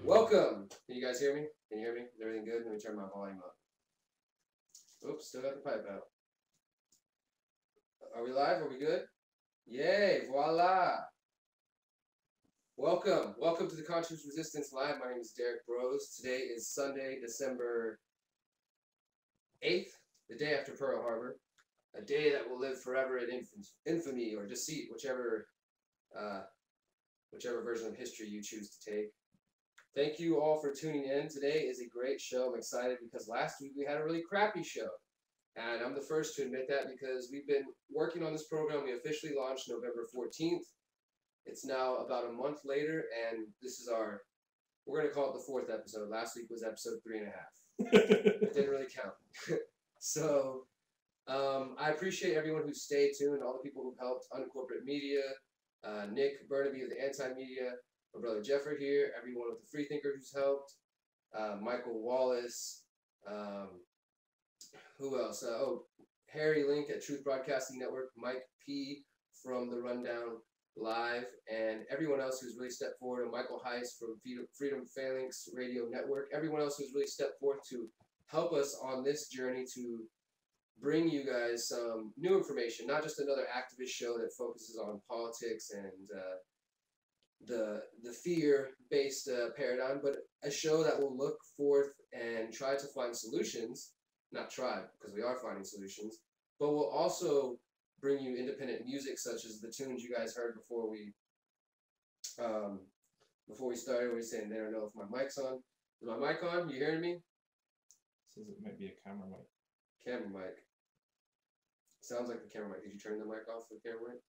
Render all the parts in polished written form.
Welcome. Can you guys hear me? Can you hear me? Is everything good? Let me turn my volume up. Oops, still got the pipe out. Are we live? Are we good? Yay, voila. Welcome. Welcome to the Conscious Resistance Live. My name is Derek Bros. Today is Sunday, December 8th, the day after Pearl Harbor. A day that will live forever in infamy or deceit, whichever version of history you choose to take. Thank you all for tuning in. Today is a great show. I'm excited because last week we had a really crappy show. And I'm the first to admit that because we've been working on this program. We officially launched November 14th. It's now about a month later, and this is we're going to call it the 4th episode. Last week was episode 3.5. It didn't really count. So I appreciate everyone who stayed tuned, all the people who've helped, Uncorporate Media, Nick Burnaby of the Anti-Media, my brother Jeffrey here, everyone with the Freethinker who's helped, Michael Wallace, who else? Harry Link at Truth Broadcasting Network, Mike P. from The Rundown Live, and everyone else who's really stepped forward, and Michael Heiss from Freedom Phalanx Radio Network, everyone else who's really stepped forth to help us on this journey to bring you guys some new information, not just another activist show that focuses on politics and the fear-based paradigm, but a show that will look forth and try to find solutions, not try, because we are finding solutions, but will also bring you independent music such as the tunes you guys heard before we started. We were saying they don't know if my mic's on. Is my mic on? You hearing me? It says it might be a camera mic. Camera mic. Sounds like the camera mic. Did you turn the mic off for the camera mic?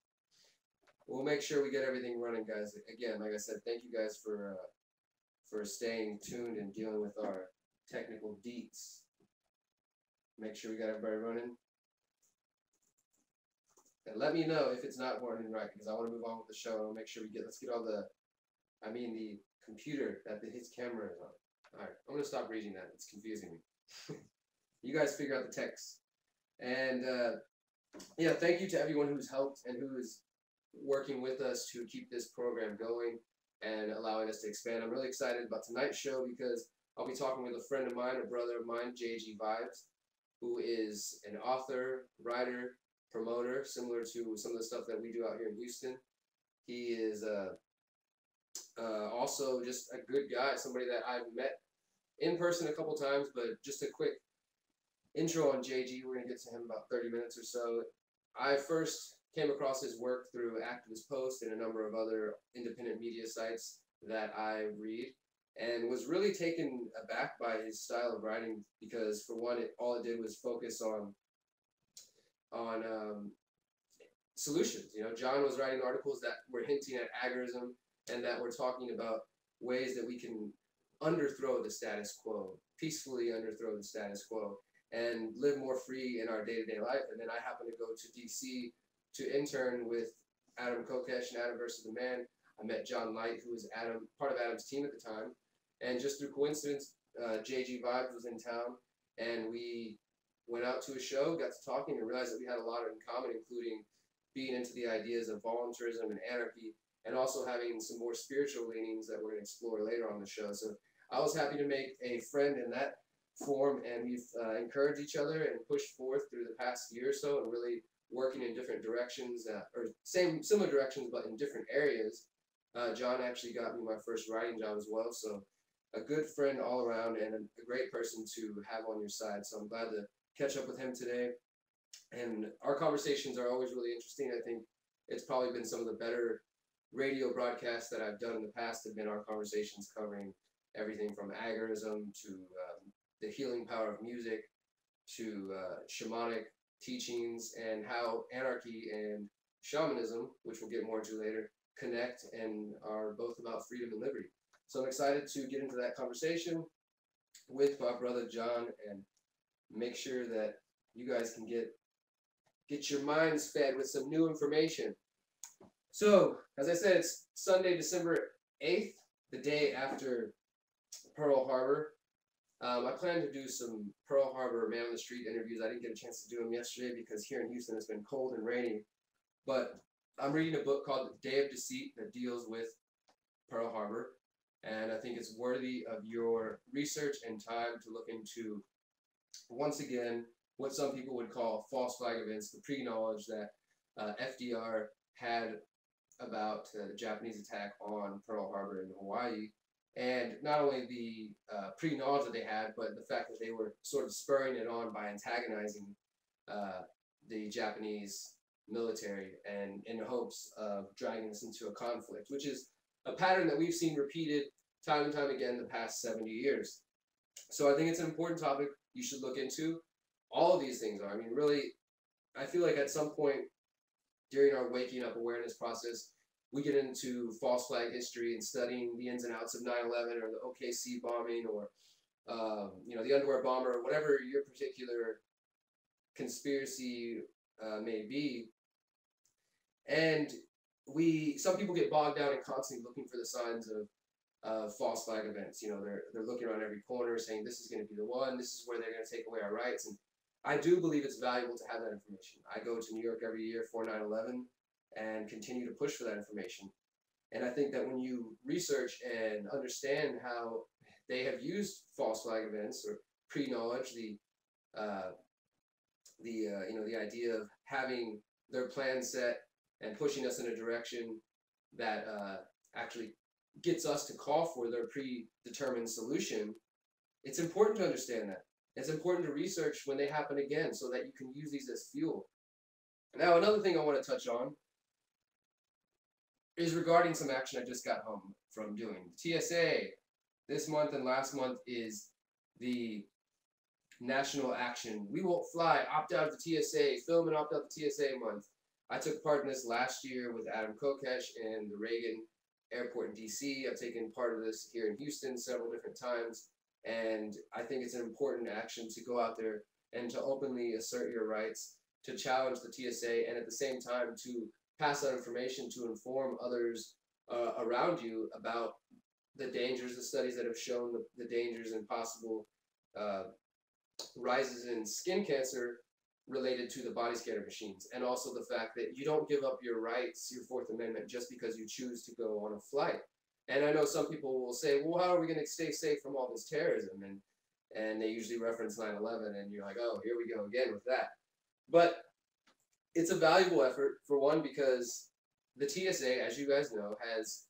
We'll make sure we get everything running, guys. Again, like I said, thank you guys for staying tuned and dealing with our technical deets. Make sure we got everybody running. And let me know if it's not running right, because I want to move on with the show. I'll make sure let's get all the computer that his camera is on. All right, I'm going to stop reading that. It's confusing me. You guys figure out the text. And yeah, thank you to everyone who's helped and who is working with us to keep this program going and allowing us to expand. I'm really excited about tonight's show because I'll be talking with a friend of mine, a brother of mine, JG Vibes, who is an author, writer, promoter, similar to some of the stuff that we do out here in Houston. He is also just a good guy, somebody that I've met in person a couple times, but just a quick intro on JG. We're going to get to him about 30 minutes or so. I first came across his work through Activist Post and a number of other independent media sites that I read, and was really taken aback by his style of writing because, for one, all it did was focus on solutions. You know, John was writing articles that were hinting at agorism and that were talking about ways that we can underthrow the status quo, peacefully underthrow the status quo, and live more free in our day-to-day life. And then I happened to go to D.C. to intern with Adam Kokesh and Adam versus the Man. I met John Light, who was part of Adam's team at the time. And just through coincidence, JG Vibes was in town, and we went out to a show, got to talking, and realized that we had a lot in common, including being into the ideas of voluntarism and anarchy, and also having some more spiritual leanings that we're going to explore later on the show. So I was happy to make a friend in that form, and we've encouraged each other and pushed forth through the past year or so, and really working in different directions, or similar directions, but in different areas. John actually got me my first writing job as well, so a good friend all around and a great person to have on your side. So I'm glad to catch up with him today. And our conversations are always really interesting. I think it's probably been some of the better radio broadcasts that I've done in the past have been our conversations covering everything from agorism to the healing power of music to shamanic teachings and how anarchy and shamanism, which we'll get more into later, connect and are both about freedom and liberty. So I'm excited to get into that conversation with my brother John and make sure that you guys can get your minds fed with some new information. So, as I said, it's Sunday, December 8th, the day after Pearl Harbor. I plan to do some Pearl Harbor man on the street interviews. I didn't get a chance to do them yesterday because here in Houston it's been cold and rainy. But I'm reading a book called The Day of Deceit that deals with Pearl Harbor. And I think it's worthy of your research and time to look into, once again, what some people would call false flag events, the pre-knowledge that FDR had about the Japanese attack on Pearl Harbor in Hawaii. And not only the pre-knowledge that they had, but the fact that they were sort of spurring it on by antagonizing the Japanese military and in hopes of dragging us into a conflict, which is a pattern that we've seen repeated time and time again the past 70 years. So I think it's an important topic you should look into. All of these things are. I mean, really, I feel like at some point during our waking up awareness process, we get into false flag history and studying the ins and outs of 9/11 or the OKC bombing or the underwear bomber or whatever your particular conspiracy may be. And some people get bogged down and constantly looking for the signs of false flag events. They're looking around every corner saying this is going to be the one, this is where they're going to take away our rights. And I do believe it's valuable to have that information. I go to New York every year for 9/11 and continue to push for that information. And I think that when you research and understand how they have used false flag events or pre-knowledge, the idea of having their plan set and pushing us in a direction that actually gets us to call for their predetermined solution, it's important to understand that. It's important to research when they happen again so that you can use these as fuel. Now, another thing I want to touch on is regarding some action I just got home from doing. TSA this month and last month is the national action. We won't fly, opt out of the TSA, film and opt out the TSA month. I took part in this last year with Adam Kokesh and the Reagan Airport in DC. I've taken part of this here in Houston several different times. And I think it's an important action to go out there and to openly assert your rights, to challenge the TSA, and at the same time to pass out information to inform others around you about the dangers, the studies that have shown the dangers and possible rises in skin cancer related to the body scanner machines, and also the fact that you don't give up your rights, your Fourth Amendment, just because you choose to go on a flight. And I know some people will say, well, how are we going to stay safe from all this terrorism? And they usually reference 9/11, and you're like, oh, here we go again with that. But it's a valuable effort, for one, because the TSA, as you guys know, has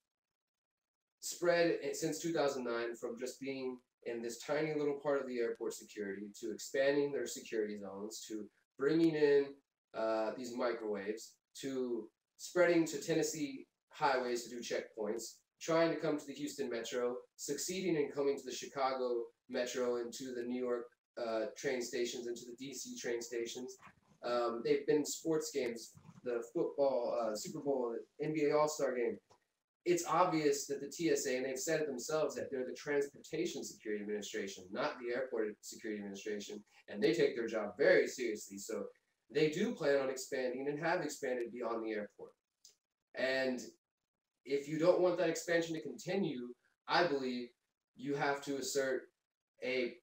spread since 2009 from just being in this tiny little part of the airport security to expanding their security zones to bringing in these microwaves to spreading to Tennessee highways to do checkpoints, trying to come to the Houston Metro, succeeding in coming to the Chicago Metro and to the New York train stations and to the DC train stations. They've been in sports games, the football, Super Bowl, NBA All-Star game. It's obvious that the TSA, and they've said it themselves, that they're the Transportation Security Administration, not the Airport Security Administration, and they take their job very seriously. So they do plan on expanding and have expanded beyond the airport. And if you don't want that expansion to continue, I believe you have to assert a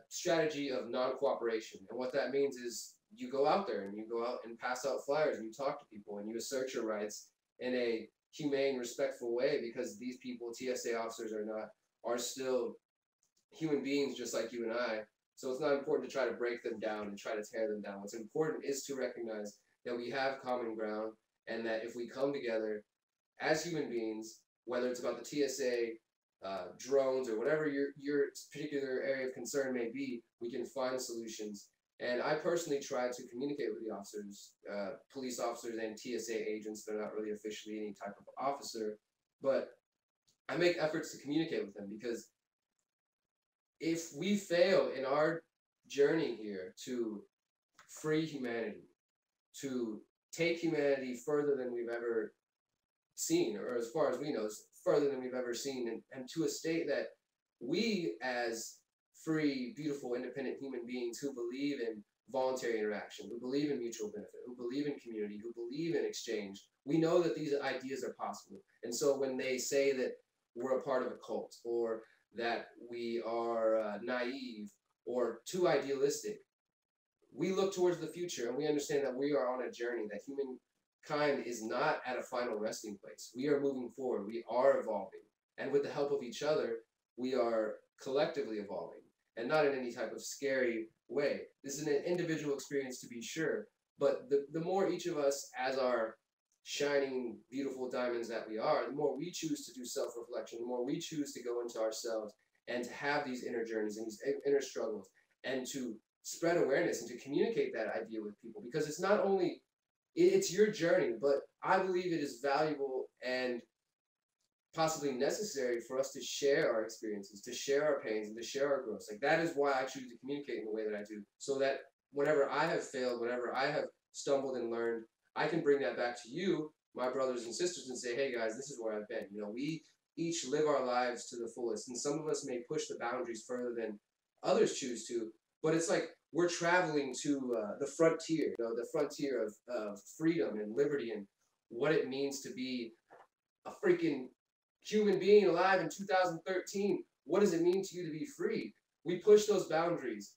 strategy of non-cooperation. And what that means is you go out there and you go out and pass out flyers and you talk to people and you assert your rights in a humane, respectful way, because these people, TSA officers, are still human beings just like you and I. So it's not important to try to break them down and try to tear them down. What's important is to recognize that we have common ground, and that if we come together as human beings, whether it's about the TSA, drones, or whatever your particular area of concern may be, we can find solutions. And I personally try to communicate with the officers, police officers and TSA agents. They're not really officially any type of officer, but I make efforts to communicate with them, because if we fail in our journey here to free humanity, to take humanity further than we've ever seen, or as far as we know, further than we've ever seen, and to a state that we as free, beautiful, independent human beings who believe in voluntary interaction, who believe in mutual benefit, who believe in community, who believe in exchange, we know that these ideas are possible. And so when they say that we're a part of a cult, or that we are naive or too idealistic, we look towards the future and we understand that we are on a journey, that humankind is not at a final resting place. We are moving forward. We are evolving. And with the help of each other, we are collectively evolving, and not in any type of scary way. This is an individual experience to be sure, but the more each of us, as our shining, beautiful diamonds that we are, the more we choose to do self-reflection, the more we choose to go into ourselves and to have these inner journeys and these inner struggles, and to spread awareness and to communicate that idea with people, because it's not only it's your journey, but I believe it is valuable and possibly necessary for us to share our experiences, to share our pains, and to share our growth. Like, that is why I choose to communicate in the way that I do, so that whenever I have failed, whenever I have stumbled and learned, I can bring that back to you, my brothers and sisters, and say, hey guys, this is where I've been. You know, we each live our lives to the fullest, and some of us may push the boundaries further than others choose to, but it's like we're traveling to the frontier, you know, the frontier of freedom and liberty and what it means to be a freaking human being alive in 2013. What does it mean to you to be free? We push those boundaries,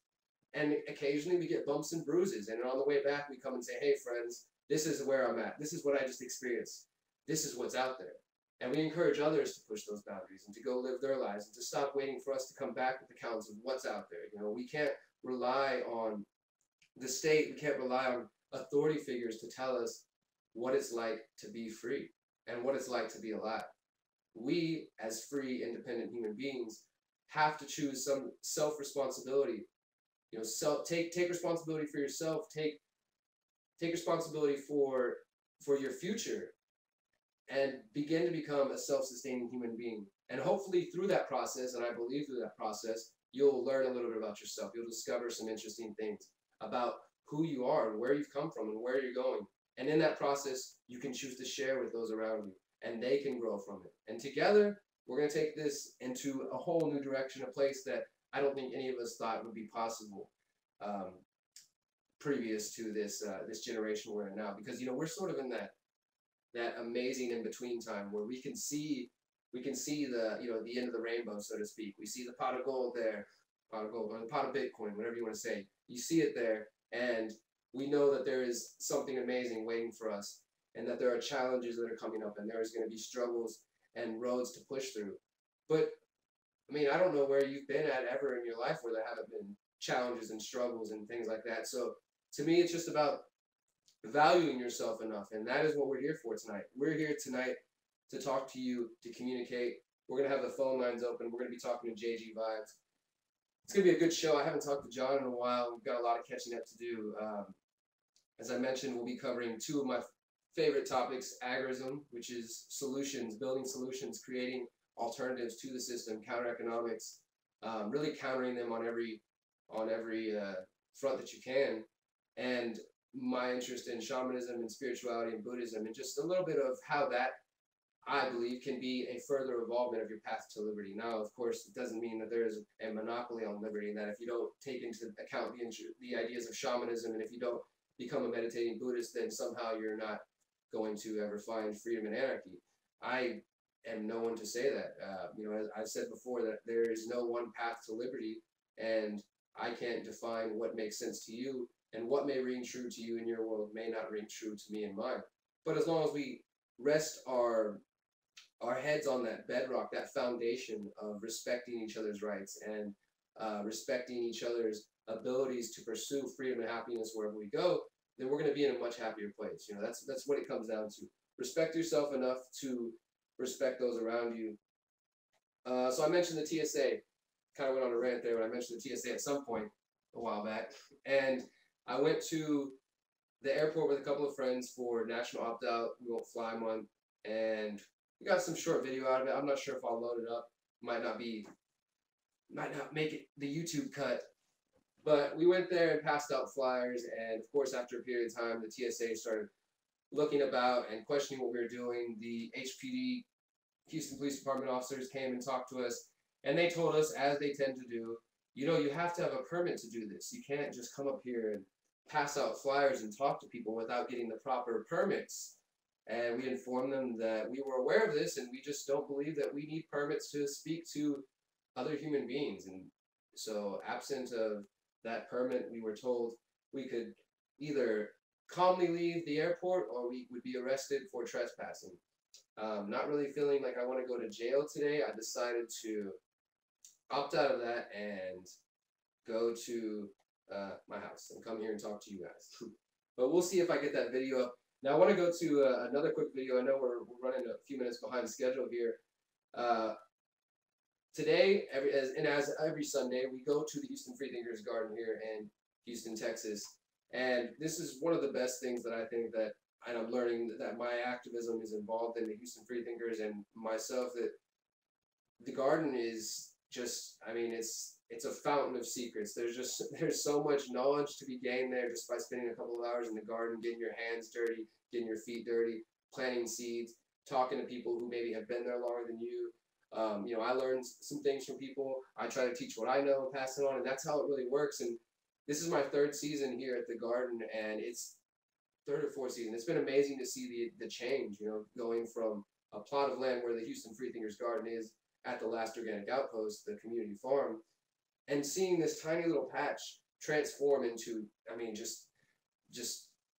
and occasionally we get bumps and bruises, and on the way back we come and say, hey friends, this is where I'm at, this is what I just experienced, this is what's out there. And we encourage others to push those boundaries and to go live their lives and to stop waiting for us to come back with accounts of what's out there. You know, we can't rely on the state, we can't rely on authority figures to tell us what it's like to be free and what it's like to be alive. We, as free, independent human beings, have to choose some self-responsibility. You know, take responsibility for yourself. Take responsibility for your future, and begin to become a self-sustaining human being. And hopefully through that process, and I believe through that process, you'll learn a little bit about yourself. You'll discover some interesting things about who you are and where you've come from and where you're going. And in that process, you can choose to share with those around you, and they can grow from it. And together, we're going to take this into a whole new direction, a place that I don't think any of us thought would be possible previous to this this generation we're in now. Because, you know, we're sort of in that amazing in between time where we can see the, you know, the end of the rainbow, so to speak. We see the pot of gold there, pot of gold, or the pot of Bitcoin, whatever you want to say. You see it there, and we know that there is something amazing waiting for us, and that there are challenges that are coming up, and there is going to be struggles and roads to push through. But I mean, I don't know where you've been at ever in your life where there haven't been challenges and struggles and things like that. So to me, it's just about valuing yourself enough, and that is what we're here for tonight. We're here tonight to talk to you, to communicate. We're going to have the phone lines open. We're going to be talking to JG Vibes. It's going to be a good show. I haven't talked to John in a while. We've got a lot of catching up to do. As I mentioned, we'll be covering two of my favorite topics: agorism, which is solutions, building solutions, creating alternatives to the system, counter economics, really countering them on every front that you can, and my interest in shamanism and spirituality and Buddhism, and just a little bit of how that, I believe, can be a further evolvement of your path to liberty. Now, of course, it doesn't mean that there is a monopoly on liberty, and that if you don't take into account the ideas of shamanism, and if you don't become a meditating Buddhist, then somehow you're not going to ever find freedom and anarchy. I am no one to say that. You know, as I've said before, that there is no one path to liberty, and I can't define what makes sense to you, and what may ring true to you in your world may not ring true to me in mine. But as long as we rest our heads on that bedrock, that foundation of respecting each other's rights and respecting each other's abilities to pursue freedom and happiness wherever we go, then we're going to be in a much happier place. You know, that's what it comes down to. Respect yourself enough to respect those around you. So I mentioned the TSA. Kind of went on a rant there when I mentioned the TSA at some point a while back. And I went to the airport with a couple of friends for National Opt-Out, We Won't Fly month, and we got some short video out of it. I'm not sure if I'll load it up. Might not make it the YouTube cut. But we went there and passed out flyers, and of course, after a period of time, the TSA started looking about and questioning what we were doing. The HPD, Houston Police Department officers, came and talked to us, and they told us, as they tend to do, you know, you have to have a permit to do this. You can't just come up here and pass out flyers and talk to people without getting the proper permits. And we informed them that we were aware of this, and we just don't believe that we need permits to speak to other human beings. And so, absent of that permit, we were told we could either calmly leave the airport or we would be arrested for trespassing. Not really feeling like I want to go to jail today. I decided to opt out of that and go to my house and come here and talk to you guys. But we'll see if I get that video up. Now I want to go to another quick video. I know we're running a few minutes behind schedule here. Today, as every Sunday, we go to the Houston Freethinkers Garden here in Houston, Texas. And this is one of the best things that I think that, and I'm learning that my activism is involved in the Houston Freethinkers and myself, that the garden is just, I mean, it's a fountain of secrets. There's so much knowledge to be gained there just by spending a couple of hours in the garden, getting your hands dirty, getting your feet dirty, planting seeds, talking to people who maybe have been there longer than you. You know, I learned some things from people. I try to teach what I know and pass it on, and that's how it really works. And this is my third season here at the garden, and it's third or fourth season. It's been amazing to see the change, you know, going from a plot of land where the Houston Freethinkers Garden is at the last organic outpost, the community farm, and seeing this tiny little patch transform into, I mean, just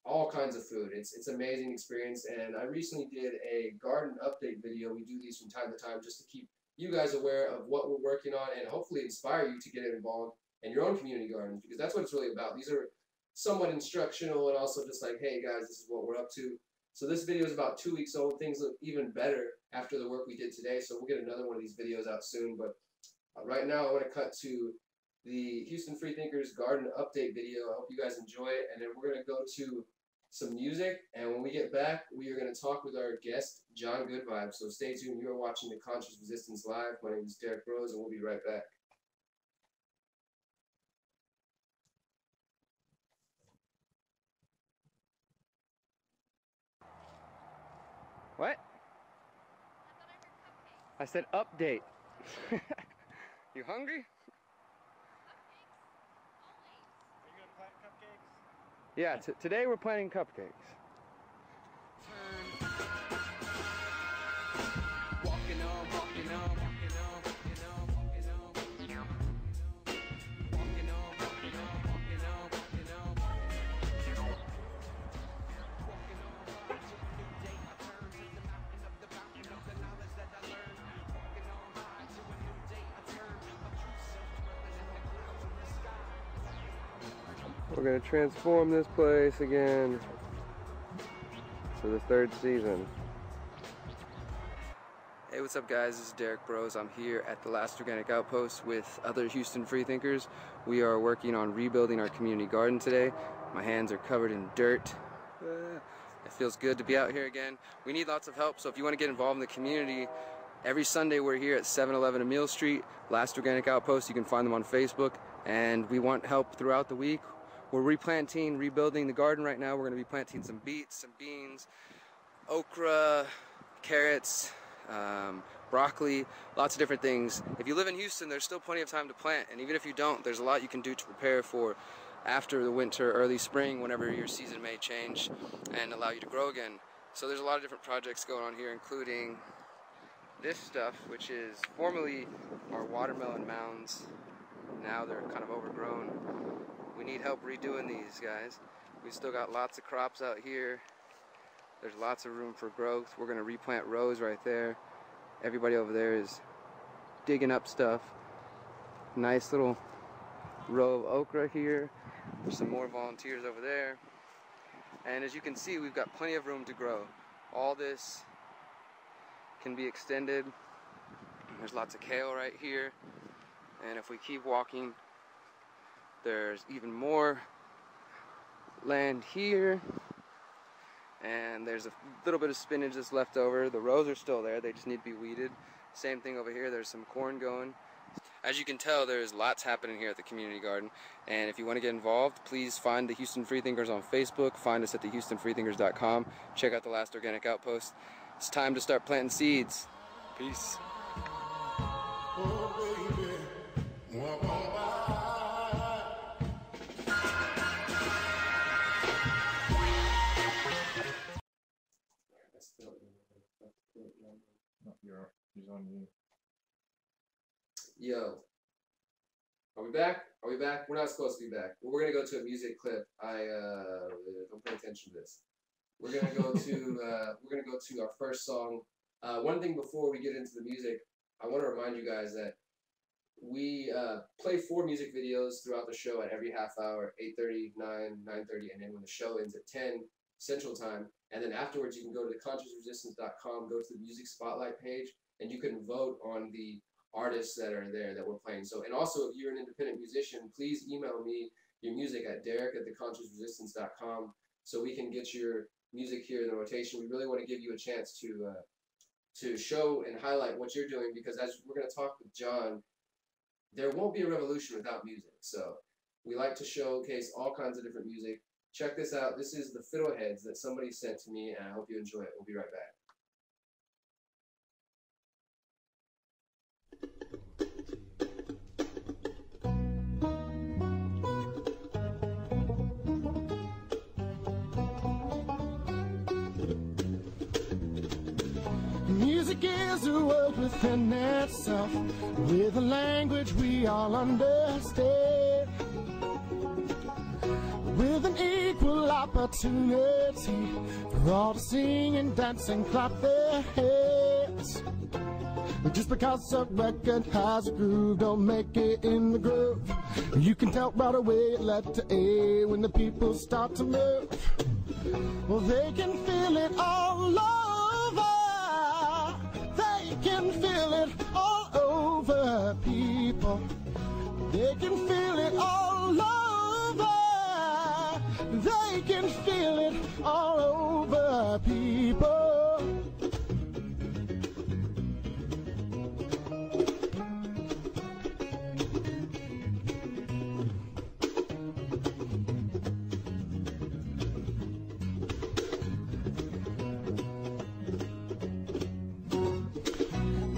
all kinds of food. It's an amazing experience, and I recently did a garden update video. We do these from time to time just to keep you guys aware of what we're working on and hopefully inspire you to get involved in your own community gardens, because that's what it's really about. These are somewhat instructional and also just like, hey guys, this is what we're up to. So this video is about 2 weeks old. Things look even better after the work we did today, so we'll get another one of these videos out soon. But right now I want to cut to the Houston Freethinkers Garden update video. I hope you guys enjoy it, and then we're going to go to some music, and when we get back, we are going to talk with our guest, John Goodvibe. So stay tuned. You are watching the Conscious Resistance Live. My name is Derek Rose, and we'll be right back. What? I said update. You hungry? Are you gonna plant cupcakes? Yeah, today we're planting cupcakes. Walking on, walking on, walking on, walking on, walking on, walking on, walking on, walking on, walking on, walking on, walking on, walking on high to a new day. I turn to the mountain of the fountain of the knowledge that I learned. Walking on high to a new day. I turn my true self dwelling in the clouds of the sky. We're gonna transform this place again for the third season. Hey, what's up guys? This is Derek Bros. I'm here at the Last Organic Outpost with other Houston Freethinkers. We are working on rebuilding our community garden today. My hands are covered in dirt. It feels good to be out here again. We need lots of help, so if you want to get involved in the community, every Sunday we're here at 711 Emile Street, Last Organic Outpost. You can find them on Facebook, and we want help throughout the week. We're replanting, rebuilding the garden right now. We're going to be planting some beets, some beans, okra, carrots, broccoli, lots of different things. If you live in Houston, there's still plenty of time to plant, and even if you don't, there's a lot you can do to prepare for after the winter, early spring, whenever your season may change and allow you to grow again. So there's a lot of different projects going on here, including this stuff, which is formerly our watermelon mounds. Now they're kind of overgrown. We need help redoing these, guys. We've still got lots of crops out here. There's lots of room for growth. We're gonna replant rows right there. Everybody over there is digging up stuff. Nice little row of okra here. There's some more volunteers over there. And as you can see, we've got plenty of room to grow. All this can be extended. There's lots of kale right here. And if we keep walking, there's even more land here. And there's a little bit of spinach that's left over. The rows are still there, they just need to be weeded. Same thing over here, there's some corn going. As you can tell, there's lots happening here at the community garden. And if you want to get involved, please find the Houston Freethinkers on Facebook. Find us at thehoustonfreethinkers.com. Check out the Last Organic Outpost. It's time to start planting seeds. Peace. No, he's on you. Yo, are we back? Are we back? We're not supposed to be back. Well, we're gonna go to a music clip. Don't pay attention to this. We're gonna go to our first song One thing before we get into the music, I want to remind you guys that we play 4 music videos throughout the show at every half hour, 8:30, 9, 9:30, and then when the show ends at 10 Central Time. And then afterwards, you can go to theconsciousresistance.com, go to the music spotlight page, and you can vote on the artists that are there that we're playing. So, and also, if you're an independent musician, please email me your music at derek@theconsciousresistance.com so we can get your music here in the rotation. We really want to give you a chance to show and highlight what you're doing, because as we're going to talk with John, there won't be a revolution without music. So we like to showcase all kinds of different music. Check this out. This is the Fiddleheads that somebody sent to me, and I hope you enjoy it. We'll be right back. Music is a world within itself, with a language we all understand, with an equal opportunity for all to sing and dance and clap their hands. Just because a record has a groove, don't make it in the groove. You can tell right away letter A when the people start to move. Well, they can feel it all over. They can feel it all over, people. They can feel it all over. They can feel it all over, people.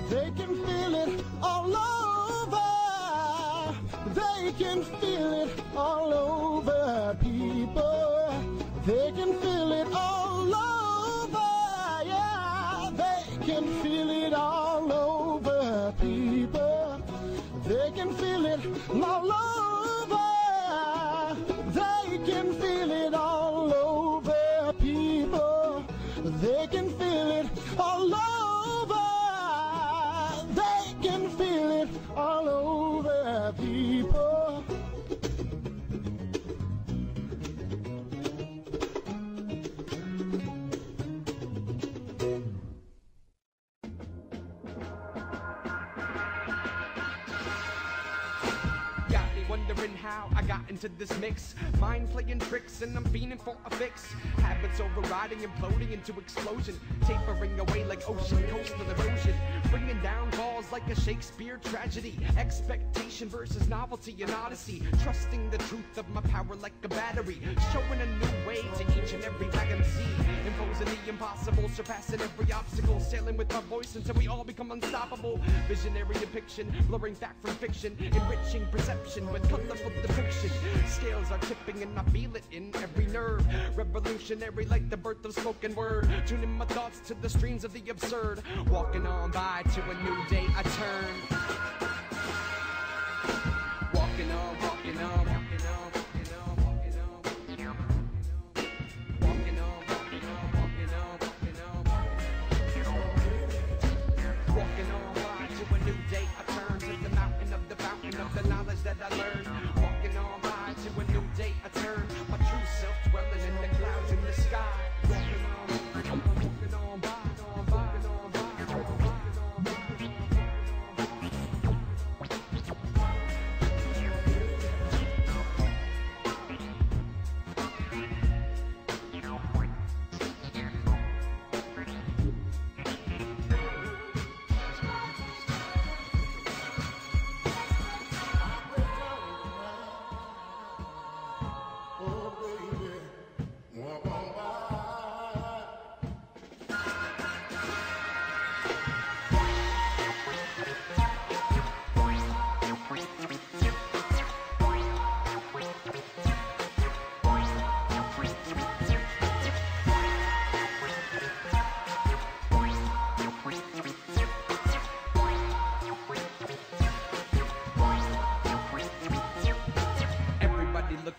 They can feel it all over. They can feel it all over, people. They can feel it all over. Yeah, they can feel it all over, people. They can feel it all over. They can feel it all over, people. They can feel it all over. They can feel it all over, people. Got me wondering how I got into this mix. Mind playing tricks and I'm fiending for a fix. Habits overriding, imploding into explosion. Tapering away like ocean, coastal erosion. Bringing down balls like a Shakespeare tragedy. Expectation versus novelty and odyssey. Trusting the truth of my power like a battery. Showing a new way to each and every wagon sea. Imposing the impossible, surpassing every obstacle. Sailing with my voice until we all become unstoppable. Visionary depiction, blurring fact from fiction. Enriching perception with colorful depiction. Scales are tipping and I feel it in every nerve. Revolutionary like the birth of spoken word. Tuning my thoughts to the streams of the absurd. Walking on by to a new day I turn. Walking on, walking on, walking on, walking on, walking on. Walking on, walking on, walking on, walking on. Walking on by to a new day I turn. To the mountain of the fountain of the knowledge that I learned. Walking on by to a new day I turn. My true self dwelling in the clouds in the sky. Walking on, walking on by, walking on by, walking on by, walking on by.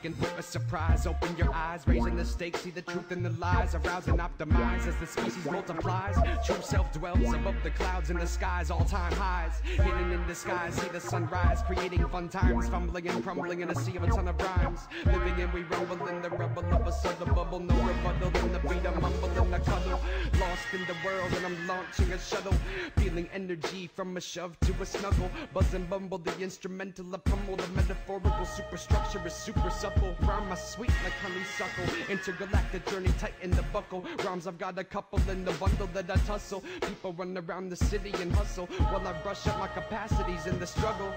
looking for a surprise. Open your eyes, raising the stakes, see the truth and the lies. Arouse and optimize as the species multiplies. True self dwells above the clouds and the skies, all-time highs. Hidden in disguise, see the sunrise, creating fun times. Fumbling and crumbling in a sea of a ton of rhymes. Living and we rumble in the rubble of a southern bubble. No rebuttal in the beat, I mumble in the cuddle. Lost in the world and I'm launching a shuttle. Feeling energy from a shove to a snuggle. Buzz and bumble, the instrumental, I pummel. The metaphorical superstructure is super supple. Rhyme my sweet like honeysuckle. Intergalactic journey, tighten the buckle. Rhymes, I've got a couple in the bundle that I tussle. People run around the city and hustle while I brush up my capacities in the struggle.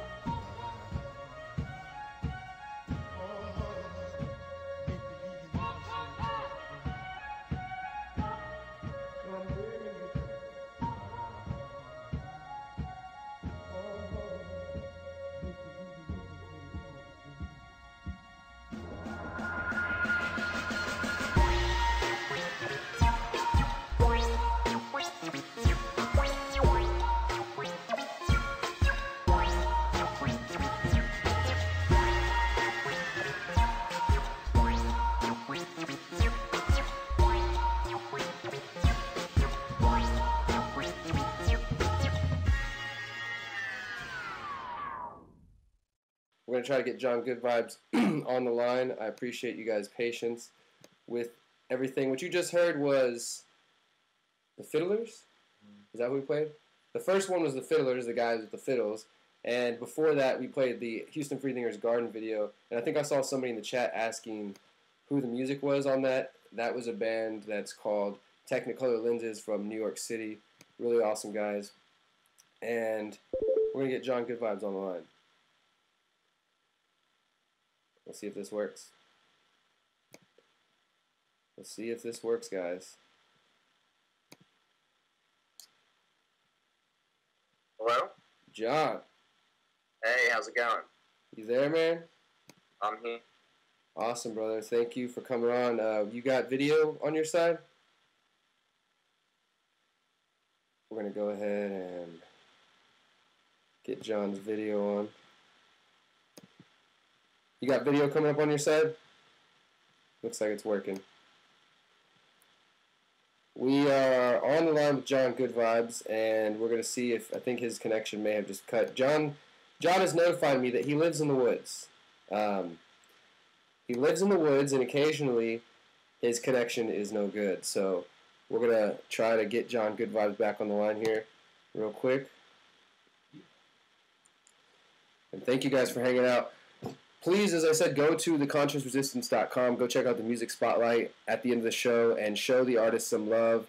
We're going to try to get John Good Vibes on the line. I appreciate you guys' patience with everything. What you just heard was the Fiddlers? Is that who we played? The first one was the Fiddlers, the guys with the fiddles. And before that, we played the Houston Freethinkers Garden video. And I think I saw somebody in the chat asking who the music was on that. That was a band that's called Technicolor Lenses from New York City. Really awesome guys. And we're going to get John Good Vibes on the line. Let's see if this works. Let's see if this works, guys. Hello? John. Hey, how's it going? You there, man? I'm here. Awesome, brother. Thank you for coming on. You got video on your side? We're going to go ahead and get John's video on. You got video coming up on your side? Looks like it's working. We are on the line with John Good Vibes, and we're going to see if, I think his connection may have just cut. John has notified me that he lives in the woods. He lives in the woods, and occasionally his connection is no good. So we're going to try to get John Good Vibes back on the line here real quick. And thank you guys for hanging out. Please, as I said, go to theconsciousresistance.com. Go check out the music spotlight at the end of the show and show the artists some love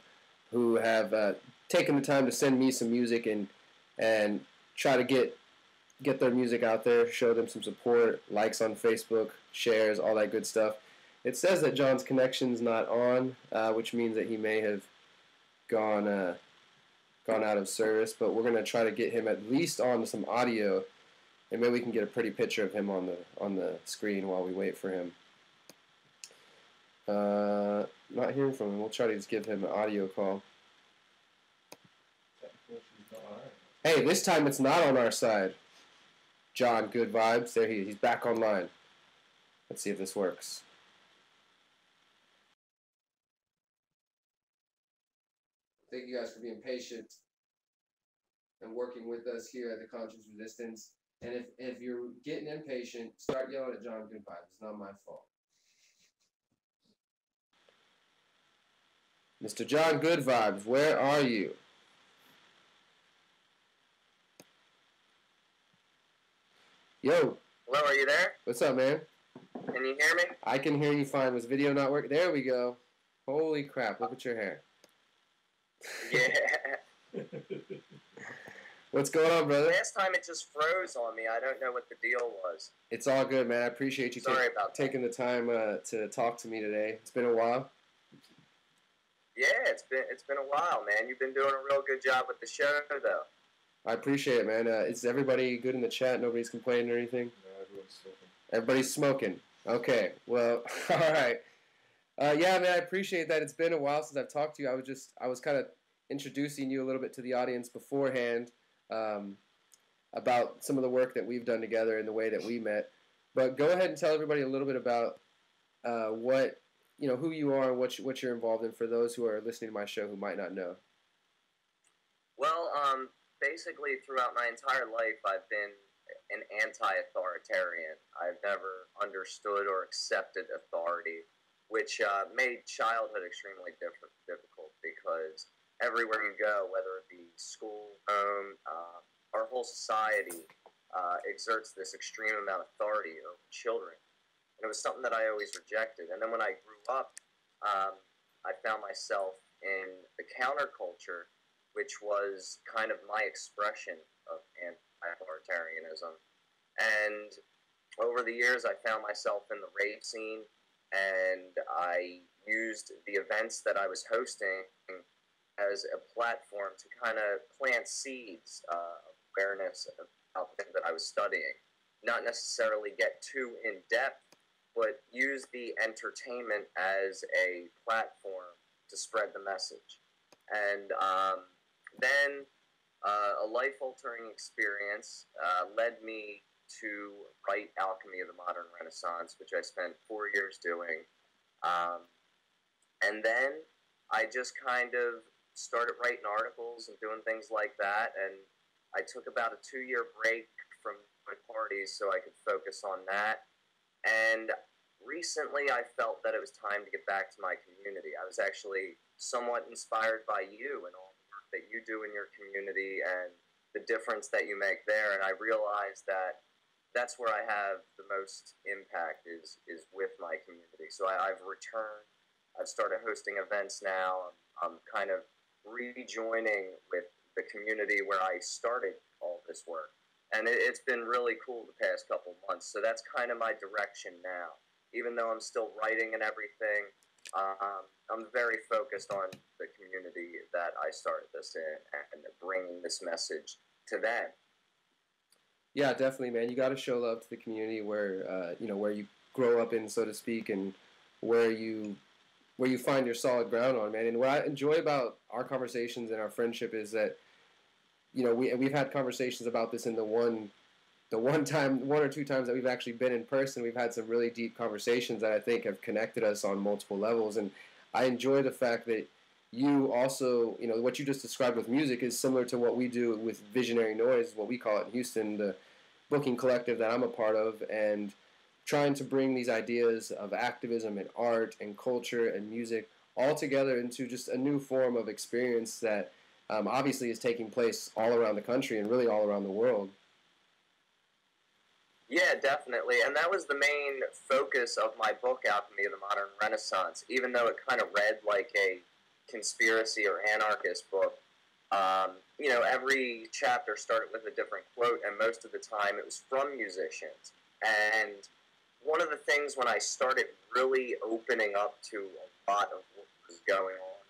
who have taken the time to send me some music and try to get their music out there, show them some support, likes on Facebook, shares, all that good stuff. It says that John's connection's not on, which means that he may have gone out of service, but we're going to try to get him at least on some audio. And maybe we can get a pretty picture of him on the screen while we wait for him. Not hearing from him. We'll try to just give him an audio call. Hey, this time it's not on our side. John, Good Vibes. There he is. He's back online. Let's see if this works. Thank you guys for being patient and working with us here at the Conscious Resistance. And if you're getting impatient, start yelling at John Good Vibes. It's not my fault. Mr. John Good Vibes, where are you? Yo. Hello, are you there? What's up, man? Can you hear me? I can hear you fine. Was video not working? There we go. Holy crap, look at your hair. Yeah. What's going on, brother? Last time it just froze on me. I don't know what the deal was. It's all good, man. I appreciate you taking the time to talk to me today. It's been a while. Yeah, it's been a while, man. You've been doing a real good job with the show, though. I appreciate it, man. Is everybody good in the chat? Nobody's complaining or anything? No, everyone's smoking. Everybody's smoking. Okay, well, all right. Yeah, man, I appreciate that. It's been a while since I've talked to you. I was kind of introducing you a little bit to the audience beforehand about some of the work that we've done together and the way that we met. But go ahead and tell everybody a little bit about what, who you are and what you're involved in for those who are listening to my show who might not know. Well, basically throughout my entire life, I've been an anti-authoritarian. I've never understood or accepted authority, which made childhood extremely difficult because everywhere you go, whether it be school, home, our whole society exerts this extreme amount of authority over children. And it was something that I always rejected. And then when I grew up, I found myself in the counterculture, which was kind of my expression of anti-authoritarianism. And over the years, I found myself in the rave scene, and I used the events that I was hosting as a platform to kind of plant seeds of awareness about things that I was studying. Not necessarily get too in-depth, but use the entertainment as a platform to spread the message. And then a life-altering experience led me to write Alchemy of the Modern Renaissance, which I spent 4 years doing. And then I just kind of started writing articles and doing things like that, and I took about a 2-year break from my parties so I could focus on that. And recently I felt that it was time to get back to my community. I was actually somewhat inspired by you and all the work that you do in your community and the difference that you make there, and I realized that that's where I have the most impact is with my community. So I've returned. I've started hosting events now. I'm kind of rejoining with the community where I started all this work. And it's been really cool the past couple months. So that's kind of my direction now. Even though I'm still writing and everything, I'm very focused on the community that I started this in and bringing this message to them. Yeah, definitely, man. You got to show love to the community where where you grow up in, so to speak, and where you find your solid ground on, man. And what I enjoy about our conversations and our friendship is that we've had conversations about this in the one or two times that we've actually been in person. We've had some really deep conversations that I think have connected us on multiple levels, and I enjoy the fact that you also, what you just described with music is similar to what we do with Visionary Noise, what we call it in Houston, the booking collective that I'm a part of, and trying to bring these ideas of activism and art and culture and music all together into just a new form of experience that obviously is taking place all around the country and really all around the world. Yeah, definitely. And that was the main focus of my book, Alchemy of the Modern Renaissance. Even though it kind of read like a conspiracy or anarchist book, every chapter started with a different quote, and most of the time it was from musicians. And one of the things when I started really opening up to a lot of what was going on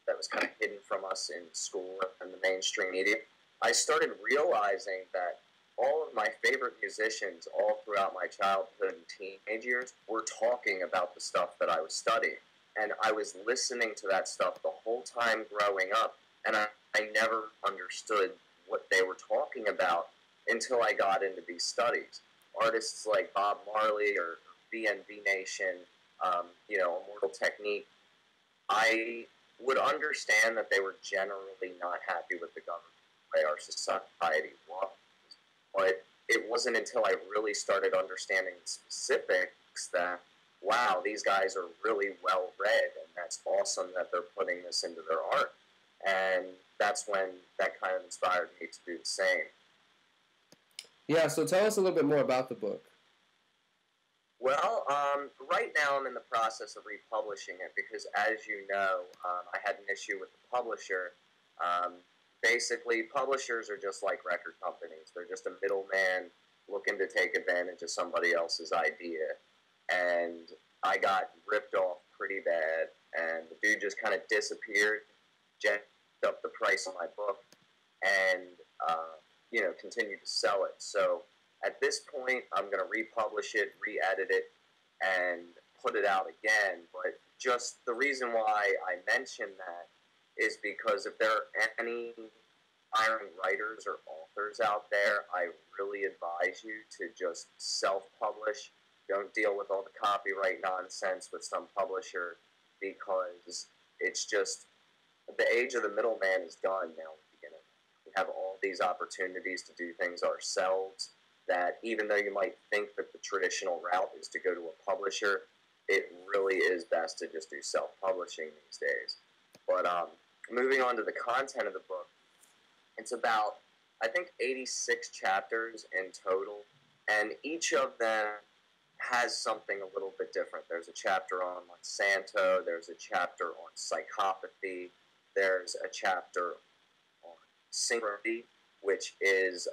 that was kind of hidden from us in school and the mainstream media, I started realizing that all of my favorite musicians all throughout my childhood and teenage years were talking about the stuff that I was studying. And I was listening to that stuff the whole time growing up, and I never understood what they were talking about until I got into these studies. Artists like Bob Marley or BNB Nation, Immortal Technique, I would understand that they were generally not happy with the government, the way our society was. But it wasn't until I really started understanding the specifics that, wow, these guys are really well read, and that's awesome that they're putting this into their art. And that's when that kind of inspired me to do the same. Yeah, so tell us a little bit more about the book. Well, right now I'm in the process of republishing it because, as you know, I had an issue with the publisher. Basically, publishers are just like record companies. They're just a middleman looking to take advantage of somebody else's idea. And I got ripped off pretty bad, and the dude just kind of disappeared, jacked up the price of my book, and, continued to sell it. So at this point, I'm going to republish it, re-edit it, and put it out again. But just the reason why I mention that is because if there are any aspiring writers or authors out there, I really advise you to just self-publish. Don't deal with all the copyright nonsense with some publisher, because it's just, the age of the middleman is done now. We have all these opportunities to do things ourselves, that even though you might think that the traditional route is to go to a publisher, it really is best to just do self-publishing these days. But moving on to the content of the book, it's about, I think, 86 chapters in total, and each of them has something a little bit different. There's a chapter on Monsanto, there's a chapter on psychopathy, there's a chapter on synchronicity, which is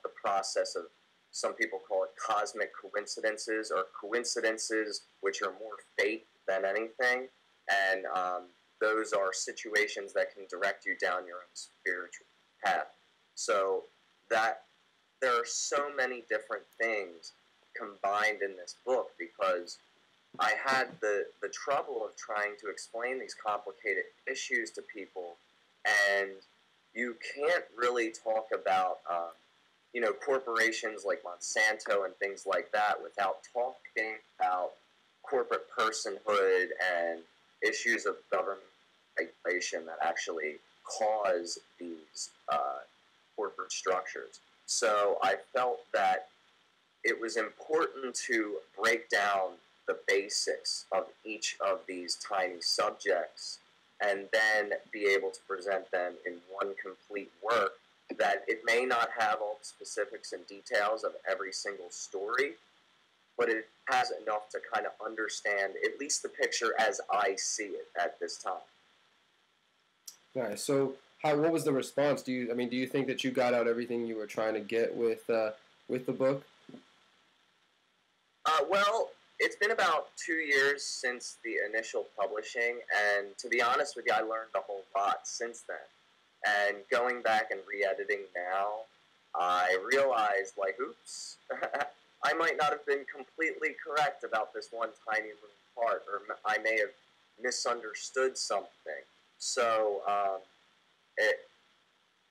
the process of, some people call it cosmic coincidences, or coincidences which are more fate than anything, and those are situations that can direct you down your own spiritual path. So that there are so many different things combined in this book, because I had the trouble of trying to explain these complicated issues to people, and you can't really talk about corporations like Monsanto and things like that without talking about corporate personhood and issues of government regulation that actually cause these corporate structures. So I felt that it was important to break down the basics of each of these tiny subjects and then be able to present them in one complete work, that it may not have all the specifics and details of every single story, but it has enough to kind of understand at least the picture as I see it at this time. Nice. So, what was the response? Do you think that you got out everything you were trying to get with the book? Well, it's been about 2 years since the initial publishing, and to be honest with you, I learned a whole lot since then. And going back and re-editing now, I realized, oops, I might not have been completely correct about this one tiny little part, or I may have misunderstood something. So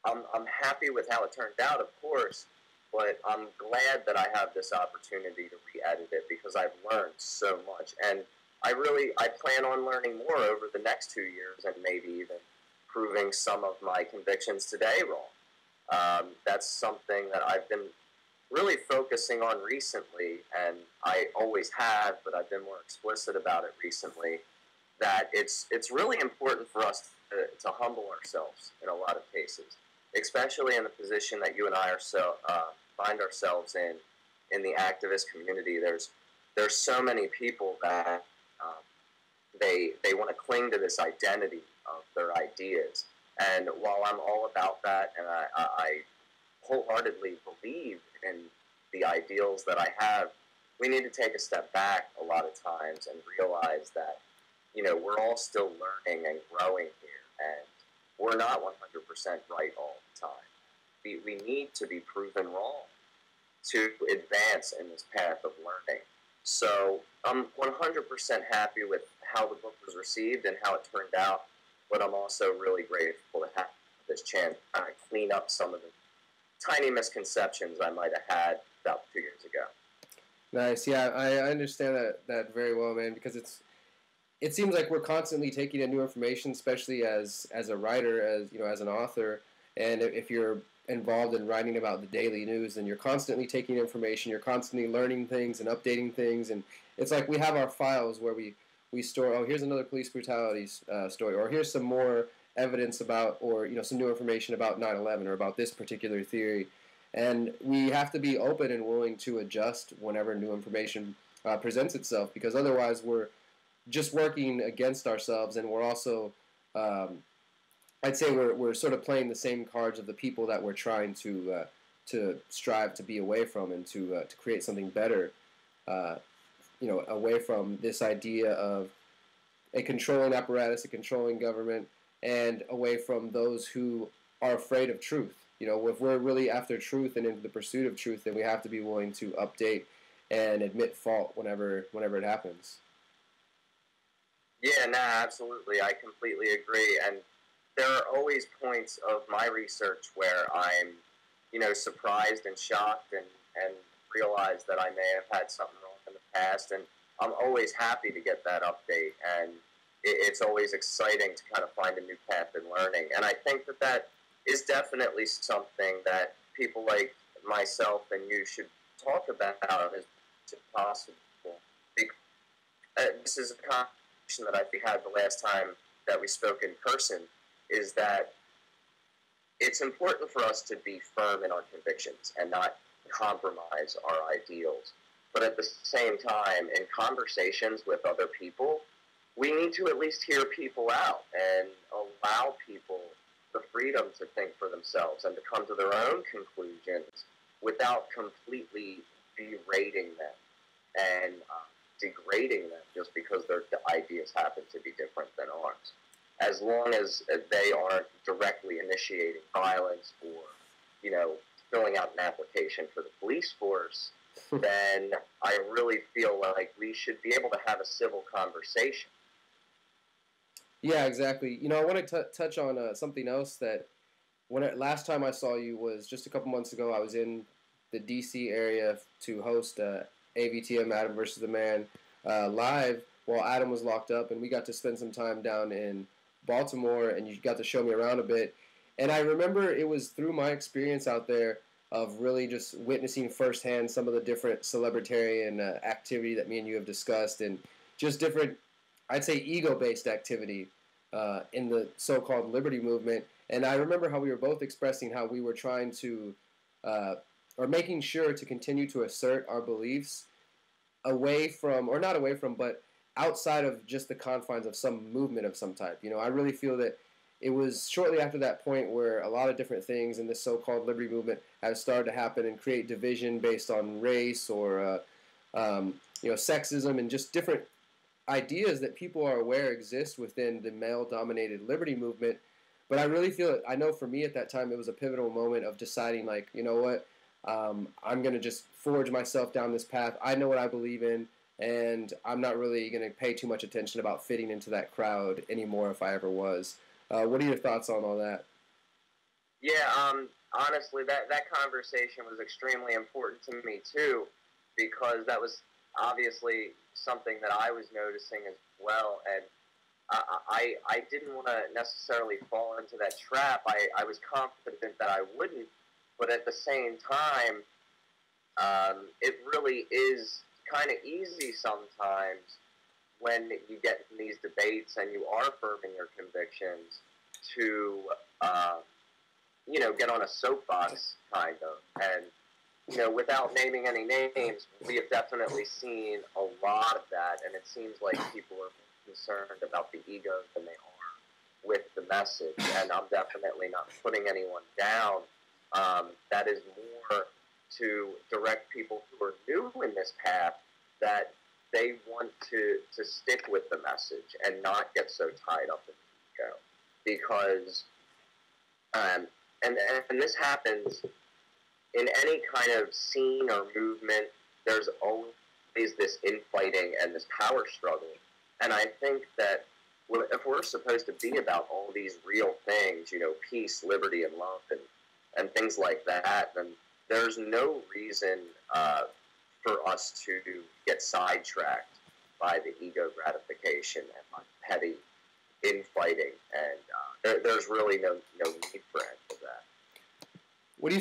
I'm happy with how it turned out, of course, but I'm glad that I have this opportunity to re-edit it, because I've learned so much. And I plan on learning more over the next 2 years, and maybe even proving some of my convictions today wrong. That's something that I've been really focusing on recently, and I always have, but I've been more explicit about it recently, that it's really important for us to humble ourselves in a lot of cases, especially in the position that you and I find ourselves in the activist community. There's so many people that they want to cling to this identity of their ideas. And while I'm all about that, and I wholeheartedly believe in the ideals that I have, we need to take a step back a lot of times and realize that, we're all still learning and growing here, and we're not 100% right all the time. We need to be proven wrong to advance in this path of learning. So I'm 100% happy with how the book was received and how it turned out, but I'm also really grateful to have this chance to clean up some of the tiny misconceptions I might have had about 2 years ago. Nice. Yeah, I understand that very well, man, because it seems like we're constantly taking in new information, especially as a writer, as an author, and if you're involved in writing about the daily news, and you're constantly taking information, you're constantly learning things and updating things, and it's like we have our files where we store, oh, here's another police brutality story, or here's some more evidence about, or some new information about 9/11 or about this particular theory, and we have to be open and willing to adjust whenever new information presents itself, because otherwise we're just working against ourselves, and we're also I'd say we're sort of playing the same cards of the people that we're trying to strive to be away from, and to create something better, away from this idea of a controlling apparatus, a controlling government, and away from those who are afraid of truth. If we're really after truth and into the pursuit of truth, then we have to be willing to update and admit fault whenever it happens. Yeah, no, absolutely. I completely agree. And there are always points of my research where I'm, surprised and shocked and realize that I may have had something wrong in the past. And I'm always happy to get that update. And it's always exciting to kind of find a new path in learning. And I think that that is definitely something that people like myself and you should talk about as much as possible. This is a conversation that I had the last time that we spoke in person, is that it's important for us to be firm in our convictions and not compromise our ideals. But at the same time, in conversations with other people, we need to at least hear people out and allow people the freedom to think for themselves and to come to their own conclusions without completely berating them and degrading them just because their ideas happen to be different than ours. As long as they aren't directly initiating violence or, filling out an application for the police force, then I really feel like we should be able to have a civil conversation. Yeah, exactly. I want to touch on something else that last time I saw you was just a couple months ago. I was in the D.C. area to host AVTM Adam versus the Man live while Adam was locked up, and we got to spend some time down in Baltimore, and you got to show me around a bit. And I remember it was through my experience out there of really just witnessing firsthand some of the different celebritarian activity that me and you have discussed, and just different, I'd say, ego-based activity in the so-called liberty movement. And I remember how we were both expressing how we were trying to, or making sure to continue to assert our beliefs away from, or not away from, but outside of just the confines of some movement of some type. I really feel that it was shortly after that point where a lot of different things in this so-called liberty movement have started to happen and create division based on race or, sexism and just different ideas that people are aware exist within the male-dominated liberty movement. But I really feel I know for me at that time it was a pivotal moment of deciding, like, you know what, I'm going to just forge myself down this path. I know what I believe in, and I'm not really going to pay too much attention about fitting into that crowd anymore if I ever was. What are your thoughts on all that? Yeah, honestly, that conversation was extremely important to me, too, because that was obviously something that I was noticing as well, and I didn't want to necessarily fall into that trap. I was confident that I wouldn't, but at the same time, it really is kind of easy sometimes when you get in these debates and you are firm in your convictions to, get on a soapbox, kind of. And, without naming any names, we have definitely seen a lot of that, and it seems like people are concerned about the ego than they are with the message, and I'm definitely not putting anyone down. That is more to direct people who are new in this path that they want to stick with the message and not get so tied up in the ego. Because, and this happens in any kind of scene or movement, there's always this infighting and this power struggle. And I think that if we're supposed to be about all these real things, peace, liberty, and love, and things like that, then there's no reason for us to get sidetracked by the ego gratification and by petty infighting. And there's really no need for any of that. What do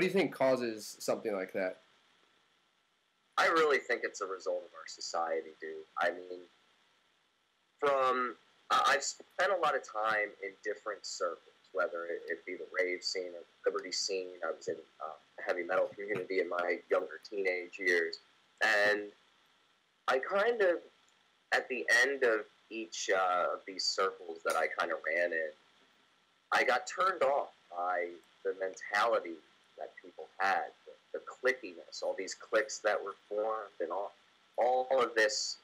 you think causes something like that? I really think it's a result of our society, dude. I mean, I've spent a lot of time in different circles, whether it be the rave scene or the liberty scene. I was in the heavy metal community in my younger teenage years. And I kind of, at the end of each of these circles that I kind of ran in, I got turned off by the mentality that people had, the clickiness, all these cliques that were formed, and all of this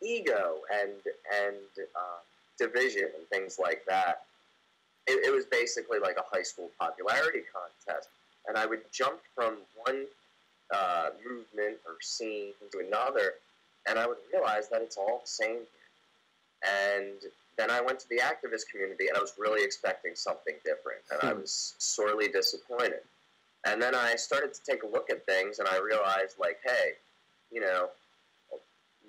ego and division and things like that. It was basically like a high school popularity contest, and I would jump from one movement or scene to another, and I would realize that it's all the same here. And then I went to the activist community, and I was really expecting something different, and I was sorely disappointed. And then I started to take a look at things, and I realized, like, hey, you know,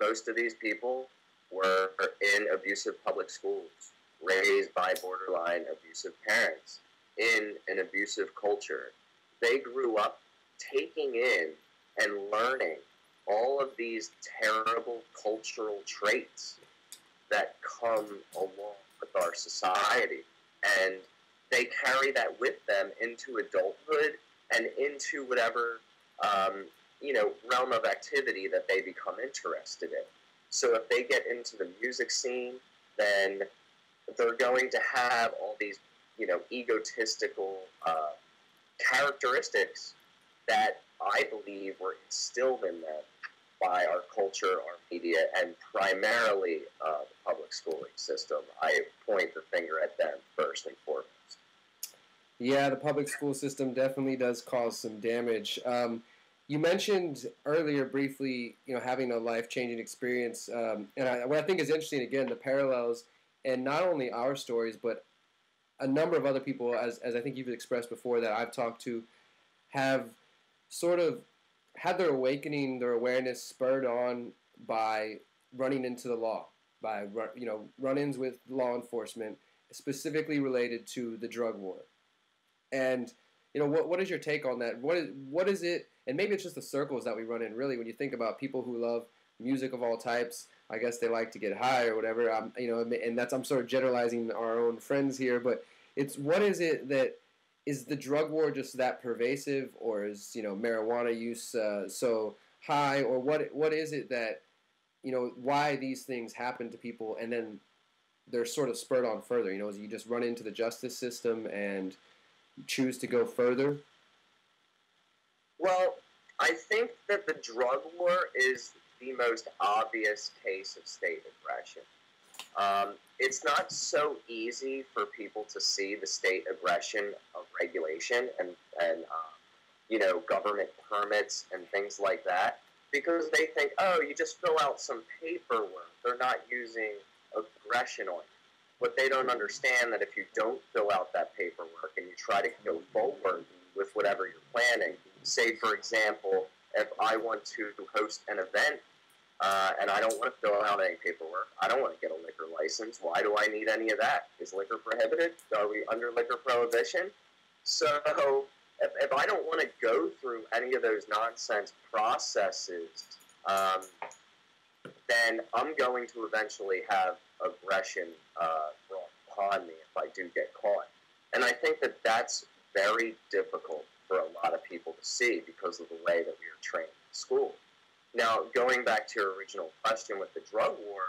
most of these people were in abusive public schools, raised by borderline abusive parents, in an abusive culture. They grew up taking in and learning all of these terrible cultural traits that come along with our society. And they carry that with them into adulthood and into whatever, realm of activity that they become interested in. So if they get into the music scene, then they're going to have all these, egotistical characteristics that I believe were instilled in them by our culture, our media, and primarily the public schooling system. I point the finger at them first and foremost. Yeah, the public school system definitely does cause some damage. You mentioned earlier briefly, having a life-changing experience, and what I think is interesting, again, the parallels, and not only our stories, but a number of other people, as I think you've expressed before, that I've talked to, have sort of had their awakening, their awareness spurred on by running into the law, by run-ins with law enforcement, specifically related to the drug war. And what is your take on that? What is it? And maybe it's just the circles that we run in. Really, when you think about people who love music of all types, I guess they like to get high or whatever. And I'm sort of generalizing our own friends here, but what is it that is the drug war just that pervasive, or is marijuana use so high, or what is it that why these things happen to people and then they're sort of spurred on further? As you just run into the justice system and choose to go further? Well, I think that the drug war is the most obvious case of state aggression. It's not so easy for people to see the state aggression of regulation and government permits and things like that, because they think, oh, you just fill out some paperwork. They're not using aggression on you. But they don't understand that if you don't fill out that paperwork and you try to go forward with whatever you're planning, say, for example, if I want to host an event and I don't want to fill out any paperwork, I don't want to get a liquor license, why do I need any of that? Is liquor prohibited? Are we under liquor prohibition? So if I don't want to go through any of those nonsense processes, then I'm going to eventually have aggression brought upon me if I do get caught. And I think that that's very difficult for a lot of people to see because of the way that we are trained in school. Now, going back to your original question with the drug war,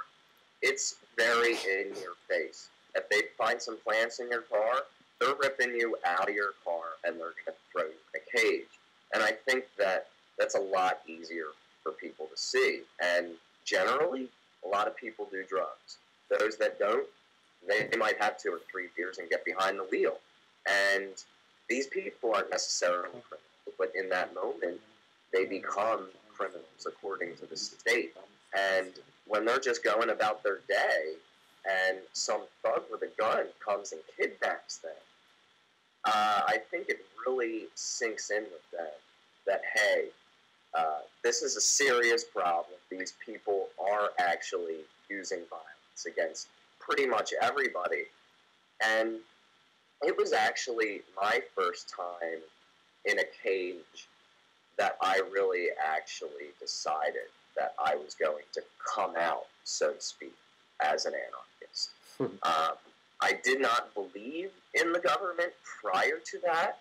it's very in your face. If they find some plants in your car, they're ripping you out of your car and they're going to throw you in a cage. And I think that that's a lot easier for people to see. And generally, a lot of people do drugs. Those that don't, they might have 2 or 3 beers and get behind the wheel. And these people aren't necessarily criminals, but in that moment, they become criminals according to the state. And when they're just going about their day and some thug with a gun comes and kidnaps them, I think it really sinks in with them that, hey, this is a serious problem. These people are actually using violence against pretty much everybody. And it was actually my first time in a cage that I really actually decided that I was going to come out, so to speak, as an anarchist. I did not believe in the government prior to that,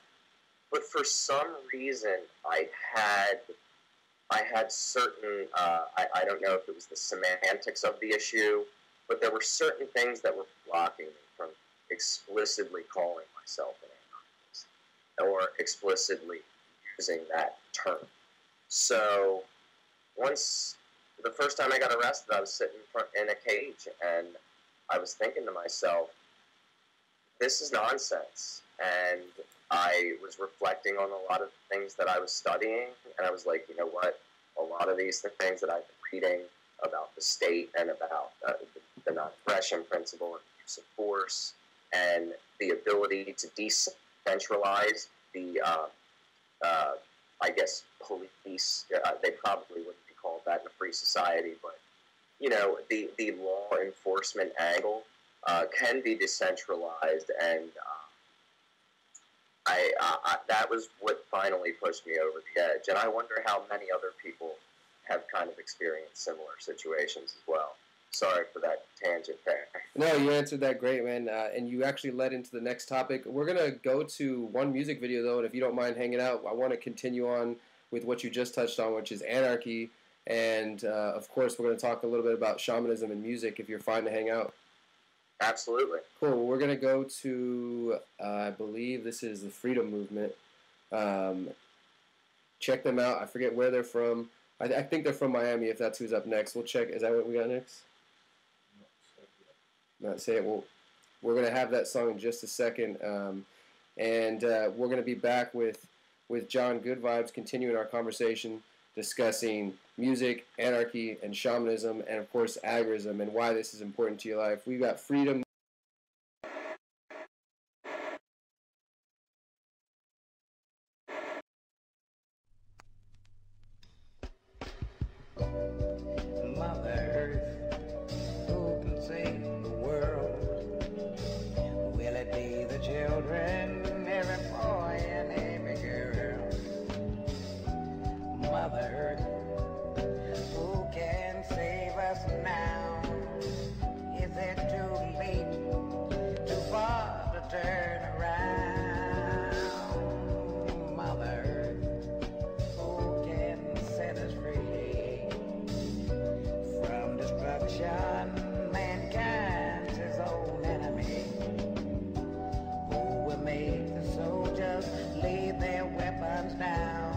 but for some reason I had certain, I don't know if it was the semantics of the issue, but there were certain things that were blocking me from explicitly calling myself an anarchist or explicitly using that term. So once, the first time I got arrested, I was sitting in a cage and I was thinking to myself, this is nonsense. And I was reflecting on a lot of things that I was studying, and I was like, you know what? A lot of these things that I've been reading about the state and about the non-aggression principle and the use of force, and the ability to decentralize the, I guess, police. They probably wouldn't be called that in a free society, but, you know, the law enforcement angle can be decentralized, and that was what finally pushed me over the edge. And I wonder how many other people have kind of experienced similar situations as well. Sorry for that tangent there. No, you answered that great, man. And you actually led into the next topic. We're going to go to one music video, though, and if you don't mind hanging out, I want to continue on with what you just touched on, which is anarchy. And, of course, we're going to talk a little bit about shamanism and music, if you're fine to hang out. Absolutely. Cool. Well, we're going to go to, I believe this is the Freedom Movement. Check them out. I forget where they're from. I think they're from Miami, if that's who's up next. We'll check. Is that what we got next? Not say it. Well, we're going to have that song in just a second. And we're going to be back with John Good Vibes, continuing our conversation, discussing music, anarchy, and shamanism, and, of course, agorism, and why this is important to your life. We've got Freedom. Mother Earth, who can save the world? Will it be the children, every boy and every girl? Mother Earth, who can save us now? Is it too late, too far to turn around? Mother Earth, who can set us free from destruction? Mankind's his own enemy. Who will make the soldiers lay their weapons down?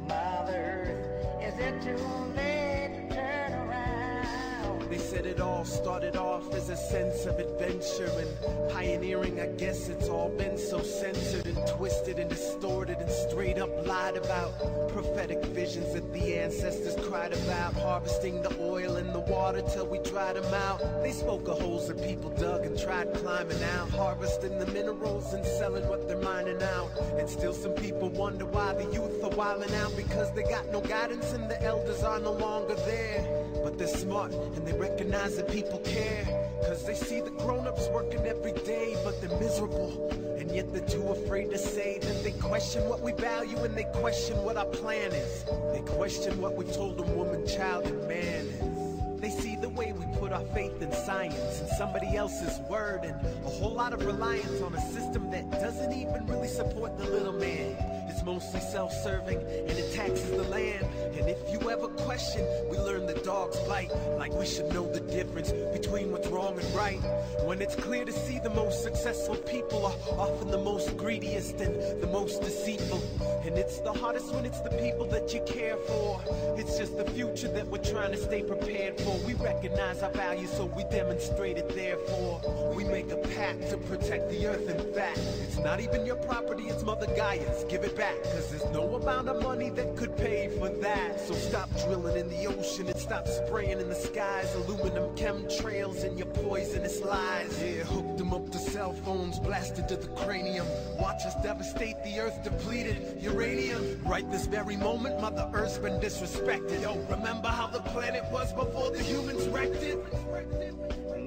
Mother Earth, is it too late to turn around? They said it all started off as a sense of adventure and pioneering. I guess it's all been so censored and twisted and distorted and straight up lied about. Prophetic visions that the ancestors cried about, harvesting the oil and the water till we dried them out. They spoke of holes that people dug and tried climbing out, harvesting the minerals and selling what they're mining out. And still some people wonder why the youth are wilding out, because they got no guidance and the elders are no longer there. But they're smart and they recognize that people care, cause they see the grown-ups working every day, but they're miserable, and yet they're too afraid to say that they question what we value, and they question what our plan is. They question what we've told them woman, child, and man is. They see the way we put our faith in science and somebody else's word, and a whole lot of reliance on a system that doesn't even really support the little man. It's mostly self-serving and it taxes the land. And if you ever question, we learn the dogs bite, like we should know the difference between what's wrong and right. When it's clear to see the most successful people are often the most greediest and the most deceitful. And it's the hardest when it's the people that you care for. It's just the future that we're trying to stay prepared for. We recognize our value, so we demonstrate it. Therefore, we make a pact to protect the earth. In fact, it's not even your property, it's Mother Gaia's. Give it back, cause there's no amount of money that could pay for that. So stop drilling in the ocean and stop spraying in the skies, aluminum chemtrails and your poisonous lies. Yeah, hooked them up to cell phones, blasted to the cranium. Watch us devastate the earth, depleted uranium. Right this very moment, Mother Earth's been disrespected. Yo, remember how the planet was before the humans wrecked it?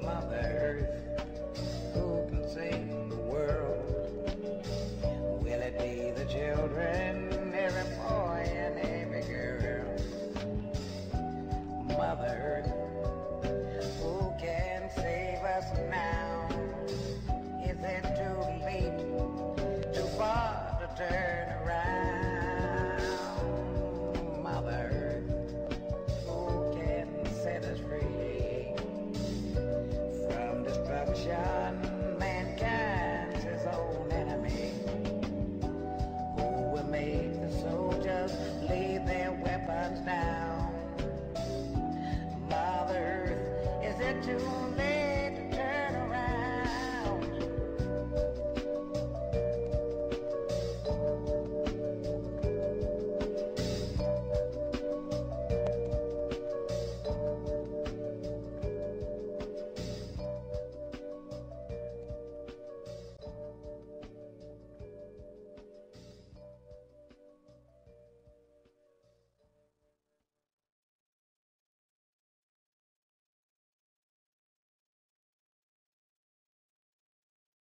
Mother Earth, who can save the world? Will it be the children, every boy and every girl? Mother Earth, who can save us now? Is it too late, too far to turn around? Mother Earth, who can set us free from destruction?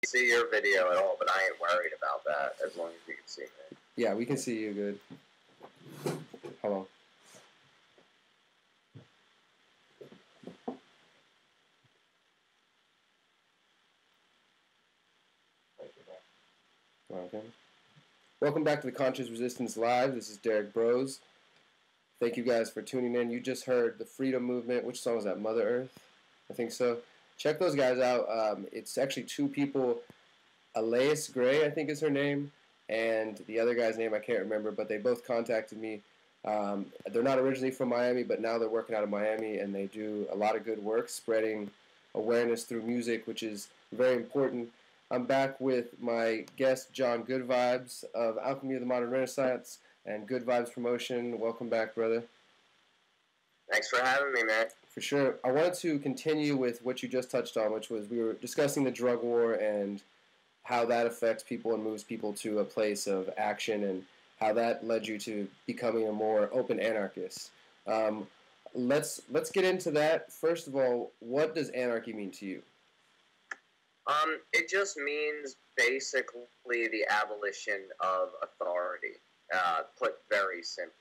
see your video at all, but I ain't worried about that as long as you can see me. Yeah, we can see you good. Hold on. Okay. Welcome back to the Conscious Resistance Live. This is Derek Bros. Thank you guys for tuning in. You just heard the Freedom Movement. Which song was that? Mother Earth? I think so. Check those guys out. It's actually two people. Elias Gray, I think is her name, and the other guy's name I can't remember, but they both contacted me. They're not originally from Miami, but now they're working out of Miami, and they do a lot of good work spreading awareness through music, which is very important. I'm back with my guest, John Good Vibes of Alchemy of the Modern Renaissance and Good Vibes Promotion. Welcome back, brother. Thanks for having me, man. For sure. I wanted to continue with what you just touched on, which was we were discussing the drug war and how that affects people and moves people to a place of action and how that led you to becoming a more open anarchist. Let's get into that. First of all, what does anarchy mean to you? It just means basically the abolition of authority, put very simply.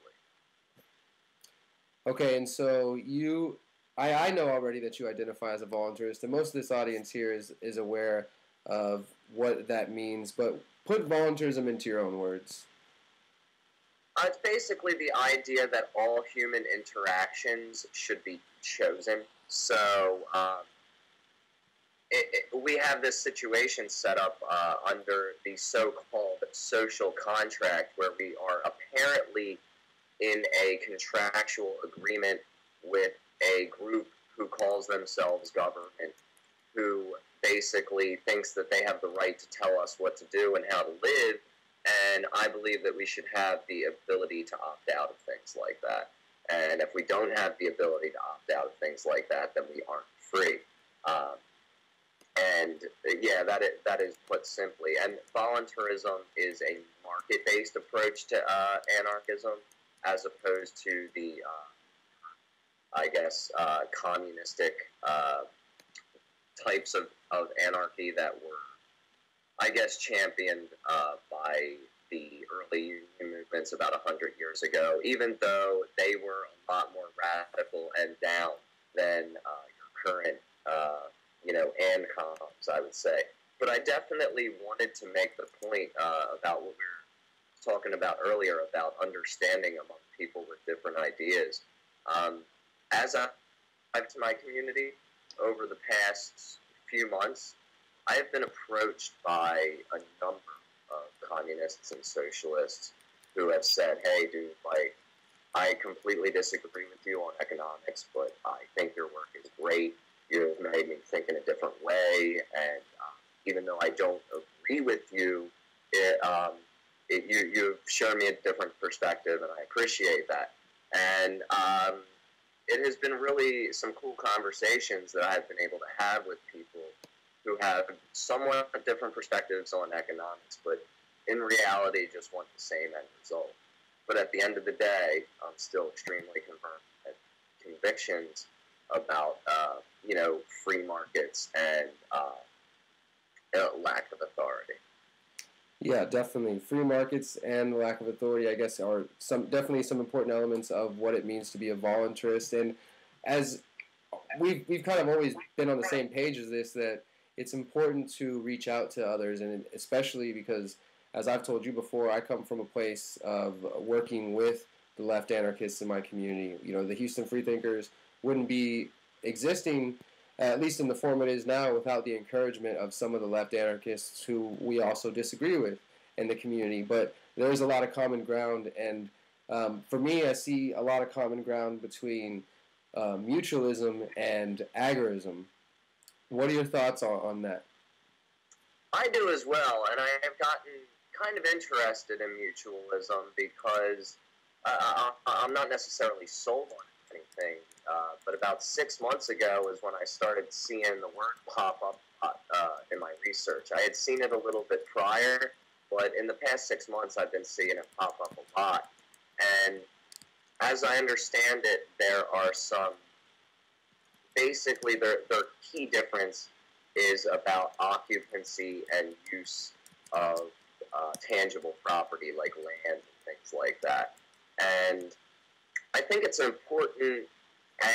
Okay, and so I know already that you identify as a voluntarist, and most of this audience here is aware of what that means, but put voluntarism into your own words. It's basically the idea that all human interactions should be chosen. So, we have this situation set up under the so-called social contract where we are apparently in a contractual agreement with a group who calls themselves government, who basically thinks that they have the right to tell us what to do and how to live, and I believe that we should have the ability to opt out of things like that. And if we don't have the ability to opt out of things like that, then we aren't free. And yeah, that is put simply. And voluntarism is a market-based approach to anarchism, as opposed to the, communistic types of anarchy that were, I guess, championed by the early union movements about 100 years ago, even though they were a lot more radical and down than your current, ANCOMs, I would say. But I definitely wanted to make the point about what we were talking about earlier about understanding among people with different ideas. As I've to my community over the past few months, I have been approached by a number of communists and socialists who have said, hey, dude, like, I completely disagree with you on economics, but I think your work is great. You've made me think in a different way, and even though I don't agree with you, you've shown me a different perspective, and I appreciate that. And it has been really some cool conversations that I've been able to have with people who have somewhat different perspectives on economics, but in reality just want the same end result. But at the end of the day, I'm still extremely convictions about, free markets and lack of authority. Yeah, definitely. Free markets and lack of authority, I guess, are definitely some important elements of what it means to be a voluntarist. And as we've kind of always been on the same page as this, that it's important to reach out to others, and especially because, as I've told you before, I come from a place of working with the left anarchists in my community. You know, the Houston Freethinkers wouldn't be existing, at least in the form it is now, without the encouragement of some of the left anarchists who we also disagree with in the community. But there's a lot of common ground, and for me, I see a lot of common ground between mutualism and agorism. What are your thoughts on that? I do as well, and I have gotten kind of interested in mutualism because I'm not necessarily sold on anything, but about 6 months ago is when I started seeing the word pop up in my research. I had seen it a little bit prior, but in the past 6 months I've been seeing it pop up a lot. And as I understand it, there are some, basically their key difference is about occupancy and use of tangible property like land and things like that. And I think it's an important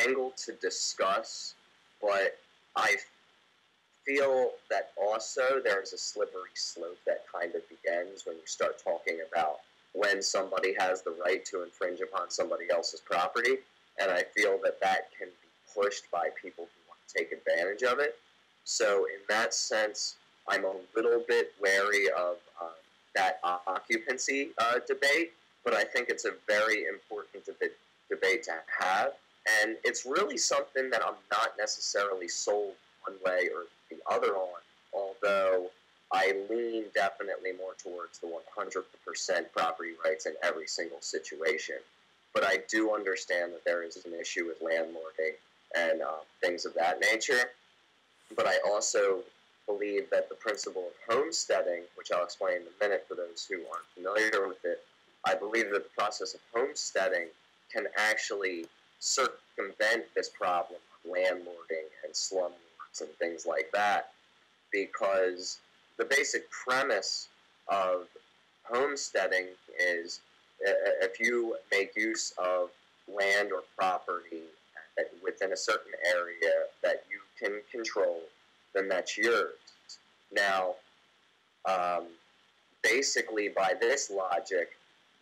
angle to discuss, but I feel that also there's a slippery slope that kind of begins when you start talking about when somebody has the right to infringe upon somebody else's property, and I feel that that can be pushed by people who want to take advantage of it. So in that sense, I'm a little bit wary of that occupancy debate, but I think it's a very important debate to have, and it's really something that I'm not necessarily sold one way or the other on, although I lean definitely more towards the 100% property rights in every single situation. But I do understand that there is an issue with landlording and things of that nature. But I also believe that the principle of homesteading, which I'll explain in a minute for those who aren't familiar with it, I believe that the process of homesteading can actually circumvent this problem of landlording and slumlords and things like that, because the basic premise of homesteading is if you make use of land or property within a certain area that you can control, then that's yours. Now, basically by this logic,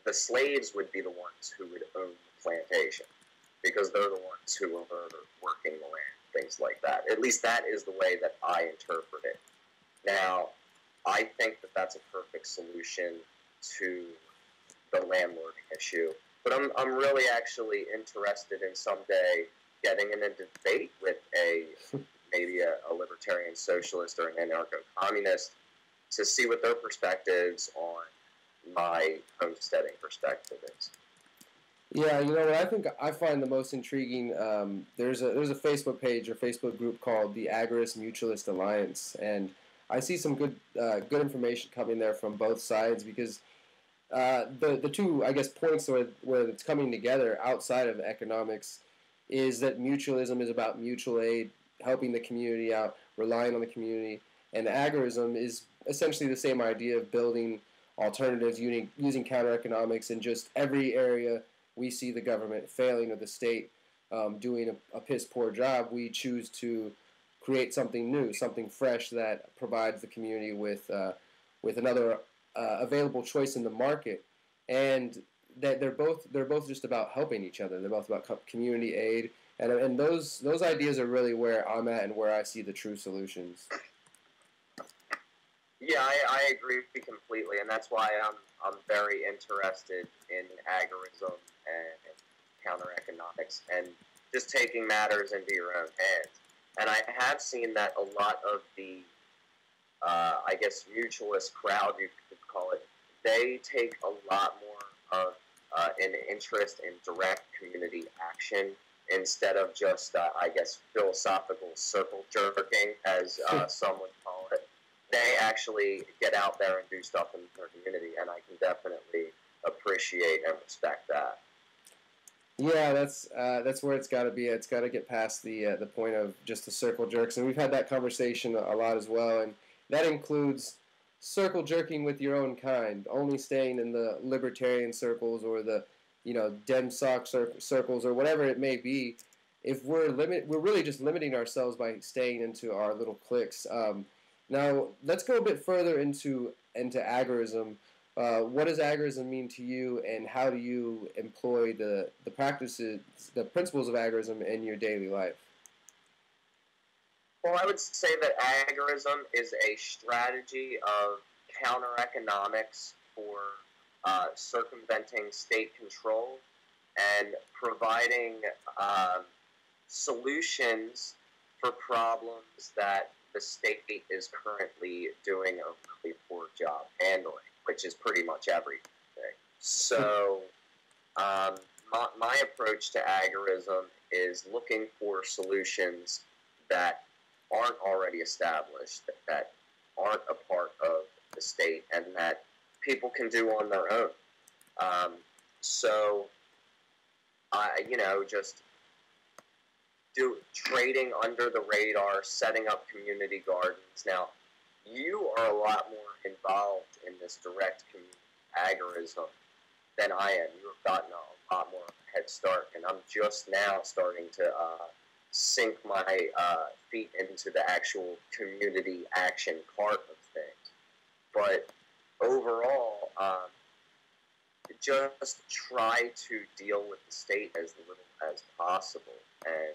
the slaves would be the ones who would own the plantation, because they're the ones who are working the land, things like that. At least that is the way that I interpret it. Now, I think that that's a perfect solution to the landlording issue, but I'm really actually interested in someday getting in a debate with maybe a libertarian socialist or an anarcho-communist to see what their perspectives on my homesteading perspective is. Yeah, you know what I find the most intriguing. There's a Facebook page or Facebook group called the Agorist Mutualist Alliance, and I see some good information coming there from both sides, because the two, I guess, points where it's coming together outside of economics is that mutualism is about mutual aid, helping the community out, relying on the community, and agorism is essentially the same idea of building alternatives, using counter economics in just every area we see the government failing or the state doing a piss poor job. We choose to create something new, something fresh that provides the community with another available choice in the market, and that they're both just about helping each other. They're both about community aid, and those ideas are really where I'm at and where I see the true solutions. Yeah, I agree completely, and that's why I'm very interested in agorism and counter economics and just taking matters into your own hands. And I have seen that a lot of the, I guess, mutualist crowd, you could call it, they take a lot more of an interest in direct community action instead of just, I guess, philosophical circle jerking, as some would call it. They actually get out there and do stuff in their community, and I can definitely appreciate and respect that. Yeah, that's where it's got to be. It's got to get past the point of just the circle jerks, and we've had that conversation a lot as well, and that includes circle jerking with your own kind, only staying in the libertarian circles or the Dem Sock circles or whatever it may be. If we're really just limiting ourselves by staying into our little cliques. Now, let's go a bit further into agorism. What does agorism mean to you, and how do you employ the practices, the principles of agorism in your daily life? Well, I would say that agorism is a strategy of counter-economics for circumventing state control and providing solutions for problems that the state is currently doing a really poor job handling, which is pretty much everything. So my approach to agorism is looking for solutions that aren't already established, that aren't a part of the state, and that people can do on their own. So, just trading under the radar, setting up community gardens. Now, you are a lot more involved in this direct community agorism than I am. You have gotten a lot more head start, and I'm just now starting to sink my feet into the actual community action part of things. But overall, just try to deal with the state as little as possible. And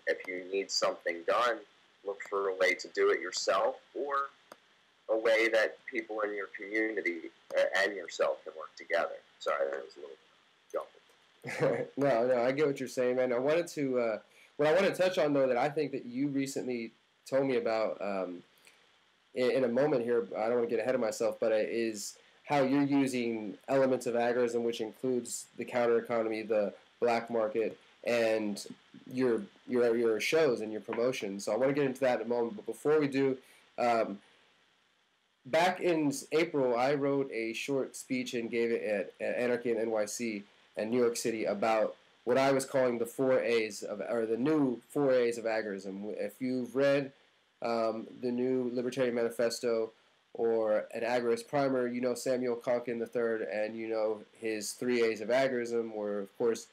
if you need something done, look for a way to do it yourself, or a way that people in your community and yourself can work together. Sorry, that was a little jumbled. No, I get what you're saying, man. I wanted to, what I want to touch on, though, that I think that you recently told me about in a moment here, I don't want to get ahead of myself, but it is how you're using elements of agorism, which includes the counter economy, the black market, and your shows and your promotions. So I want to get into that in a moment. But before we do, back in April, I wrote a short speech and gave it at Anarchy in NYC and New York City about what I was calling the 4 A's of, or the new 4 A's of agorism. If you've read the new Libertarian Manifesto or an agorist primer, you know Samuel Konkin III, and you know his 3 A's of agorism were, of course,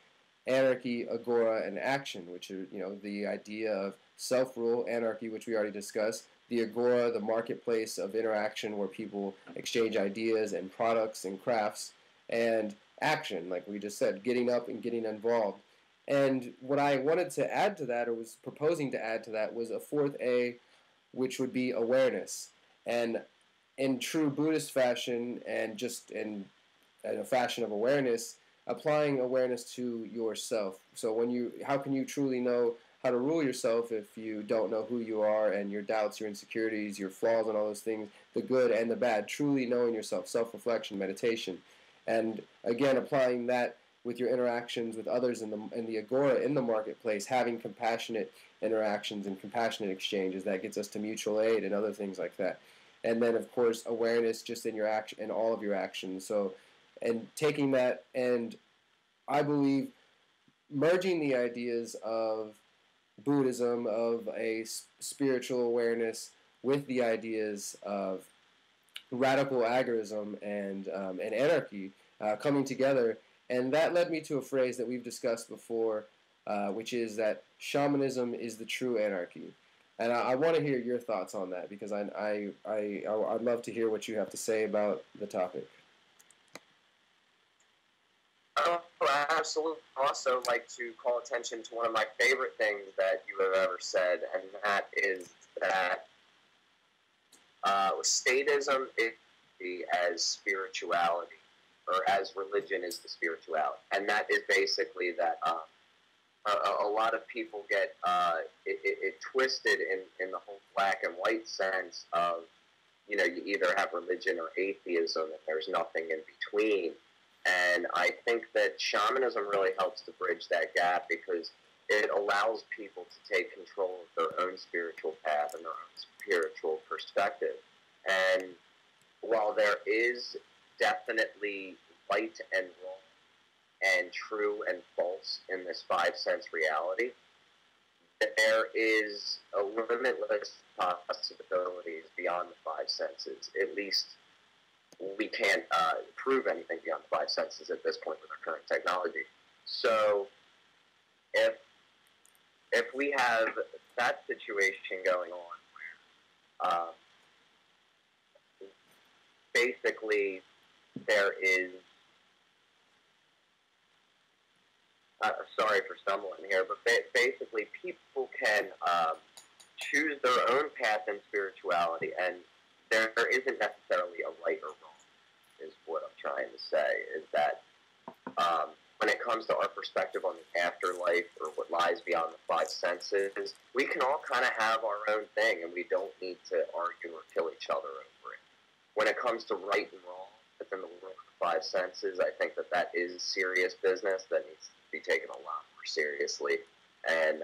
anarchy, agora, and action, which are, you know, the idea of self-rule, anarchy, which we already discussed, the agora, the marketplace of interaction where people exchange ideas and products and crafts, and action, like we just said, getting up and getting involved. And what I wanted to add to that, or was proposing to add to that, was a 4th A, which would be awareness. And in true Buddhist fashion, and just in a fashion of awareness, applying awareness to yourself. So how can you truly know how to rule yourself if you don't know who you are and your doubts, your insecurities, your flaws, and all those things, the good and the bad, truly knowing yourself, self-reflection, meditation. And again, applying that with your interactions with others in the agora, in the marketplace, having compassionate interactions and compassionate exchanges, that gets us to mutual aid and other things like that. And then, of course, awareness just in your action, in all of your actions. So, and taking that, and I believe merging the ideas of Buddhism, of a spiritual awareness, with the ideas of radical agorism and anarchy coming together. And that led me to a phrase that we've discussed before, which is that shamanism is the true anarchy. And I want to hear your thoughts on that, because I'd love to hear what you have to say about the topic. Oh, absolutely. I also like to call attention to one of my favorite things that you have ever said, and that is that statism is as spirituality, or as religion is the spirituality. And that is basically that a lot of people get it twisted in the whole black and white sense of, you know, you either have religion or atheism, and there's nothing in between. And I think that shamanism really helps to bridge that gap, because it allows people to take control of their own spiritual path and their own spiritual perspective. And while there is definitely right and wrong and true and false in this 5 sense reality, there is a limitless possibilities beyond the 5 senses. At least we can't prove anything beyond the 5 senses at this point with our current technology. So if we have that situation going on where basically there is, sorry for stumbling here, but basically people can choose their own path in spirituality, and there isn't necessarily a right or wrong, is what I'm trying to say, is that when it comes to our perspective on the afterlife or what lies beyond the 5 senses, we can all kind of have our own thing, and we don't need to argue or kill each other over it. When it comes to right and wrong within the world of the 5 senses, I think that is serious business that needs to be taken a lot more seriously. And,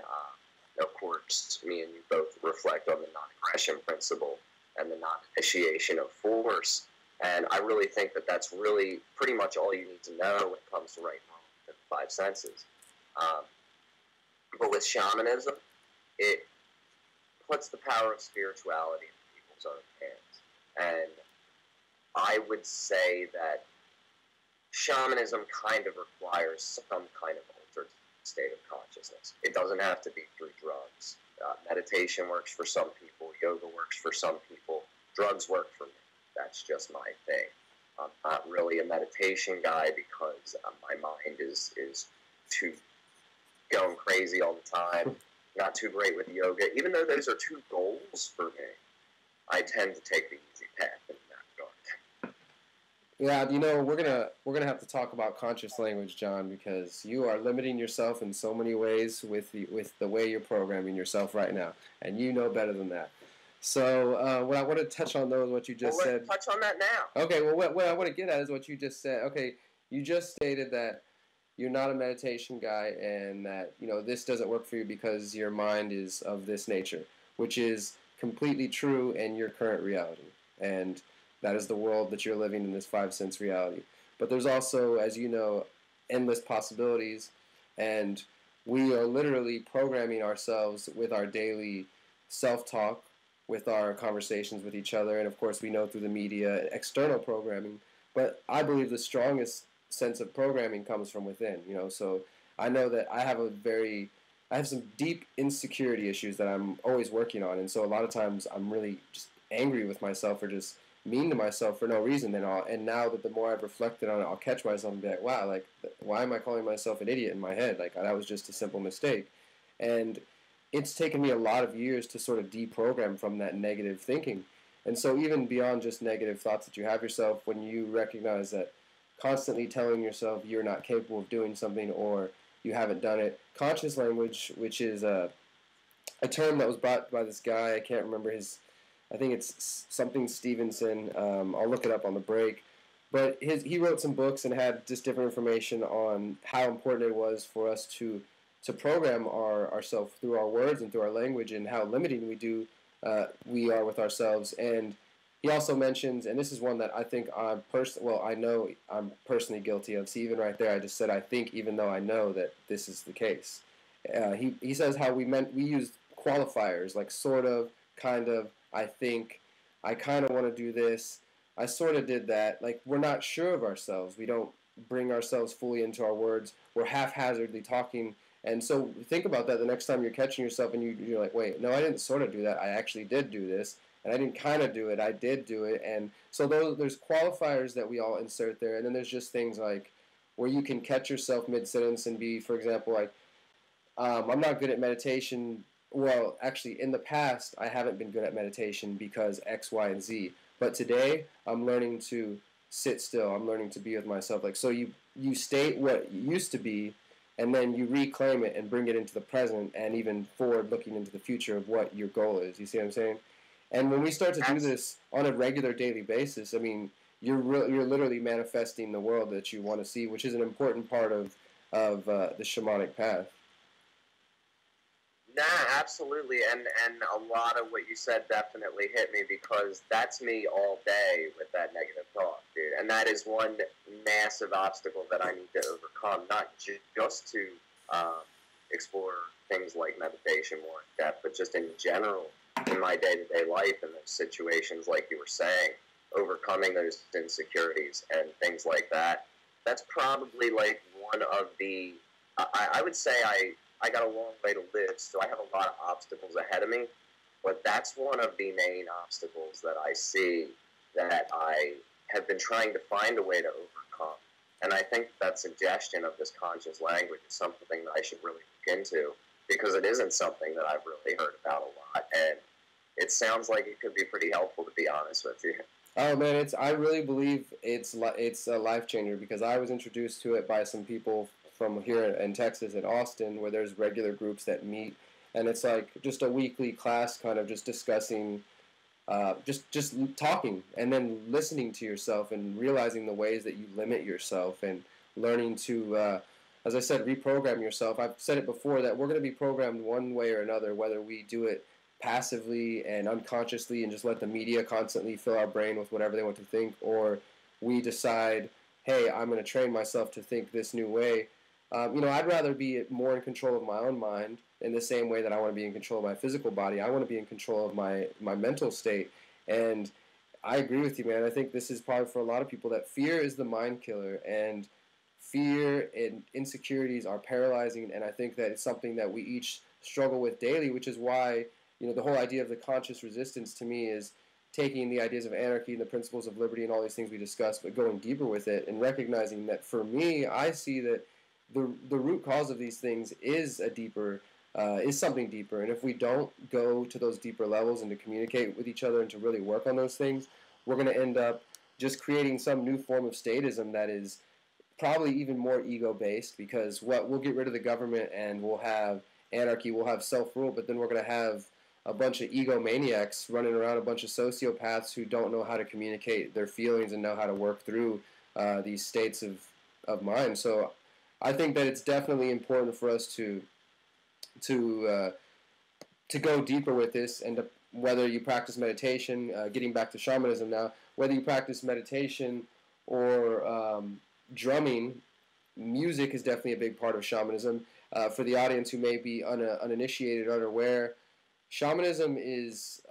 of course, me and you both reflect on the non-aggression principle and the non-initiation of force. And I really think that that's really pretty much all you need to know when it comes to right and wrong in the 5 senses. But with shamanism, it puts the power of spirituality in people's own hands. And I would say that shamanism kind of requires some kind of altered state of consciousness. It doesn't have to be through drugs. Meditation works for some people. Yoga works for some people. Drugs work for me. That's just my thing. I'm not really a meditation guy because my mind is too going crazy all the time. Not too great with yoga. Even though those are two goals for me, I tend to take the easy path in that regard. Yeah, you know, we're gonna have to talk about conscious language, John, because you are limiting yourself in so many ways with the way you're programming yourself right now, and you know better than that. So what I want to touch on, though, is what you just said. Let's touch on that now. Okay, well, what I want to get at is what you just said. Okay, you just stated that you're not a meditation guy, and that, you know, this doesn't work for you because your mind is of this nature, which is completely true in your current reality, and that is the world that you're living in, this five-sense reality. But there's also, as you know, endless possibilities, and we are literally programming ourselves with our daily self-talk, with our conversations with each other, and of course we know through the media, external programming. But I believe the strongest sense of programming comes from within, you know. So I know that I have some deep insecurity issues that I'm always working on, and so a lot of times I'm really just angry with myself or just mean to myself for no reason. And now that the more I've reflected on it, I'll catch myself and be like, wow, like, why am I calling myself an idiot in my head? Like, that was just a simple mistake. And it's taken me a lot of years to sort of deprogram from that negative thinking. And so even beyond just negative thoughts that you have yourself, when you recognize that constantly telling yourself you're not capable of doing something or you haven't done it, conscious language, which is a term that was brought by this guy, I can't remember I think it's something Stevenson, I'll look it up on the break, but he wrote some books and had just different information on how important it was for us to program ourselves through our words and through our language, and how limiting we are with ourselves. And he also mentions, and this is one that I think I know I'm personally guilty of. See, even right there, I just said I think, even though I know that this is the case. He says how we use qualifiers like sort of, kind of, I think, I kind of want to do this, I sort of did that. Like, we're not sure of ourselves. We don't bring ourselves fully into our words. We're haphazardly talking. And so think about that the next time you're catching yourself and you're like, wait, no, I didn't sort of do that. I actually did do this. And I didn't kind of do it. I did do it. And so there's qualifiers that we all insert there. And then there's just things like where you can catch yourself mid-sentence and be, for example, like, I'm not good at meditation. Well, actually, in the past, I haven't been good at meditation because X, Y, and Z. But today, I'm learning to sit still. I'm learning to be with myself. Like, so you state what you used to be, and then you reclaim it and bring it into the present and even forward looking into the future of what your goal is. You see what I'm saying? And when we start to do this on a regular daily basis, I mean, you're literally manifesting the world that you want to see, which is an important part of the shamanic path. Nah, absolutely, and a lot of what you said definitely hit me, because that's me all day with that negative thought, dude. And that is one massive obstacle that I need to overcome, not just to explore things like meditation more in depth, but just in general in my day-to-day life and those situations, like you were saying, overcoming those insecurities and things like that. That's probably like one of the, I would say I got a long way to live, so I have a lot of obstacles ahead of me, but that's one of the main obstacles that I see that I have been trying to find a way to overcome. And I think that suggestion of this conscious language is something that I should really look into, because it isn't something that I've really heard about a lot, and it sounds like it could be pretty helpful, to be honest with you. Oh man, I really believe it's a life changer, because I was introduced to it by some people from here in Texas, in Austin, where there's regular groups that meet, and it's like just a weekly class, kind of just discussing, just talking, and then listening to yourself and realizing the ways that you limit yourself, and learning to, as I said, reprogram yourself. I've said it before that we're going to be programmed one way or another, whether we do it passively and unconsciously and just let the media constantly fill our brain with whatever they want to think, or we decide, hey, I'm going to train myself to think this new way. You know, I'd rather be more in control of my own mind in the same way that I want to be in control of my physical body. I want to be in control of my mental state. And I agree with you, man. I think this is probably for a lot of people that fear is the mind killer, and fear and insecurities are paralyzing. And I think that it's something that we each struggle with daily, which is why, you know, the whole idea of the conscious resistance to me is taking the ideas of anarchy and the principles of liberty and all these things we discussed, but going deeper with it and recognizing that for me, I see that the root cause of these things is a deeper, is something deeper. And if we don't go to those deeper levels and to communicate with each other and to really work on those things, we're going to end up just creating some new form of statism that is probably even more ego-based, because we'll get rid of the government and we'll have anarchy, we'll have self-rule, but then we're going to have a bunch of egomaniacs running around, a bunch of sociopaths who don't know how to communicate their feelings and know how to work through these states of mind. So I think that it's definitely important for us to go deeper with this, and whether you practice meditation, getting back to shamanism now, whether you practice meditation or drumming, music is definitely a big part of shamanism. For the audience who may be uninitiated, unaware, shamanism is,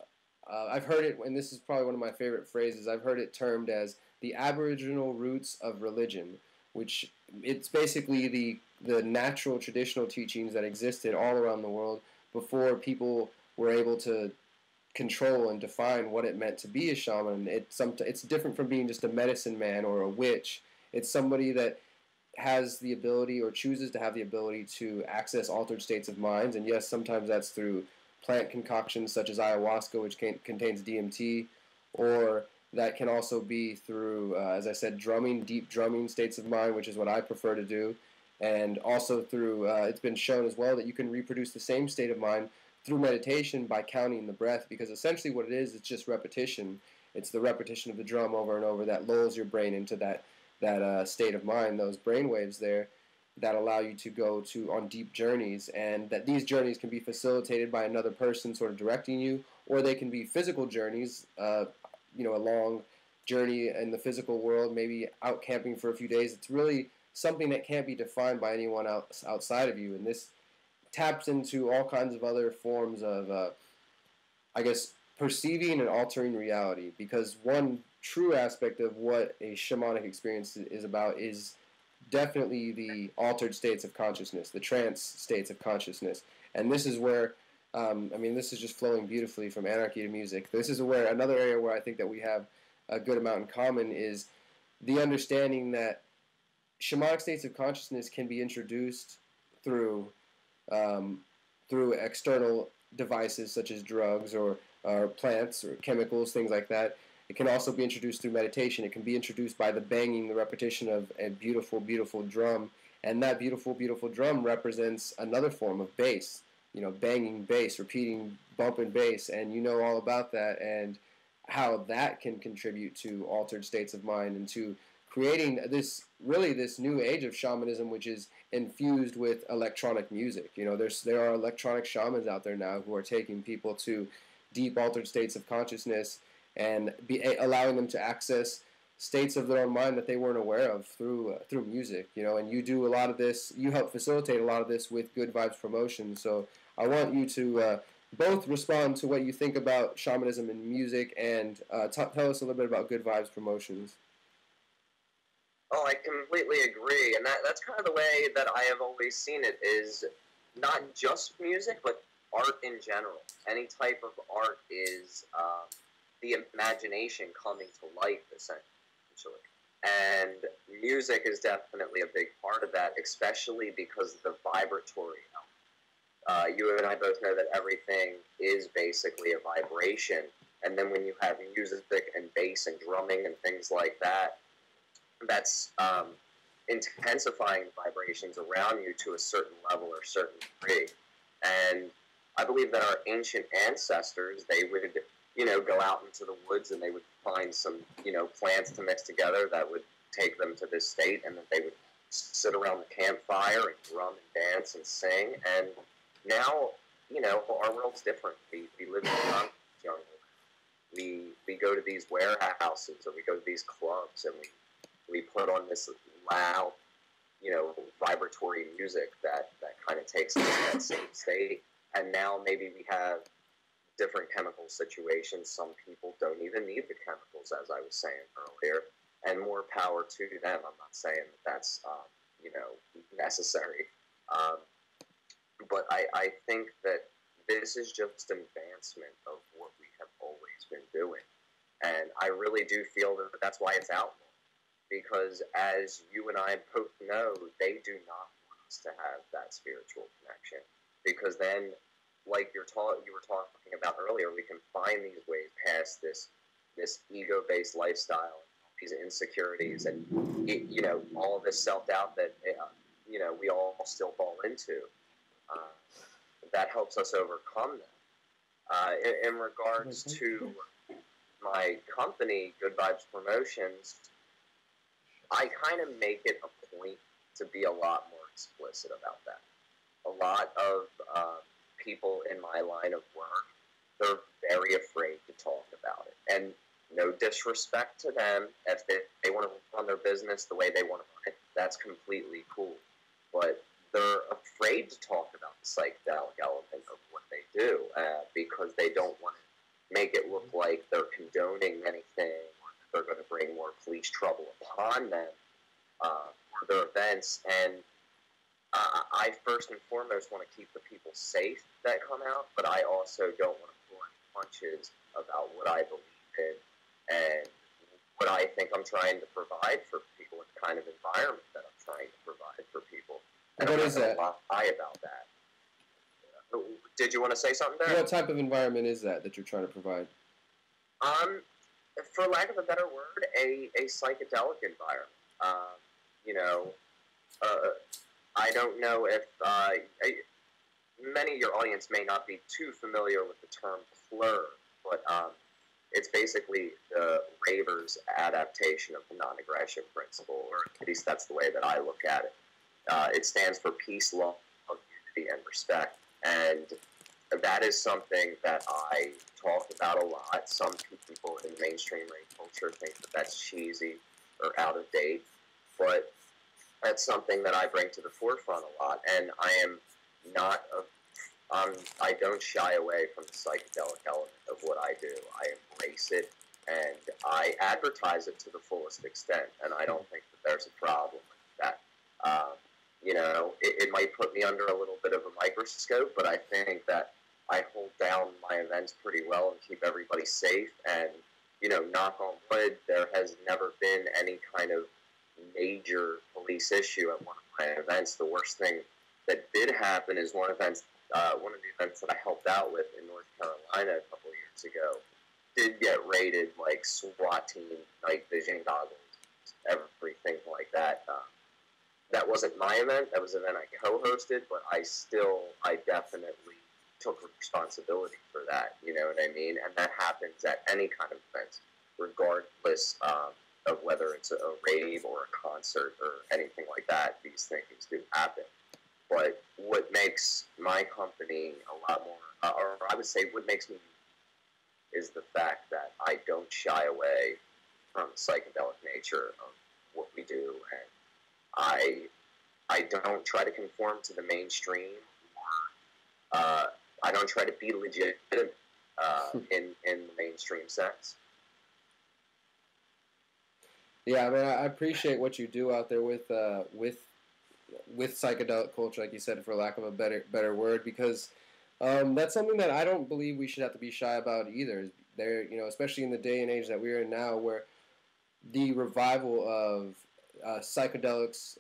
I've heard it, and this is probably one of my favorite phrases, I've heard it termed as the aboriginal roots of religion, which it's basically the natural traditional teachings that existed all around the world before people were able to control and define what it meant to be a shaman. It's different from being just a medicine man or a witch. It's somebody that has the ability or chooses to have the ability to access altered states of minds. And yes, sometimes that's through plant concoctions such as ayahuasca, which contains DMT, or that can also be through, as I said, drumming, deep drumming states of mind, which is what I prefer to do. And also through, it's been shown as well that you can reproduce the same state of mind through meditation by counting the breath, because essentially what it is, it's just repetition. It's the repetition of the drum over and over that lulls your brain into that state of mind, those brain waves there that allow you to go on deep journeys, and that these journeys can be facilitated by another person sort of directing you, or they can be physical journeys, you know, a long journey in the physical world, maybe out camping for a few days. It's really something that can't be defined by anyone else outside of you, and this taps into all kinds of other forms of, I guess, perceiving and altering reality, because one true aspect of what a shamanic experience is about is definitely the altered states of consciousness, the trance states of consciousness. And this is where, I mean, this is just flowing beautifully from anarchy to music. This is where another area where I think that we have a good amount in common is the understanding that shamanic states of consciousness can be introduced through external devices such as drugs or plants or chemicals, things like that. It can also be introduced through meditation. It can be introduced by the banging, the repetition of a beautiful, beautiful drum. And that beautiful, beautiful drum represents another form of bass. You know, banging bass, repeating bump and bass. And you know all about that and how that can contribute to altered states of mind and to creating this new age of shamanism, which is infused with electronic music. You know, there are electronic shamans out there now who are taking people to deep altered states of consciousness and allowing them to access states of their own mind that they weren't aware of through music. You know, and you do a lot of this. You help facilitate a lot of this with Good Vibes Promotion. So I want you to both respond to what you think about shamanism and music, and tell us a little bit about Good Vibes Promotions. Oh, I completely agree, and that's kind of the way that I have always seen it, is not just music, but art in general. Any type of art is the imagination coming to life, essentially. And music is definitely a big part of that, especially because of the vibratory element. You and I both know that everything is basically a vibration, and then when you have music and bass and drumming and things like that, that's intensifying vibrations around you to a certain level or certain degree. And I believe that our ancient ancestors, they would, you know, go out into the woods and they would find some, you know, plants to mix together that would take them to this state, and then they would sit around the campfire and drum and dance and sing. And now, you know, our world's different. We live in a jungle. We go to these warehouses, or we go to these clubs, and we put on this loud, you know, laboratory music that kind of takes us to that same state. And now maybe we have different chemical situations. Some people don't even need the chemicals, as I was saying earlier, and more power to them. I'm not saying that that's necessary, but I think that this is just an advancement of what we have always been doing, and I really do feel that that's why it's outlawed. Because as you and I both know, they do not want us to have that spiritual connection. Because then, like you were talking about earlier, we can find these ways past this ego-based lifestyle, these insecurities, and all of this self-doubt that we all still fall into. That helps us overcome them. In regards to my company, Good Vibes Promotions, I kind of make it a point to be a lot more explicit about that. A lot of people in my line of work, they're very afraid to talk about it. And no disrespect to them. If they want to run their business the way they want to run it, that's completely cool. But they're afraid to talk about the psychedelic element of what they do because they don't want to make it look like they're condoning anything, they're going to bring more police trouble upon them for their events. And I first and foremost want to keep the people safe that come out, but I also don't want to pull any punches about what I believe in and what I think I'm trying to provide for people, and the kind of environment that I'm trying to provide for people. And what I'm is not that? gonna lie about that. Did you want to say something there? What type of environment is that you're trying to provide? For lack of a better word, a psychedelic environment. I don't know if many of your audience may not be too familiar with the term plur, but it's basically the Raver's adaptation of the non-aggression principle, or at least that's the way that I look at it. It stands for peace, love, unity, and respect, and that is something that I talk about a lot. Some people in mainstream rape culture think that that's cheesy or out of date, but that's something that I bring to the forefront a lot, and I am not I don't shy away from the psychedelic element of what I do. I embrace it, and I advertise it to the fullest extent, and I don't think that there's a problem with that. It might put me under a little bit of a microscope, but I think that I hold down my events pretty well and keep everybody safe. And, knock on wood, there has never been any kind of major police issue at one of my events. The worst thing that did happen is one of the events that I helped out with in North Carolina a couple of years ago did get raided, like SWAT team, night vision goggles, everything like that. That wasn't my event. That was an event I co-hosted, but I definitely took responsibility for that. You know what I mean? And that happens at any kind of event, regardless of whether it's a rave or a concert or anything like that. These things do happen. But what makes my company a lot more, or I would say what makes me unique, is the fact that I don't shy away from the psychedelic nature of what we do, and I don't try to conform to the mainstream. I don't try to be legitimate in the mainstream sense. Yeah, I mean, I appreciate what you do out there with psychedelic culture, like you said, for lack of a better word, because that's something that I don't believe we should have to be shy about either. There, especially in the day and age that we're in now, where the revival of psychedelics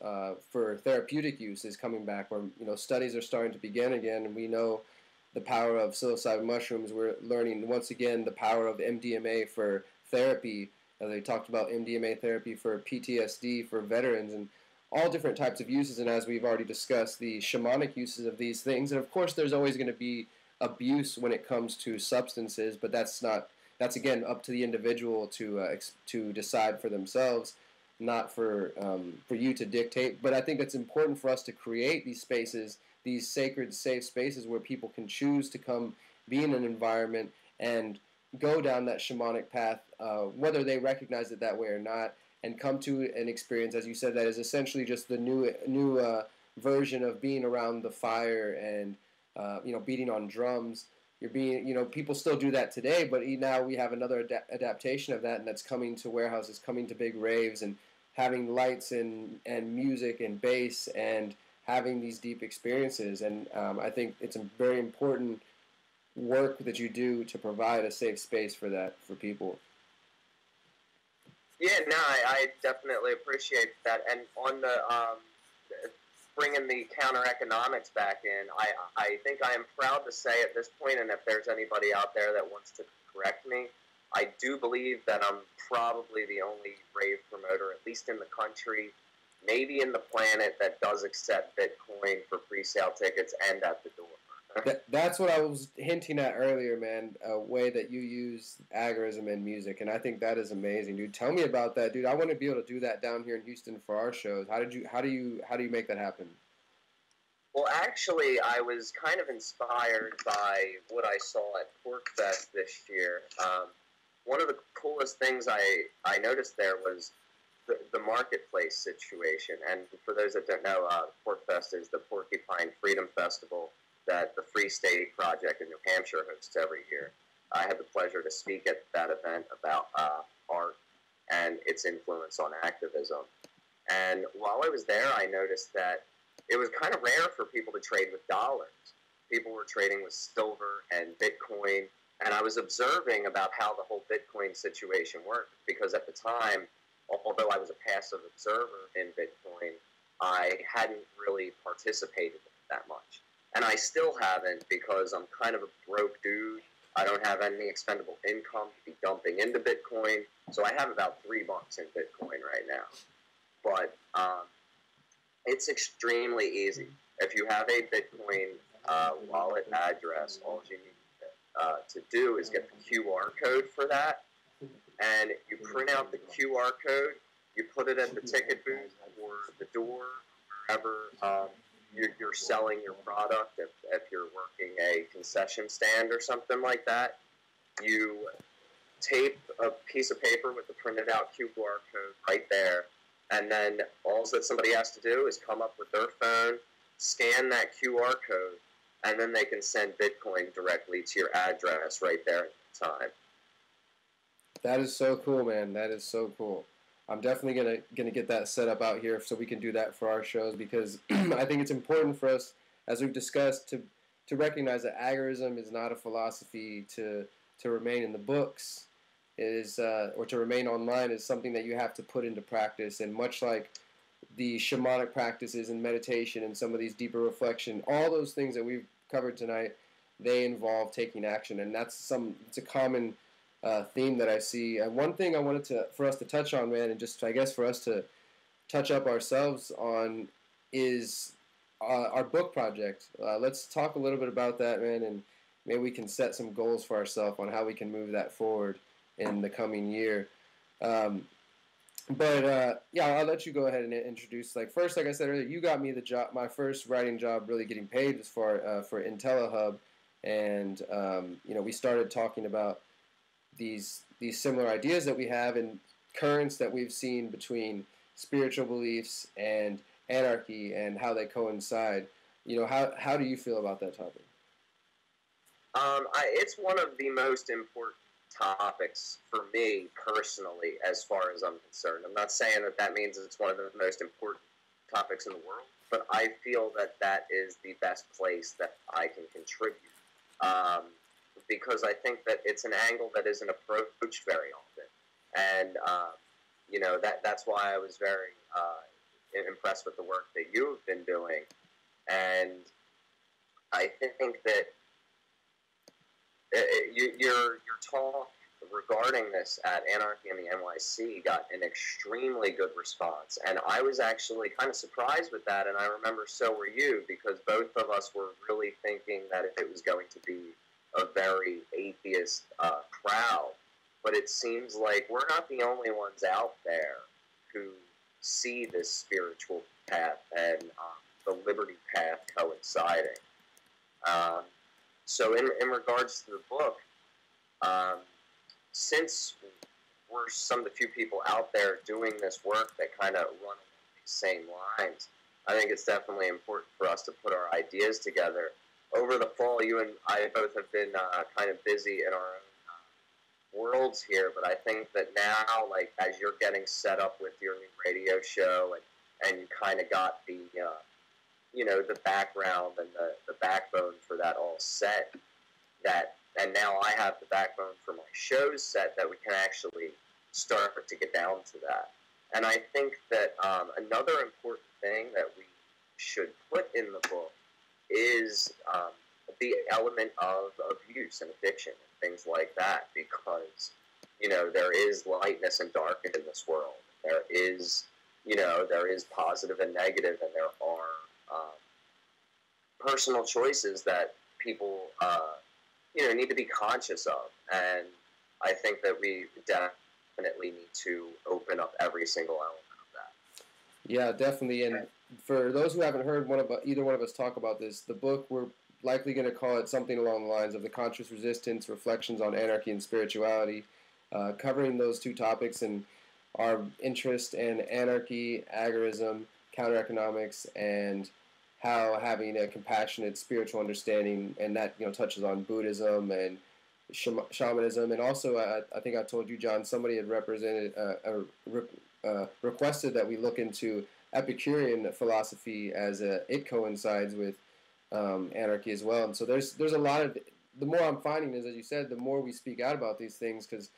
for therapeutic use is coming back, where studies are starting to begin again, and we know the power of psilocybin mushrooms. We're learning once again the power of MDMA for therapy. They talked about MDMA therapy for PTSD for veterans and all different types of uses. And as we've already discussed, the shamanic uses of these things. And of course, there's always going to be abuse when it comes to substances, but that's again up to the individual to decide for themselves, not for you to dictate. But I think it's important for us to create these spaces, these sacred, safe spaces where people can choose to come be in an environment and go down that shamanic path, whether they recognize it that way or not, and come to an experience, as you said, that is essentially just the new version of being around the fire and you know, beating on drums. You're being, you know, people still do that today, but now we have another adaptation of that, and that's coming to warehouses, coming to big raves, and having lights and music and bass and having these deep experiences. And I think it's a very important work that you do to provide a safe space for that for people. Yeah, no, I definitely appreciate that. And on the bringing the counter economics back in, I think I am proud to say at this point, and if there's anybody out there that wants to correct me, I do believe that I'm probably the only rave promoter, at least in the country, maybe in the planet, that does accept Bitcoin for pre-sale tickets and at the door. That's what I was hinting at earlier, man. A way that you use agorism in music, and I think that is amazing, dude. Tell me about that, dude. I want to be able to do that down here in Houston for our shows. How do you make that happen? Well, actually, I was kind of inspired by what I saw at PorkFest this year. One of the coolest things I noticed there was the marketplace situation. And for those that don't know, PorkFest is the Porcupine Freedom Festival that the Free State Project in New Hampshire hosts every year. I had the pleasure to speak at that event about art and its influence on activism. And while I was there, I noticed that it was kind of rare for people to trade with dollars. People were trading with silver and Bitcoin, and I was observing about how the whole Bitcoin situation worked, because at the time, although I was a passive observer in Bitcoin, I hadn't really participated in it that much. And I still haven't, because I'm kind of a broke dude. I don't have any expendable income to be dumping into Bitcoin. So I have about $3 in Bitcoin right now. But it's extremely easy. If you have a Bitcoin wallet address, all you need to do is get the QR code for that. And you print out the QR code, you put it at the ticket booth or the door, wherever you're selling your product. If you're working a concession stand or something like that, you tape a piece of paper with the printed out QR code right there, and then all that somebody has to do is come up with their phone, scan that QR code, and then they can send Bitcoin directly to your address right there at the time. That is so cool, man. That is so cool. I'm definitely gonna get that set up out here so we can do that for our shows, because I think it's important for us, as we've discussed, to recognize that agorism is not a philosophy to remain in the books. It is or to remain online is something that you have to put into practice. And much like the shamanic practices and meditation and some of these deeper reflection, all those things that we've covered tonight, they involve taking action, and it's a common theme that I see. And one thing I wanted for us to touch on, man, and just I guess for us to touch up ourselves on, is our book project. Let's talk a little bit about that, man, and maybe we can set some goals for ourselves on how we can move that forward in the coming year. But yeah, I'll let you go ahead and introduce. Like, first, like I said earlier, you got me the job. My first writing job, really getting paid, was for IntelliHub, and you know, we started talking about these similar ideas that we have and currents that we've seen between spiritual beliefs and anarchy and how they coincide. You know, how do you feel about that topic? It's one of the most important topics for me personally, as far as I'm concerned. I'm not saying that means it's one of the most important topics in the world, but I feel that is the best place that I can contribute. Because I think that it's an angle that isn't approached very often. And, you know, that's why I was very impressed with the work that you've been doing. And I think that your talk regarding this at Anarchy in the NYC got an extremely good response. And I was actually kind of surprised with that, and I remember so were you, because both of us were really thinking that it was going to be a very atheist crowd. But it seems like we're not the only ones out there who see this spiritual path and the liberty path coinciding. So in regards to the book, since we're some of the few people out there doing this work that kind of run along these same lines, I think it's definitely important for us to put our ideas together. Over the fall, you and I both have been kind of busy in our own worlds here, but I think that now, like, as you're getting set up with your new radio show and you kind of got the, the background and the backbone for that all set, and now I have the backbone for my shows set, that we can actually start to get down to that. And I think that another important thing that we should put in the book is the element of abuse and addiction and things like that, because, there is lightness and darkness in this world. There is, there is positive and negative, and there are personal choices that people, need to be conscious of. And I think that we definitely need to open up every single element of that. Yeah, definitely. And for those who haven't heard either one of us talk about this, the book, we're likely going to call it something along the lines of The Conscious Resistance, Reflections on Anarchy and Spirituality, covering those two topics and our interest in anarchy, agorism, counter-economics, and how having a compassionate spiritual understanding, and that touches on Buddhism and shamanism, and also I think I told you, John, somebody had requested that we look into Epicurean philosophy, as it coincides with anarchy as well. And so there's a lot of, the more I'm finding is, as you said, the more we speak out about these things, because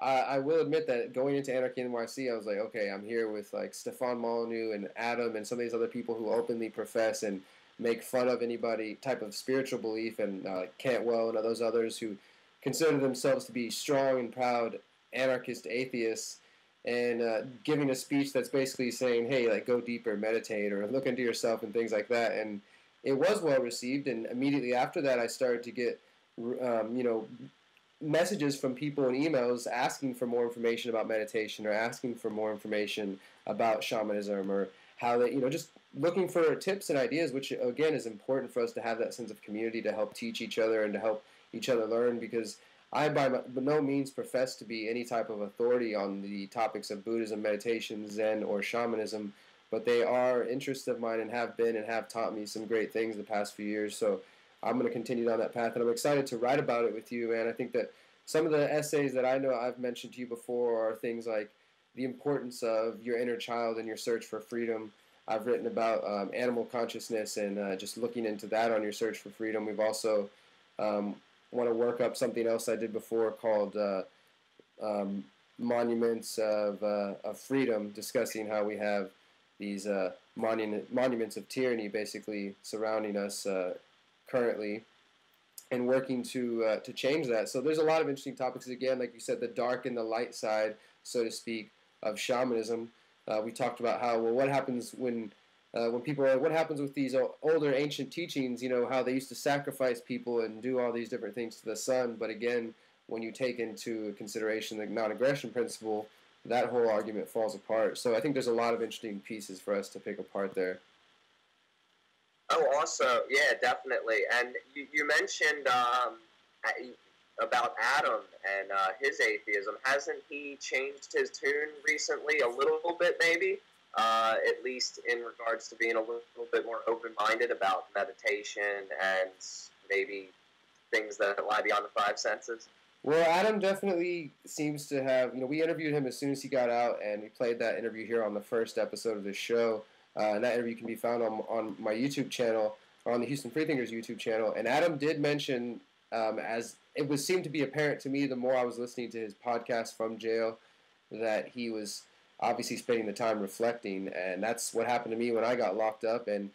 I will admit that going into Anarchy NYC, I was like, okay, I'm here with like Stefan Molyneux and Adam and some of these other people who openly profess and make fun of anybody type of spiritual belief, and Cantwell and those others who consider themselves to be strong and proud anarchist atheists, and giving a speech that's basically saying, hey, like, go deeper, meditate, or look into yourself and things like that. And it was well received, and immediately after that I started to get messages from people and emails asking for more information about meditation, or asking for more information about shamanism, or how they, just looking for tips and ideas, which again is important for us to have that sense of community to help teach each other and to help each other learn, because I by no means profess to be any type of authority on the topics of Buddhism, meditation, Zen, or shamanism, but they are interests of mine and have been and have taught me some great things the past few years. So I'm going to continue down that path, and I'm excited to write about it with you, man. I think that some of the essays that I know I've mentioned to you before are things like the importance of your inner child and your search for freedom. I've written about animal consciousness and just looking into that on your search for freedom. We've also want to work up something else I did before called Monuments of Freedom, discussing how we have these monuments of tyranny basically surrounding us currently, and working to change that. So there's a lot of interesting topics. Again, like you said, the dark and the light side, so to speak, of shamanism. We talked about how, well, what happens when people are, what happens with these older ancient teachings, how they used to sacrifice people and do all these different things to the sun. But again, when you take into consideration the non-aggression principle, that whole argument falls apart. So I think there's a lot of interesting pieces for us to pick apart there. Oh, also, yeah, definitely. And you mentioned about Adam and his atheism. Hasn't he changed his tune recently a little bit, maybe? At least in regards to being a little bit more open-minded about meditation and maybe things that lie beyond the five senses? Well, Adam definitely seems to have, we interviewed him as soon as he got out, and we played that interview here on the first episode of the show. And that interview can be found on my YouTube channel, or on the Houston Freethinkers YouTube channel. And Adam did mention, as it seemed to be apparent to me the more I was listening to his podcast from jail, that he was obviously spending the time reflecting. And that's what happened to me when I got locked up. And,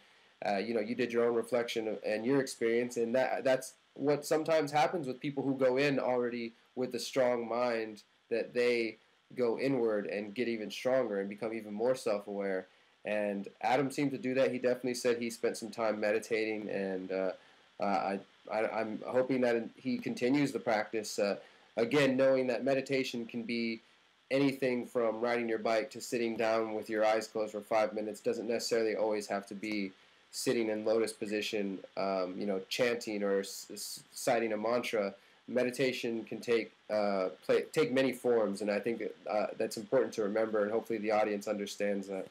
you did your own reflection and your experience. And that's what sometimes happens with people who go in already with a strong mind, that they go inward and get even stronger and become even more self-aware. And Adam seemed to do that. He definitely said he spent some time meditating, and I'm hoping that he continues the practice. Again, knowing that meditation can be anything from riding your bike to sitting down with your eyes closed for 5 minutes. Doesn't necessarily always have to be sitting in lotus position, chanting or citing a mantra. Meditation can take many forms, and I think that's important to remember, and hopefully the audience understands that.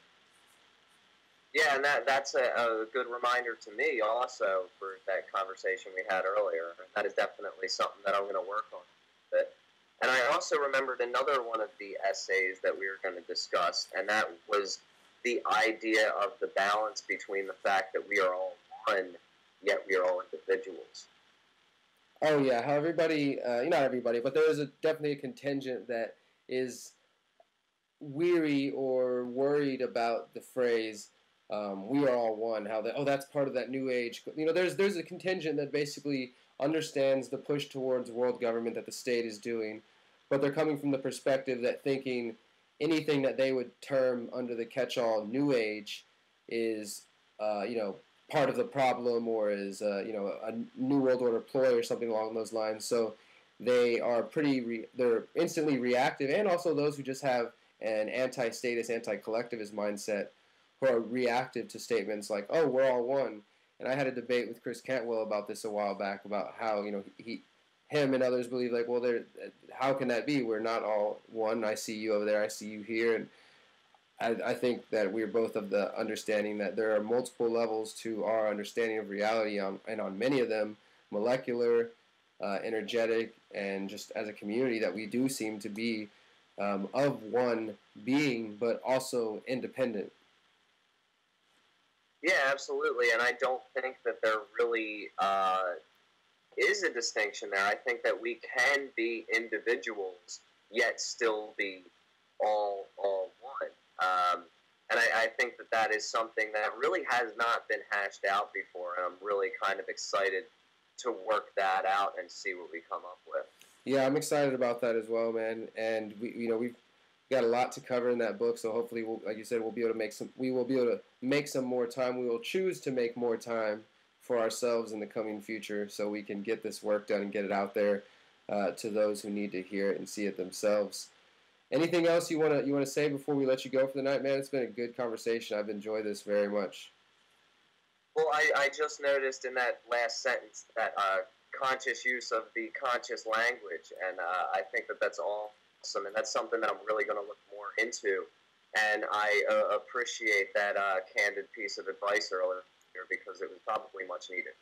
Yeah, and that's a good reminder to me also for that conversation we had earlier. That is definitely something that I'm going to work on a bit. And I also remembered another one of the essays that we were going to discuss, and that was the idea of the balance between the fact that we are all one, yet we are all individuals. Oh yeah, how everybody, not everybody, but there is definitely a contingent that is weary or worried about the phrase "we are all one." How that that's part of that new age. There's a contingent that basically understands the push towards world government that the state is doing, but they're coming from the perspective that thinking anything that they would term under the catch-all new age is part of the problem, or is a new world order ploy or something along those lines. So they are they're instantly reactive, and also those who just have an anti-statist, anti-collectivist mindset, who are reactive to statements like, "Oh, we're all one." And I had a debate with Chris Cantwell about this a while back, about how him and others believe, like, well, how can that be? We're not all one. I see you over there. I see you here. And I think that we're both of the understanding that there are multiple levels to our understanding of reality, and on many of them, molecular, energetic, and just as a community, that we do seem to be of one being, but also independent. Yeah, absolutely. And I don't think that there really is a distinction there. I think that we can be individuals, yet still be all one. And I think that that is something that really has not been hashed out before, and I'm really kind of excited to work that out and see what we come up with. Yeah, I'm excited about that as well, man. And we've got a lot to cover in that book, so hopefully, like you said, we'll be able to make some more time. We will choose to make more time for ourselves in the coming future, so we can get this work done and get it out there to those who need to hear it and see it themselves. Anything else you wanna say before we let you go for the night, man? It's been a good conversation. I've enjoyed this very much. Well, I just noticed in that last sentence that conscious use of the conscious language, and I think that that's awesome, and that's something that I'm really going to look more into. And I appreciate that candid piece of advice earlier, because it was probably much needed.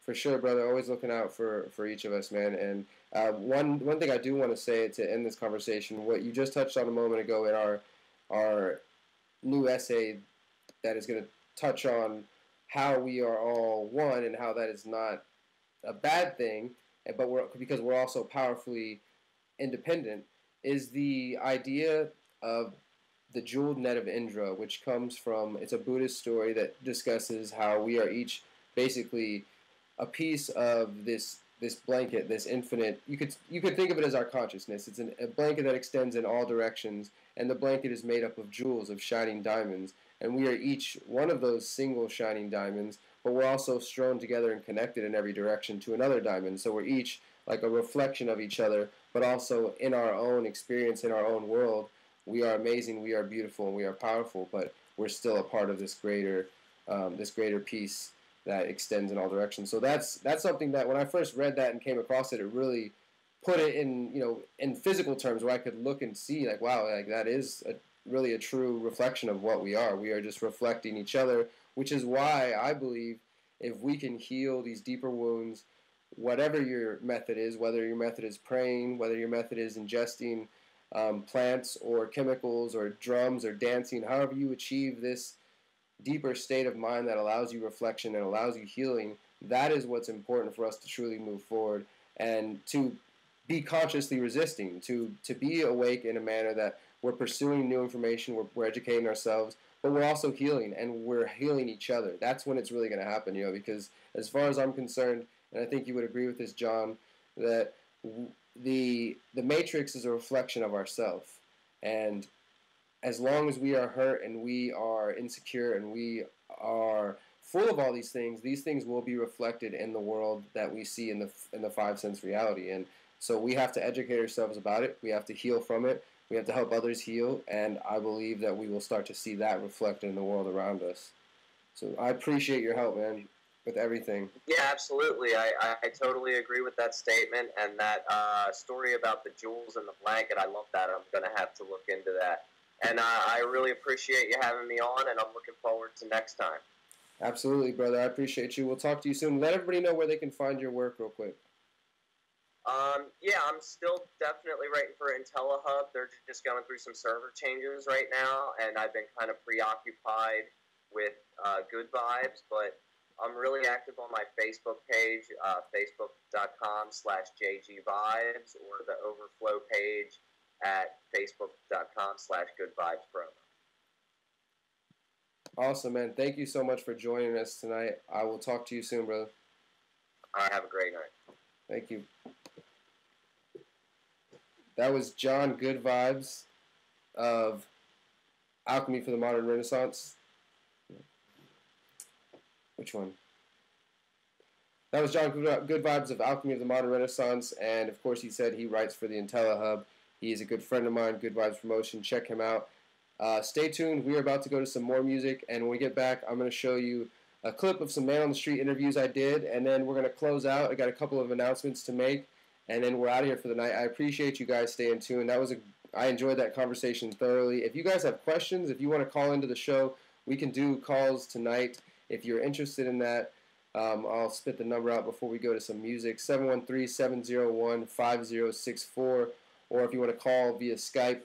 For sure, brother. Always looking out for each of us, man. And one thing I do want to say to end this conversation, what you just touched on a moment ago in our new essay that is going to touch on how we are all one and how that is not a bad thing, but because we're also powerfully independent, is the idea of the jeweled net of Indra, which comes from, it's a Buddhist story that discusses how we are each basically a piece of this blanket, this infinite. You could think of it as our consciousness. It's a blanket that extends in all directions, and the blanket is made up of jewels, of shining diamonds, and we are each one of those single shining diamonds, but we're also strewn together and connected in every direction to another diamond. So we're each like a reflection of each other, but also in our own experience, in our own world, we are amazing, we are beautiful, and we are powerful, but we're still a part of this greater piece that extends in all directions. So that's something that when I first read that and came across it, it really put it in physical terms, where I could look and see, like, wow, like that is really a true reflection of what we are. We are just reflecting each other, which is why I believe if we can heal these deeper wounds, whatever your method is, whether your method is praying, whether your method is ingesting plants or chemicals or drums or dancing, however you achieve this deeper state of mind that allows you reflection and allows you healing, that is what's important for us to truly move forward and to be consciously resisting, to be awake in a manner that we're pursuing new information, we're educating ourselves, but we're also healing, and we're healing each other. That's when it's really going to happen, because as far as I'm concerned, and I think you would agree with this, John, that the matrix is a reflection of ourself, and as long as we are hurt and we are insecure and we are full of all these things will be reflected in the world that we see in the five sense reality. And so we have to educate ourselves about it. We have to heal from it. We have to help others heal. And I believe that we will start to see that reflected in the world around us. So I appreciate your help, man, with everything. Yeah, absolutely. I totally agree with that statement. And that story about the jewels and the blanket, I love that. I'm going to have to look into that. And I really appreciate you having me on, and I'm looking forward to next time. Absolutely, brother. I appreciate you. We'll talk to you soon. Let everybody know where they can find your work real quick. Yeah, I'm still definitely writing for IntelliHub. They're just going through some server changes right now, and I've been kind of preoccupied with Good Vibes, but I'm really active on my Facebook page, facebook.com/JGVibes, or the Overflow page at facebook.com/GoodVibesPromo. Awesome, man. Thank you so much for joining us tonight. I will talk to you soon, brother. All right, have a great night. Thank you. That was John Good Vibes of Alchemy for the Modern Renaissance. Which one? That was John Good Vibes of Alchemy of the Modern Renaissance, and of course he said he writes for the IntelliHub. He is a good friend of mine, Good Vibes Promotion. Check him out. Stay tuned. We are about to go to some more music, and when we get back, I'm going to show you a clip of some Man on the Street interviews I did, and then we're going to close out. I got a couple of announcements to make, and then we're out of here for the night. I appreciate you guys staying tuned. I enjoyed that conversation thoroughly. If you guys have questions, if you want to call into the show, we can do calls tonight. If you're interested in that, I'll spit the number out before we go to some music, 713-701-5064, or if you want to call via Skype,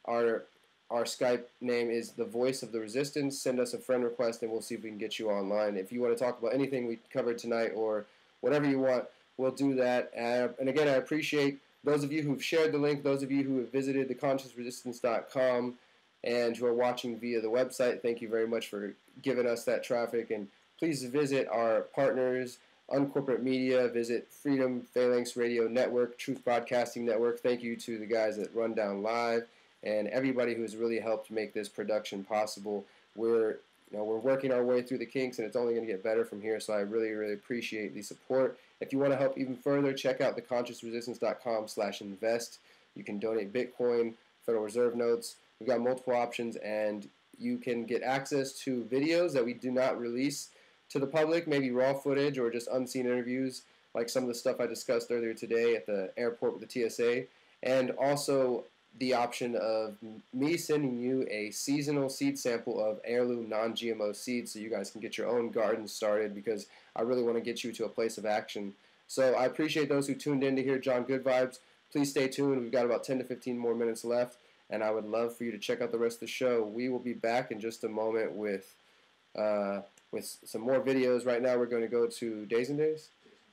our Skype name is The Voice of the Resistance. Send us a friend request and we'll see if we can get you online. If you want to talk about anything we covered tonight or whatever you want, we'll do that. And again, I appreciate those of you who've shared the link, those of you who have visited theconsciousresistance.com and who are watching via the website. Thank you very much for giving us that traffic. And please visit our partners, Uncorporate Media, visit Freedom Phalanx Radio Network, Truth Broadcasting Network. Thank you to the guys at Rundown Live and everybody who has really helped make this production possible. We're working our way through the kinks, and it's only going to get better from here, so I really, really appreciate the support. If you want to help even further, check out theconsciousresistance.com/invest. You can donate Bitcoin, Federal Reserve notes. We've got multiple options, and you can get access to videos that we do not release to the public, maybe raw footage or just unseen interviews, like some of the stuff I discussed earlier today at the airport with the TSA, and also the option of me sending you a seasonal seed sample of heirloom non-GMO seeds so you guys can get your own garden started, because I really want to get you to a place of action. So I appreciate those who tuned in to hear John Good Vibes. Please stay tuned. We've got about 10 to 15 more minutes left, and I would love for you to check out the rest of the show. We will be back in just a moment with some more videos. Right now we're going to go to Days and Days.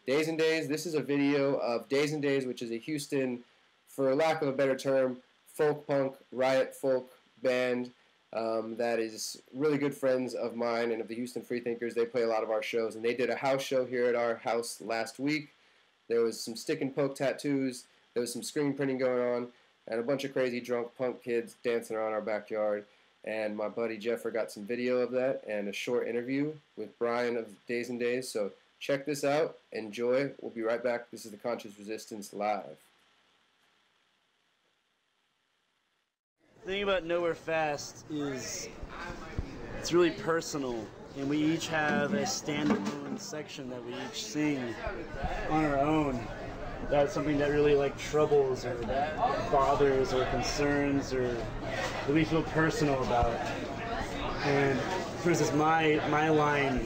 Days and Days. This is a video of Days and Days, which is a Houston, for lack of a better term, folk punk, riot folk band that is really good friends of mine and of the Houston Freethinkers. They play a lot of our shows, and they did a house show here at our house last week. There was some stick and poke tattoos, there was some screen printing going on, and a bunch of crazy drunk punk kids dancing around our backyard. And my buddy Jeffer got some video of that and a short interview with Brian of Days and Days. So check this out, enjoy. We'll be right back. This is The Conscious Resistance Live. The thing about Nowhere Fast is it's really personal, and we each have a standalone section that we each sing on our own. That's something that really troubles or bothers or concerns or that we feel personal about. And for instance, my line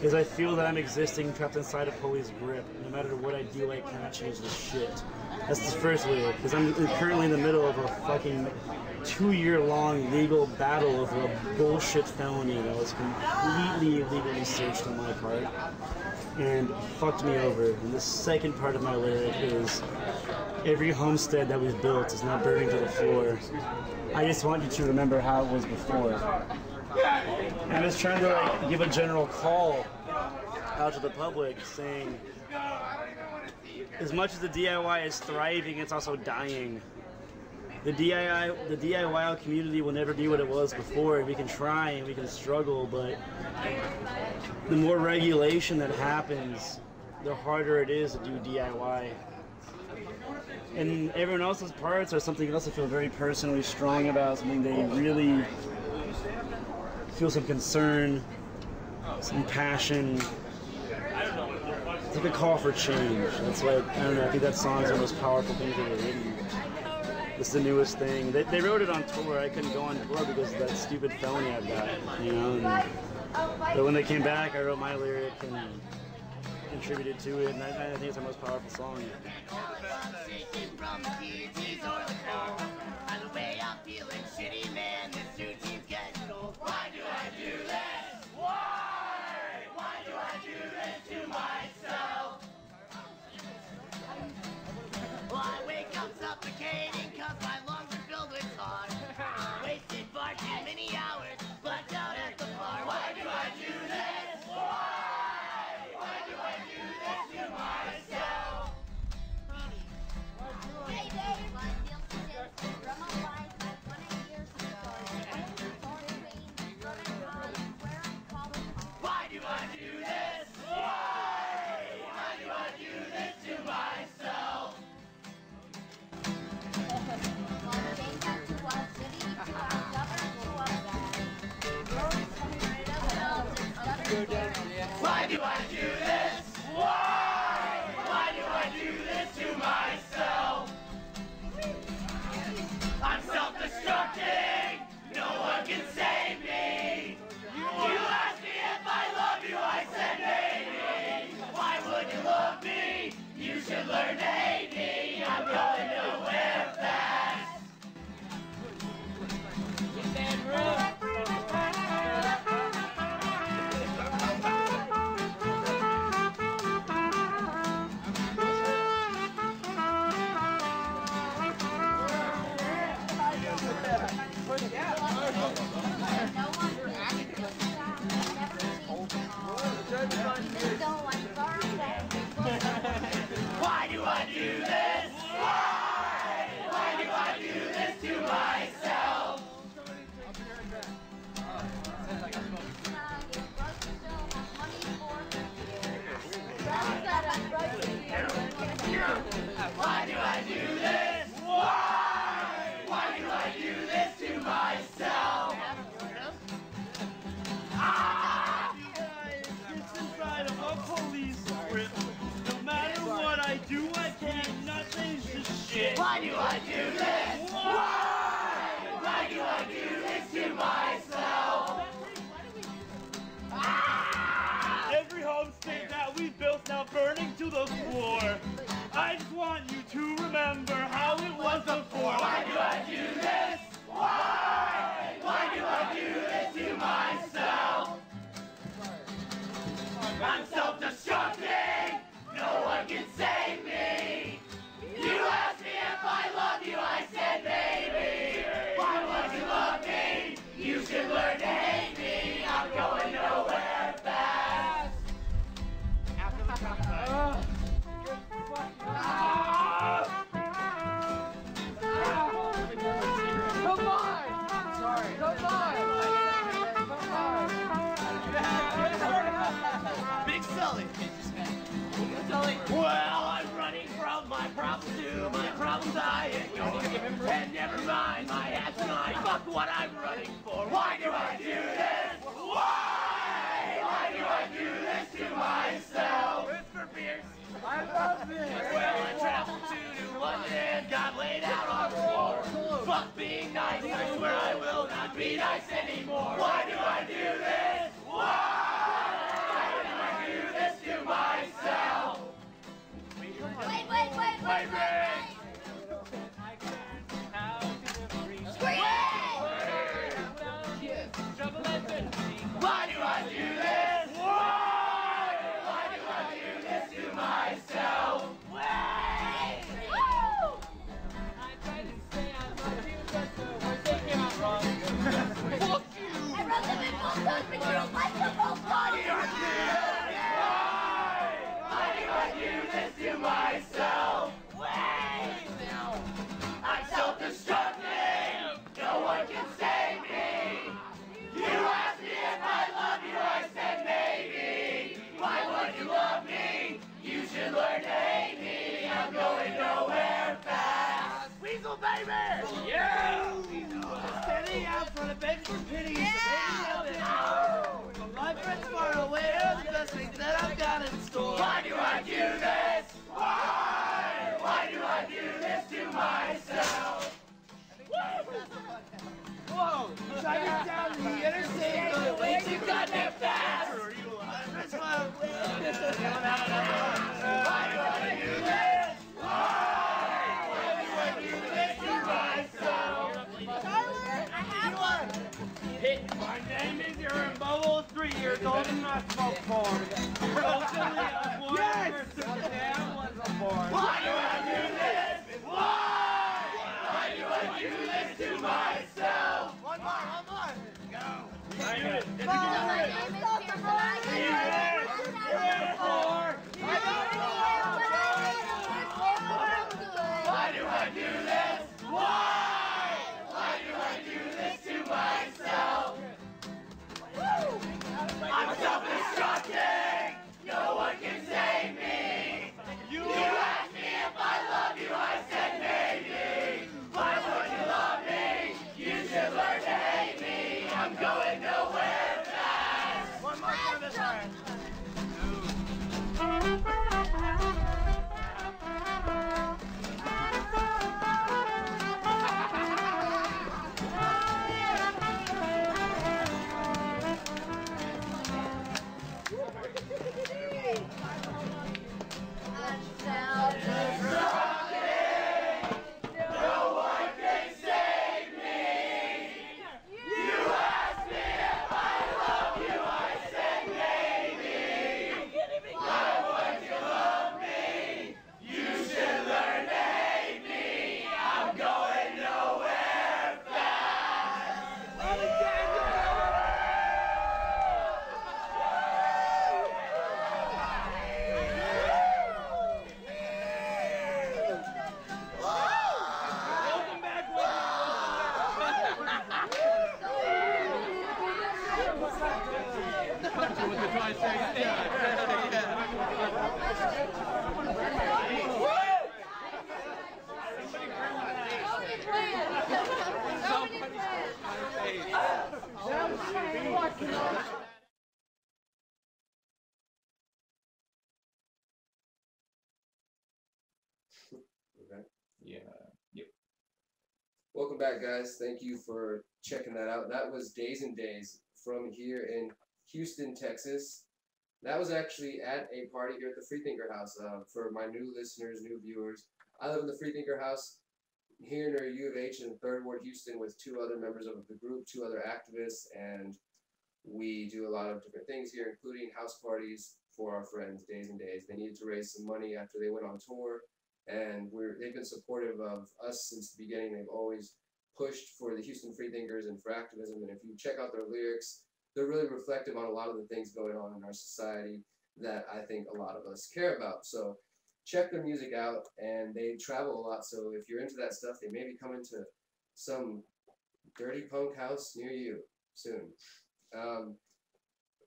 is I feel that I'm existing trapped inside a police grip. No matter what I do, I cannot change this shit. That's the first lyric, because I'm currently in the middle of a fucking 2-year-long legal battle over a bullshit felony that was completely illegally searched on my part and fucked me over. And the second part of my lyric is every homestead that we've built is now burning to the floor. I just want you to remember how it was before. I'm just trying to give a general call out to the public saying, as much as the DIY is thriving, it's also dying. The DIY community will never be what it was before. We can try and we can struggle, but the more regulation that happens, the harder it is to do DIY. And everyone else's parts are something else I feel very personally strong about, something they really feel some concern, some passion. It's like a call for change. That's why, I don't know, I think that song is the most powerful thing that ever written. This is the newest thing. They wrote it on tour. I couldn't go on tour because of that stupid felony I've got, you know. But when they came back, I wrote my lyric and contributed to it, and I think it's our most powerful song. Why do I do this? Why do I do this to myself? Well, I wake up suffocating cause my lungs are filled with tar. Wasted far too many hours, blacked out at the bar. Why do I do this? Why do I do this to myself? Hey Dave, from my life, 20 years ago. Why do I do this? Why do I do this to myself? Why do I do this? Why do I do this to myself? I'm self-destructing. No one can save me. You asked me if I love you, I said maybe. Why would you love me? You should learn to hate me. I'm going nowhere fast. Why do I do this? Why do I do this to myself? Why do I do this? Why do I do this to myself? It's inside of a police grip. No matter what I do, I can't not change this shit. Why do I do this? Why do I do this to myself? Every homestead that we built now burning to the floor. I just want you to remember how it was before. Why do I do this? Why do I do this to myself? I'm self-destructing. No one can save me. You asked me if I love you, I said maybe. Why would you love me? You should learn to hate me. I'm going nowhere fast. Come on! Sorry. Come on! Big Sully. Well, I'm running from my problems to my problems I ignore. And never mind my ass and I. Fuck what I'm running for. Why do I do this? Why do I do this to myself? Whisper Pierce. I love this! Well, I traveled to London, got laid out on the floor. Fuck being nice, I swear I will not be nice anymore. Why do I do this? Why do I do this to myself? Wait. Why do I do this? Why do I do this to myself? Why do I do this to myself? I'm self-destructing. No one can save me. You asked me if I love you, I said maybe. Why would you love me? You should learn to hate me. I'm going nowhere fast. Weasel baby! Yeah! Standing out front of begging for pity. My friends far away are the best things that I've got in store. Why do I do this? Why do I do this to myself? My name is Aaron Bubbles, 3 years old and I smoke porn. Yes! Sam was a porn. Why do I do this? Why? Why do I do this to myself? One more. Go. I do it. My name is Kirsten. Why do I do this? Why? Why do I do this to myself? I'm self-destructing! No one can save me! You asked me if I love you, I said maybe! Why would you love me? You should learn to hate me! I'm going nowhere fast! One more for this one! Yeah. Yep. Welcome back, guys. Thank you for checking that out. That was Days and Days from here in Houston, Texas. That was actually at a party here at the Freethinker House. For my new listeners, new viewers, I live in the Freethinker House here near U of H in 3rd Ward, Houston, with 2 other members of the group, 2 other activists, and we do a lot of different things here, including house parties for our friends, Days and Days. They needed to raise some money after they went on tour, and they've been supportive of us since the beginning. They've always pushed for the Houston Freethinkers and for activism, and if you check out their lyrics, they're really reflective on a lot of the things going on in our society that I think a lot of us care about. So check their music out, and they travel a lot, so if you're into that stuff, they may be coming to some dirty punk house near you soon.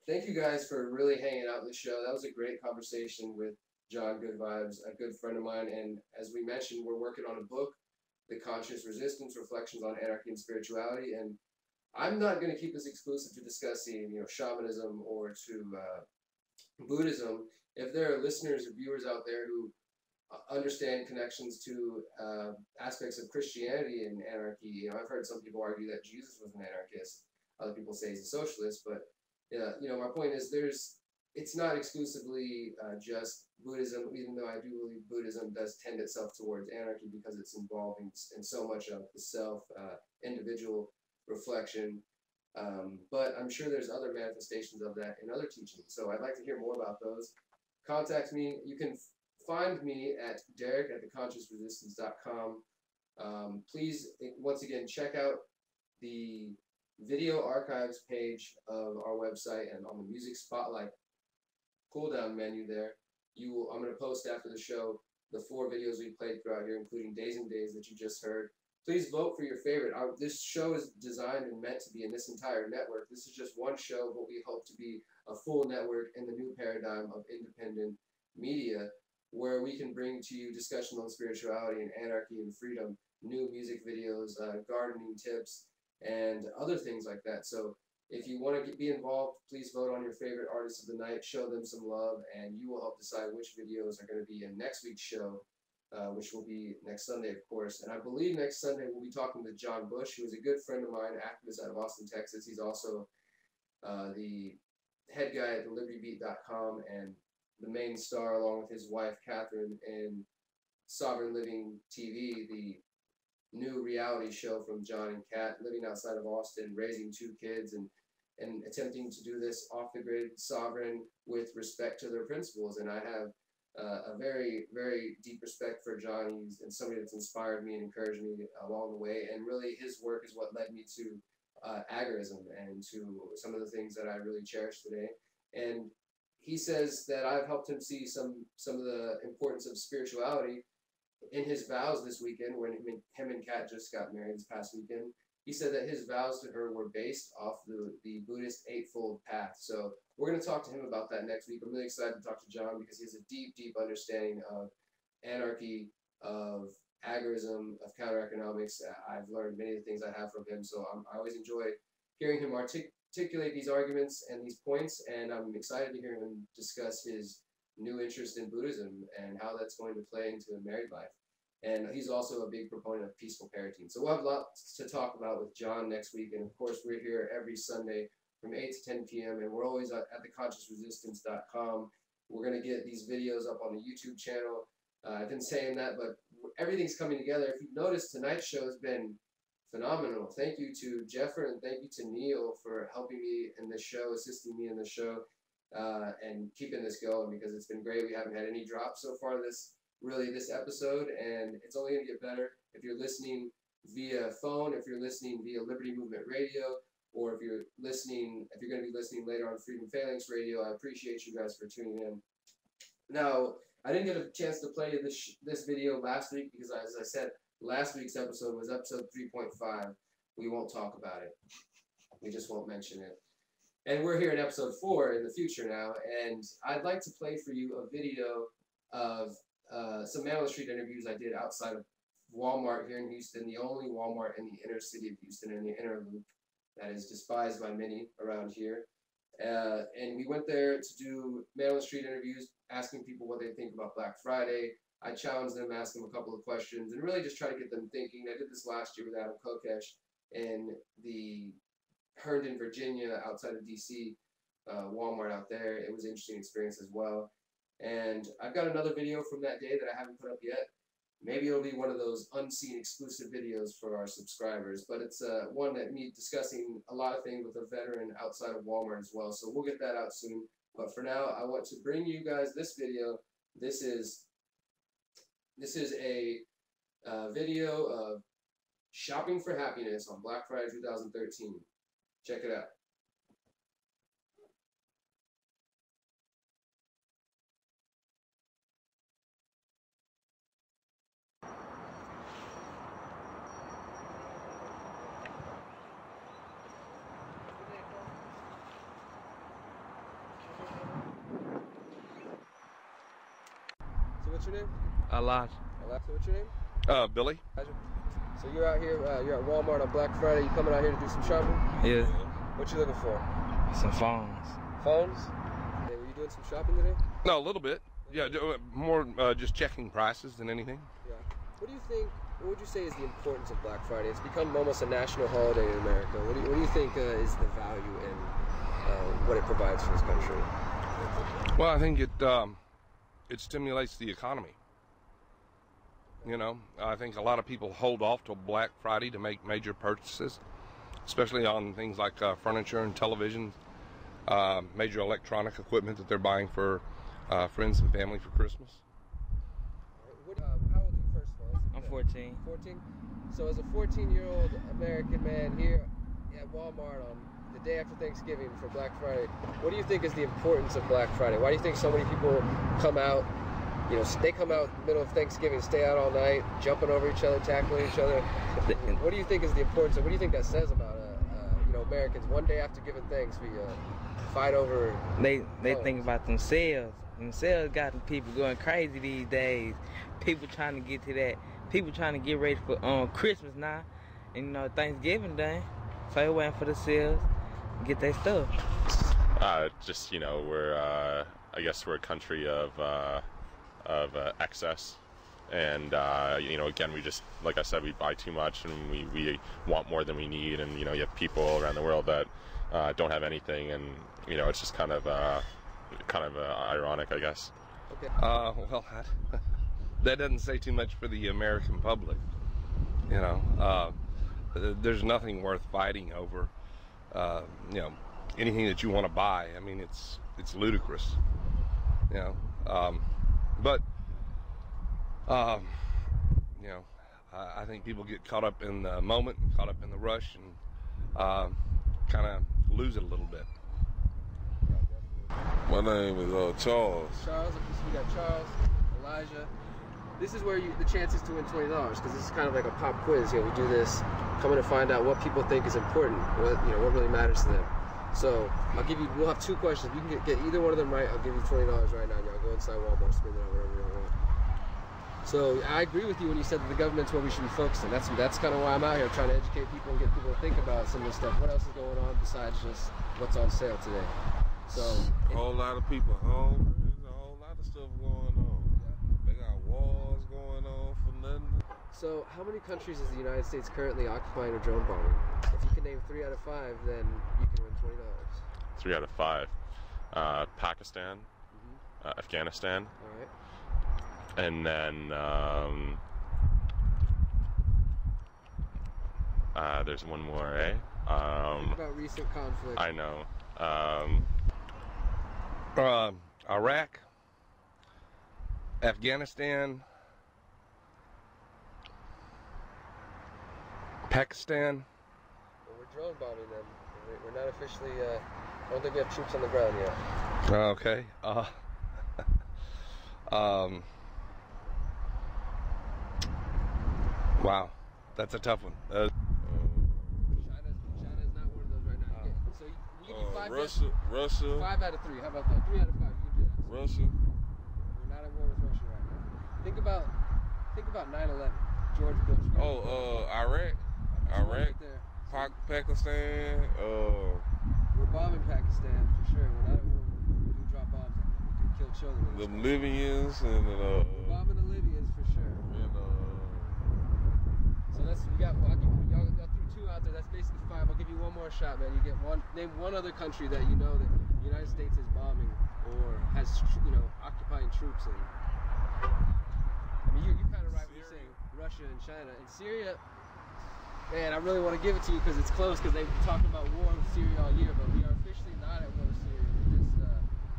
Thank you guys for really hanging out with the show. That was a great conversation with John Good Vibes, a good friend of mine, and as we mentioned, we're working on a book, The Conscious Resistance, Reflections on Anarchy and Spirituality, and I'm not going to keep this exclusive to discussing, shamanism or to Buddhism. If there are listeners or viewers out there who understand connections to aspects of Christianity and anarchy, I've heard some people argue that Jesus was an anarchist. Other people say he's a socialist, but my point is it's not exclusively just Buddhism, even though I do believe Buddhism does tend itself towards anarchy because it's involved in so much of the self, individual reflection. But I'm sure there's other manifestations of that in other teachings. So I'd like to hear more about those. Contact me. You can find me at derek@theconsciousresistance.com. Please, once again, check out the video archives page of our website, and on the music spotlight cool down menu there, I'm going to post after the show the 4 videos we played throughout here, including Days and Days that you just heard. Please vote for your favorite. This show is designed and meant to be in this entire network. This is just one show, but we hope to be a full network in the new paradigm of independent media, where we can bring to you discussion on spirituality and anarchy and freedom, new music videos, gardening tips, and other things like that. So if you want to be involved, please vote on your favorite artists of the night, show them some love, and you will help decide which videos are going to be in next week's show, which will be next Sunday, of course. And I believe next Sunday we'll be talking with John Bush, who is a good friend of mine, activist out of Austin, Texas. He's also the head guy at thelibertybeat.com and the main star along with his wife Catherine in Sovereign Living TV, the new reality show from John and Kat, living outside of Austin, raising 2 kids and attempting to do this off the grid, sovereign, with respect to their principles. And I have a very, very deep respect for John. He's and somebody that's inspired me and encouraged me along the way. And really, his work is what led me to agorism and to some of the things that I really cherish today. And he says that I've helped him see some of the importance of spirituality in his vows this weekend when him and Kat just got married this past weekend. He said that his vows to her were based off the Buddhist Eightfold Path. So we're going to talk to him about that next week. I'm really excited to talk to John because he has a deep, deep understanding of anarchy, of agorism, of counter-economics. I've learned many of the things I have from him, so I always enjoy hearing him articulate these arguments and these points, and I'm excited to hear him discuss his new interest in Buddhism and how that's going to play into married life. And he's also a big proponent of peaceful parenting. So we'll have lots to talk about with John next week. And of course, we're here every Sunday from 8 to 10 p.m. And we're always at theconsciousresistance.com. We're going to get these videos up on the YouTube channel. I've been saying that, but everything's coming together. If you've noticed, tonight's show has been phenomenal. Thank you to Jeffer and thank you to Neil for helping me in this show, assisting me in this show, and keeping this going because it's been great. We haven't had any drops so far this episode, and it's only going to get better. If you're listening via phone, if you're listening via Liberty Movement Radio, or if you're going to be listening later on Freedom Phalanx Radio, I appreciate you guys for tuning in. Now, I didn't get a chance to play this video last week because, as I said, last week's episode was episode 3.5. We won't talk about it. We just won't mention it. And we're here in episode 4 in the future now, and I'd like to play for you a video of some Man on the Street interviews I did outside of Walmart here in Houston, the only Walmart in the inner city of Houston, in the inner loop that is despised by many around here. And we went there to do Man on the Street interviews, asking people what they think about Black Friday. I challenged them, asked them a couple of questions, and really just try to get them thinking. I did this last year with Adam Kokesh in the Herndon, Virginia, outside of D.C., Walmart out there. It was an interesting experience as well. And I've got another video from that day that I haven't put up yet. Maybe it'll be one of those unseen exclusive videos for our subscribers, but it's one that me discussing a lot of things with a veteran outside of Walmart as well. So we'll get that out soon. But for now, I want to bring you guys this video. This is a video of shopping for happiness on Black Friday 2013. Check it out. So what's your name? Alaj. Alaj, so what's your name? Billy. So you're out here, you're at Walmart on Black Friday. You coming out here to do some shopping? Yeah. What you looking for? Some phones. Phones? Hey, were you doing some shopping today? No, a little bit. Yeah, more just checking prices than anything. Yeah. What do you think? What would you say is the importance of Black Friday? It's become almost a national holiday in America. What do you think is the value in what it provides for this country? Well, I think it stimulates the economy. You know, I think a lot of people hold off till Black Friday to make major purchases, especially on things like furniture and televisions, major electronic equipment that they're buying for friends and family for Christmas. How old are you, first of all? I'm 14. 14? So as a 14-year-old American man here at Walmart on the day after Thanksgiving for Black Friday, what do you think is the importance of Black Friday? Why do you think so many people come out? You know, they come out in the middle of Thanksgiving, stay out all night, jumping over each other, tackling each other. What do you think is the importance of, what do you think that says about, you know, Americans? One day after giving thanks, we fight over... They think about them sales. Them sales got the people going crazy these days. People trying to get to that. People trying to get ready for Christmas now. And, you know, Thanksgiving Day. So they're waiting for the sales, get their stuff. Just, you know, I guess we're a country of excess, and you know, again, we just, like I said, we buy too much and we want more than we need, and you know, you have people around the world that don't have anything, and you know, it's just kind of kind of ironic, I guess. Okay. Well, that doesn't say too much for the American public. You know, there's nothing worth fighting over. You know, anything that you want to buy. I mean, it's ludicrous. You know, but you know, I think people get caught up in the moment, caught up in the rush, and kind of lose it a little bit. My name is Charles. Charles, we got Charles, Elijah. This is where the chances to win $20, because this is kind of like a pop quiz. You know, we do this, coming to find out what people think is important, what really matters to them. So we'll have 2 questions. You can get either one of them right. I'll give you $20 right now. Y'all go inside Walmart, spend it on whatever you want. So I agree with you when you said that the government's what we should be focused on. That's kind of why I'm out here, trying to educate people and get people to think about some of this stuff. What else is going on besides just what's on sale today? So a whole lot of people hungry. There's a whole lot of stuff going on. They got wars going on for nothing. So how many countries is the United States currently occupying or drone bombing? If you can name 3 out of 5, then you can win $20. 3 out of 5. Pakistan, Afghanistan. All right. And then there's one more, eh? Think about recent conflict. I know. Iraq, Afghanistan, Pakistan. Well, we're drone bombing them. We're not officially. I don't think we have troops on the ground yet. Okay. Wow, that's a tough one. China's not one of those right now. So you give you 5 Russia. 5 out of 3. How about that? 3 out of 5. You can do that. Russia. We're not at war with Russia right now. Think about 9/11. George Bush. Iraq. Right there. Pakistan. We're bombing Pakistan for sure. We're not at war. We do drop bombs on them. We do kill children. The Libyans and we're bombing the Libyans for sure. So y'all threw 2 out there. That's basically 5. I'll give you one more shot, man. You get one. Name one other country that you know that the United States is bombing or has occupying troops in. I mean, you're kind of right when you're saying Russia and China and Syria. Man, I really want to give it to you because it's close, because they've been talking about war with Syria all year, but we are officially not at war with Syria. We're just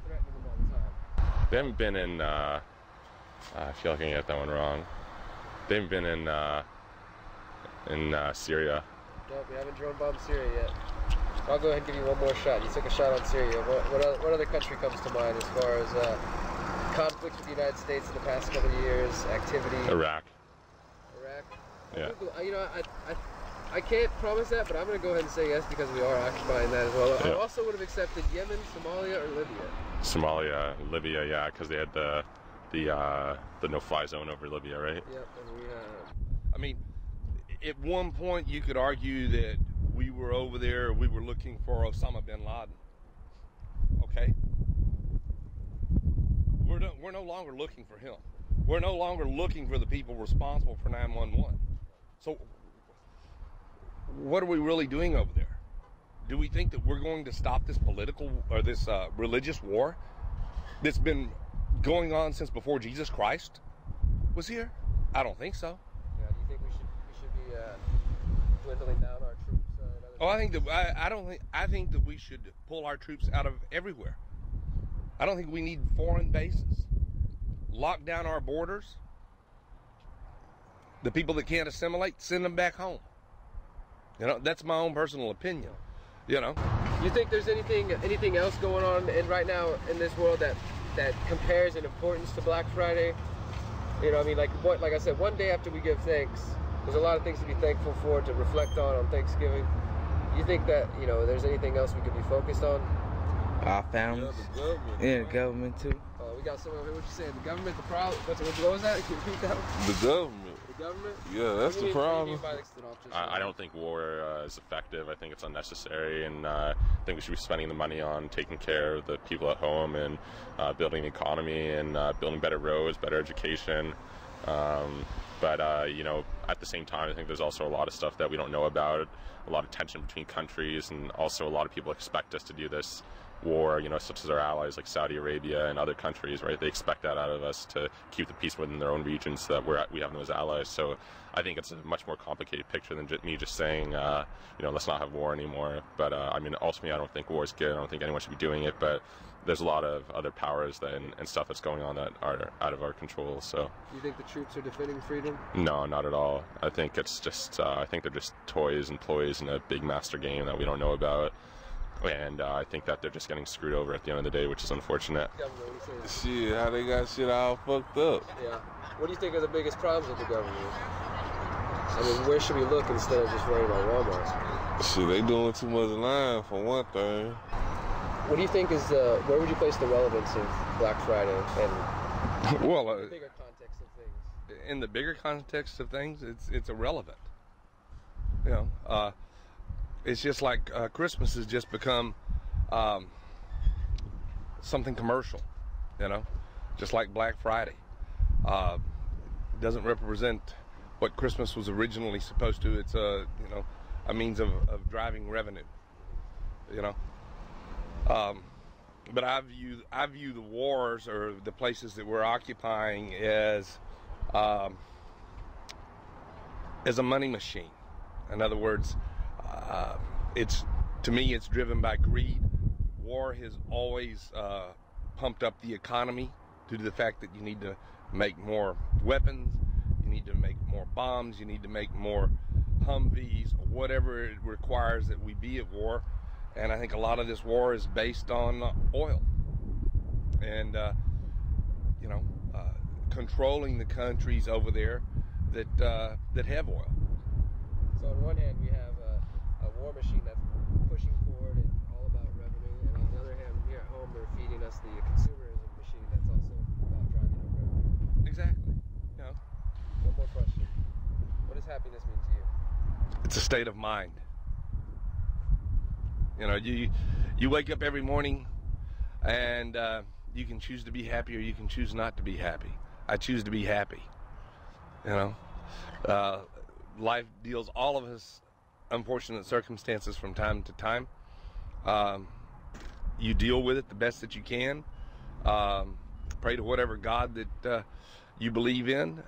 threatening them all the time. They haven't been in, I feel like I can get that one wrong. They haven't been in Syria. No, we haven't drone bombed Syria yet. I'll go ahead and give you one more shot. You took a shot on Syria. What other country comes to mind as far as conflicts with the United States in the past couple of years, activity? Iraq. Yeah. I can't promise that, but I'm going to go ahead and say yes because we are occupying that as well. Yeah. I also would have accepted Yemen, Somalia, or Libya. Somalia, Libya, yeah, because they had the no-fly zone over Libya, right? Yep, and we I mean, at one point you could argue that we were over there, we were looking for Osama bin Laden. Okay? We're no longer looking for him. We're no longer looking for the people responsible for 9/11. So what are we really doing over there? Do we think that we're going to stop this political or this religious war that's been going on since before Jesus Christ was here? I don't think so. Yeah, do you think we should be dwindling down our troops? I think that we should pull our troops out of everywhere. I don't think we need foreign bases. Lock down our borders. The people that can't assimilate, send them back home. That's my own personal opinion. You think there's anything else going on right now in this world that compares in importance to Black Friday? I mean, like I said, one day after we give thanks, there's a lot of things to be thankful for, to reflect on Thanksgiving. You think that there's anything else we could be focused on? Our families. Yeah, the government too. We got someone here. What you saying? The government, the problem? What was that? Can you repeat that one? The government. The government? Yeah, that's the problem. I don't think war is effective. I think it's unnecessary, and I think we should be spending the money on taking care of the people at home and building the economy and building better roads, better education. But at the same time, I think there's also a lot of stuff that we don't know about, a lot of tension between countries, and also a lot of people expect us to do this war, you know, such as our allies like Saudi Arabia and other countries, right? They expect that out of us to keep the peace within their own regions so that we have them as allies. So I think it's a much more complicated picture than me just saying, you know, let's not have war anymore. But I mean, ultimately, I don't think war is good. I don't think anyone should be doing it. But there's a lot of other powers and stuff that's going on that are out of our control. So Do you think the troops are defending freedom? no, not at all. I think it's just I think they're just toys and ploys in a big master game that we don't know about. And I think that they're just getting screwed over at the end of the day, which is unfortunate. Shit, how they got shit all fucked up. Yeah. What do you think are the biggest problems with the government? I mean, where should we look instead of just worrying about Walmart? Shit, they doing too much lying for one thing. What do you think is where would you place the relevance of Black Friday and Well, the bigger context of things? in the bigger context of things, it's irrelevant. You know, it's just like Christmas has just become something commercial. You know, just like Black Friday. It doesn't represent what Christmas was originally supposed to. It's a means of driving revenue. You know. But I view the wars or the places that we're occupying as a money machine. In other words, to me it's driven by greed. War has always pumped up the economy due to the fact that you need to make more weapons, you need to make more bombs, you need to make more Humvees, whatever it requires that we be at war. And I think a lot of this war is based on oil and, controlling the countries over there that have oil. So on one hand, we have a war machine that's pushing forward and all about revenue, and on the other hand, here at home, they're feeding us the consumerism machine that's also about driving up revenue. Exactly. You know. One more question. What does happiness mean to you? It's a state of mind. You know, you wake up every morning and you can choose to be happy or you can choose not to be happy. I choose to be happy. You know, life deals all of us unfortunate circumstances from time to time. You deal with it the best that you can. Pray to whatever God that you believe in,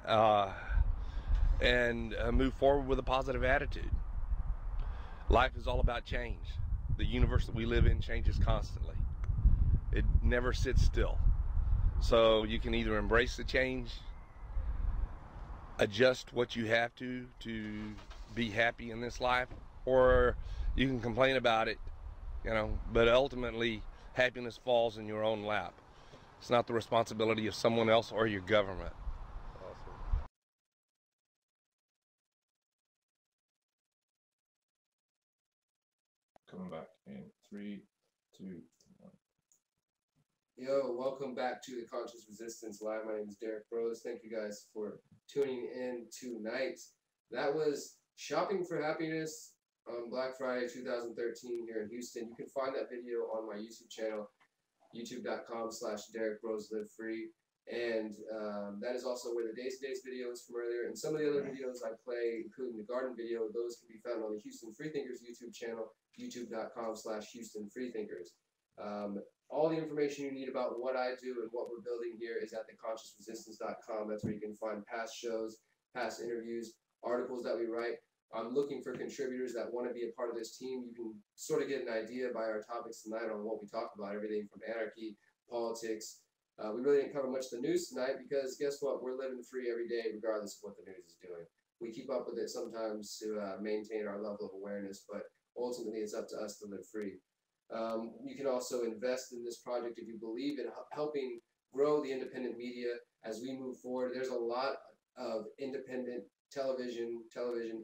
and move forward with a positive attitude. Life is all about change. The universe that we live in changes constantly. It never sits still. So you can either embrace the change, adjust what you have to be happy in this life, or you can complain about it, you know, but ultimately happiness falls in your own lap. It's not the responsibility of someone else or your government. Coming back in 3, 2, 1. Yo, welcome back to the Conscious Resistance Live. My name is Derek Bros. Thank you guys for tuning in tonight. That was Shopping for Happiness on Black Friday 2013 here in Houston. You can find that video on my YouTube channel, youtube.com/DerekBrosLiveFree. And that is also where the Days to Days video is from earlier. And some of the other videos I play, including the garden video, those can be found on the Houston Freethinkers YouTube channel, youtube.com/HoustonFreethinkers. All the information you need about what I do and what we're building here is at theconsciousresistance.com. That's where you can find past shows, past interviews, articles that we write. I'm looking for contributors that want to be a part of this team. You can sort of get an idea by our topics tonight on what we talk about, everything from anarchy, politics. We really didn't cover much of the news tonight because guess what? We're living free every day regardless of what the news is doing. We keep up with it sometimes to maintain our level of awareness, but ultimately it's up to us to live free. You can also invest in this project if you believe in helping grow the independent media as we move forward. There's a lot of independent television,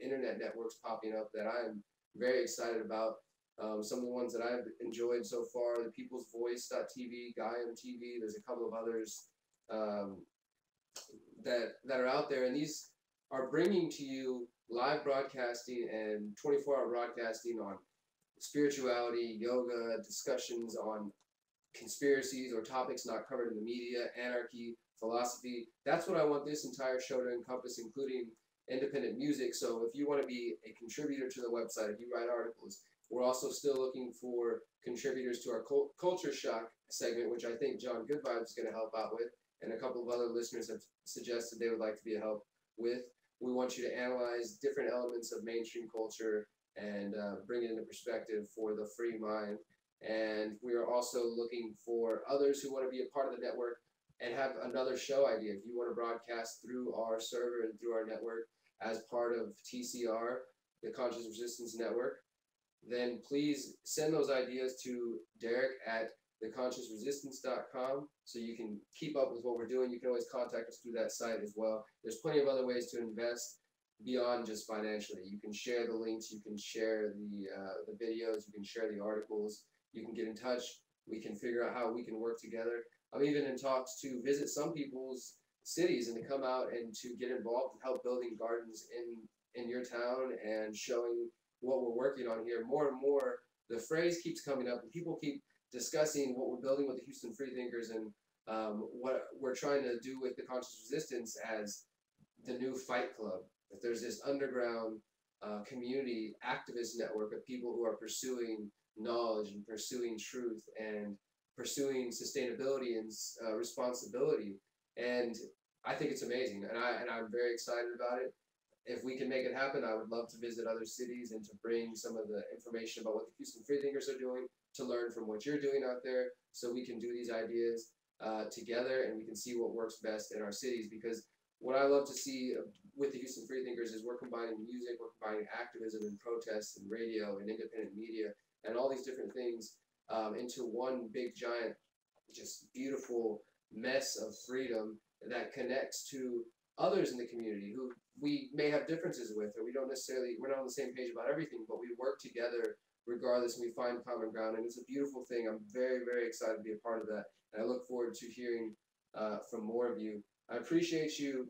internet networks popping up that I'm very excited about. Some of the ones that I've enjoyed so far, the People's Voice.tv, Gaiam TV, there's a couple of others that are out there, and these are bringing to you live broadcasting and 24-hour broadcasting on spirituality, yoga, discussions on conspiracies or topics not covered in the media, anarchy, philosophy. That's what I want this entire show to encompass, including independent music. So if you want to be a contributor to the website, if you write articles, We're also still looking for contributors to our Culture Shock segment, which I think John Goodvibe is going to help out with, and a couple of other listeners have suggested they would like to be a help with. We want you to analyze different elements of mainstream culture and bring it into perspective for the free mind. And we are also looking for others who want to be a part of the network and have another show idea. If you want to broadcast through our server and through our network as part of TCR, the Conscious Resistance Network, then please send those ideas to Derek at theconsciousresistance.com so you can keep up with what we're doing. You can always contact us through that site as well. There's plenty of other ways to invest beyond just financially. You can share the links, you can share the videos, you can share the articles, you can get in touch. We can figure out how we can work together. I'm even in talks to visit some people's cities and to come out and to get involved and help building gardens in your town and showing what we're working on here. More and more, the phrase keeps coming up and people keep discussing what we're building with the Houston Freethinkers and what we're trying to do with the Conscious Resistance as the new Fight Club. That there's this underground community activist network of people who are pursuing knowledge and pursuing truth and pursuing sustainability and responsibility. And I think it's amazing, and I'm very excited about it. If we can make it happen, I would love to visit other cities and to bring some of the information about what the Houston Freethinkers are doing, to learn from what you're doing out there, so we can do these ideas together and we can see what works best in our cities. Because what I love to see with the Houston Freethinkers is we're combining music, we're combining activism and protests and radio and independent media and all these different things into one big giant, just beautiful mess of freedom that connects to others in the community who we may have differences with, or we're not on the same page about everything, but we work together regardless and we find common ground. And it's a beautiful thing. I'm very, very excited to be a part of that. And I look forward to hearing from more of you. I appreciate you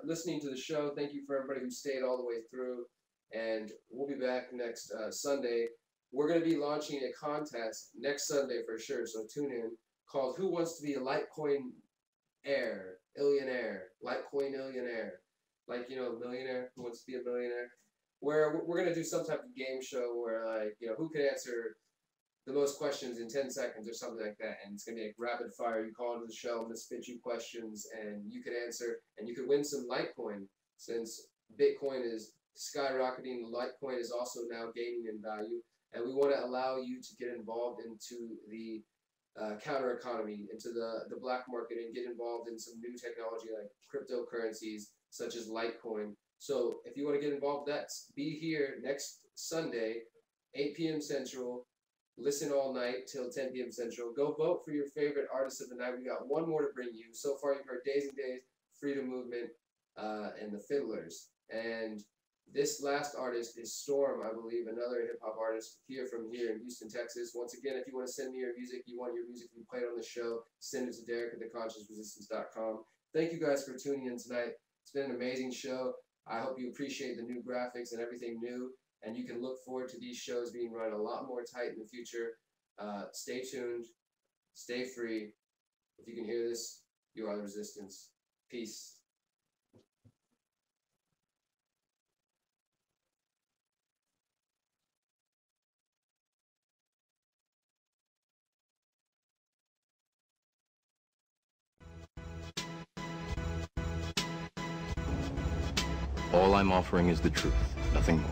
listening to the show. Thank you for everybody who stayed all the way through. And we'll be back next Sunday. We're going to be launching a contest next Sunday for sure, so tune in, called Who Wants to Be a Litecoin Illionaire? Litecoin Illionaire. Like, you know, millionaire, who wants to be a millionaire? Where we're going to do some type of game show where, like, you know, who can answer the most questions in 10 seconds or something like that. And it's going to be like rapid fire. You call into the show, I'm going to spit you questions, and you could answer, and you could win some Litecoin. Since Bitcoin is skyrocketing, Litecoin is also now gaining in value. And we want to allow you to get involved into the counter economy, into the black market, and get involved in some new technology like cryptocurrencies such as Litecoin. So if you want to get involved, be here next Sunday, 8 p.m. Central. Listen all night till 10 p.m. Central. Go vote for your favorite artist of the night. We got one more to bring you. So far, you've heard Days and Days, Freedom Movement, and the Fiddlers. And this last artist is Storm, I believe, another hip-hop artist here in Houston, Texas. Once again, if you want to send me your music, you want your music to be played on the show, send it to Derek at theconsciousresistance.com. Thank you guys for tuning in tonight. It's been an amazing show. I hope you appreciate the new graphics and everything new, and you can look forward to these shows being run a lot more tight in the future. Stay tuned. Stay free. If you can hear this, you are the resistance. Peace. All I'm offering is the truth, nothing more.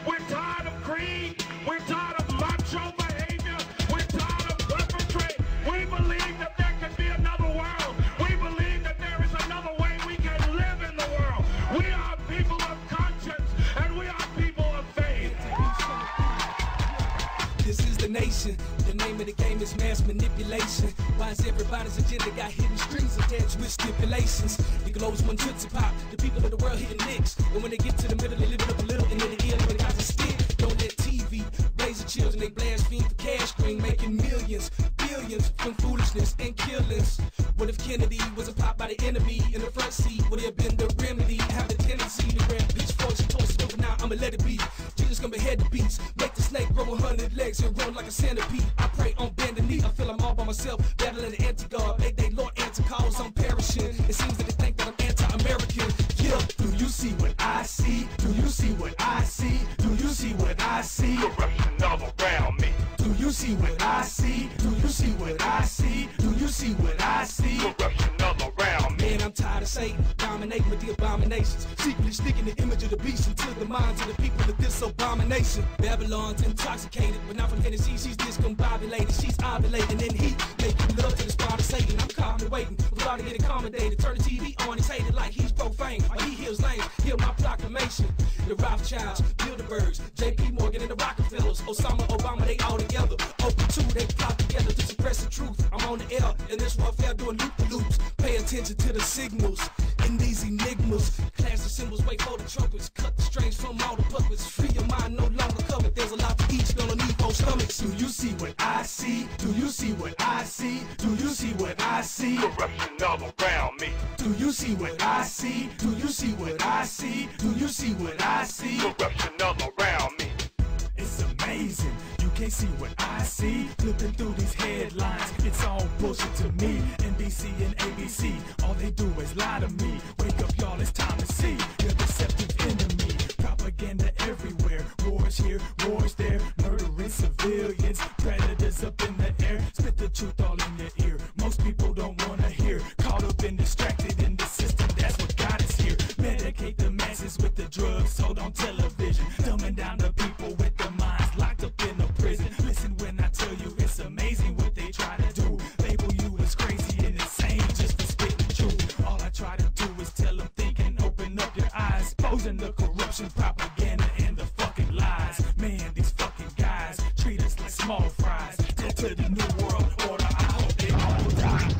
We're tired of greed. We're tired of macho behavior. We're tired of perpetrate. We believe that there can be another world. We believe that there is another way we can live in the world. We are people of conscience, and we are people of faith. This is the nation. The name of the game is mass manipulation. Why is everybody's agenda got hidden strings attached with stipulations? The globes one tootsie pop. The people of the world hitting licks. And when they get to the middle, they live it up a little, and then the ear, they got to stick. Don't let TV raise the children. They blaspheme for cash green, making millions, billions from foolishness and killings. What if Kennedy wasn't popped by the enemy in the front seat? Would it have been the remedy? Have the tendency to grab pitchforks and toss it over. Now I'ma let it be. Jesus gonna behead the beast. Make the snake grow 100 legs and run like a centipede. I pray on bended knee. I feel I'm all by myself, battling the anti-God. Make they Lord answer calls, I'm perishing. It seems that they think that I'm anti-American. Yeah, do you see what I see? Do you see what I see? Do you see what I see? Corruption all around me. Do you see what I see? Do you see what I see? Do you see what I see? Corruption all around me. Man, I'm tired of Satan dominating with the abominations, secretly sticking the image of the beast into the minds of the people of this abomination. Babylon's intoxicated, but not from Tennessee. She's discombobulated, she's ovulating in heat, making love to the spot of Satan. I'm calmly waiting, about to get accommodated. Turn the TV on, he's hated like he's profane. While he heals lanes, hear my proclamation. The Rothschilds, Bilderbergs, J.P. Morgan and the Rockefellers, Osama, Obama, they all together. Open two, they plot together to suppress the truth. I'm on the air in this warfare doing loop-the-loops. Pay attention to the signals in these enigmas. Clash the symbols, wait for the trumpets. Cut the strings from all the puppets. Free your mind, no longer covered. There's a lot to eat, gonna need both stomachs. Do you see what I see? Do you see what I see? Do you see what I see? Corruption all around me. Do you see what I see? Do you see what I see? Do you see what I see? Corruption all around me. It's amazing. You can't see what I see. Flipping through these headlines, it's all bullshit to me. NBC and ABC, all they do is lie to me. Wake up, y'all, it's time to see your deceptive enemy. Propaganda everywhere. Wars here, wars there. Murdering civilians. Predators up in the air. Spit the truth all in your ear. Most people don't wanna hear. Caught up and distracted in the system. That's what got us here. Medicate the masses with the drugs sold on television. Dumbing down the people with their minds locked up in a prison. Listen when I tell you it's amazing what they try to do. Label you as crazy and insane just for spitting truth. All I try to do is tell them think and open up your eyes. Exposing the corruption, propaganda, and the fucking lies. Man, these fucking guys treat us like small fries. Go to the new world order, I hope they all die.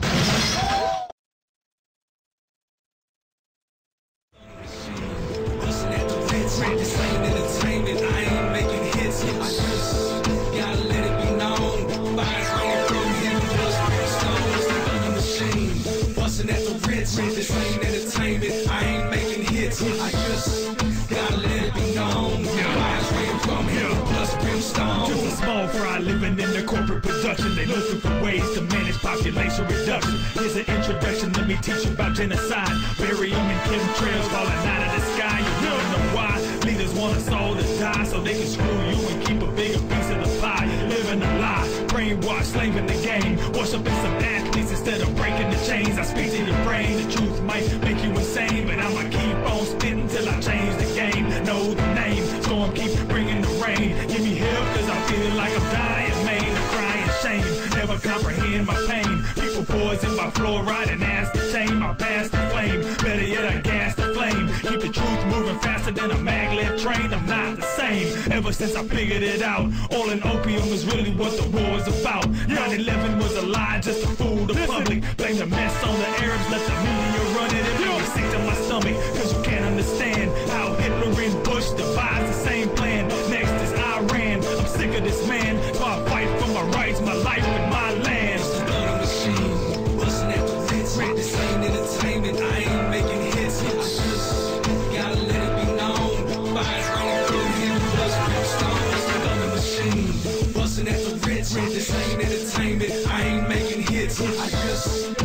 Listen at the fence, this ain't entertainment, I ain't making hits. I just gotta let it be known. Fires rolling from him, dust from stones, on the machine. Bustin' at the Ritz, this ain't entertainment, I ain't making hits. I just gotta let it be known. Fires rolling from him, dust from stones. Just a small fry living in the corporate production. They looking for ways to manage population reduction. Here's an introduction, let me teach you about genocide. Barium and chemtrails falling out of the sky. You wanna know why? Leaders want us all to die so they can screw you and keep a bigger piece of the pie. Living a lie, brainwashed, slaving the game. Wash up in some athletes instead of breaking the chains. I speak to your brain, the truth might make you insane, but I'ma keep on spitting till I change the game. Know the name, storm keep bringing the rain. Give me help cause I feel like I'm dying, man. I'm crying shame, never comprehend my pain. People poison my fluoride and aspartame. I pass the flame, better yet I gas the flame. Keep the truth moving faster than a maglev train. I'm not the same ever since I figured it out. All in opium is really what the war is about. 9/11 was a lie just to fool the public. Blame the mess on the Arabs, let the media run it. It made me sick to my stomach cause you can't understand how Hitler and Bush devised the same plan. Next is Iran, I'm sick of this man, so I fight for my rights, my life and my land. On a machine, bustin' at the fence. This ain't entertainment, I ain't making hits. I just gotta let it be known. Fires rolling through him, dust from stones. On the machine, bustin' at the Ritz. This ain't entertainment, I ain't making hits. I just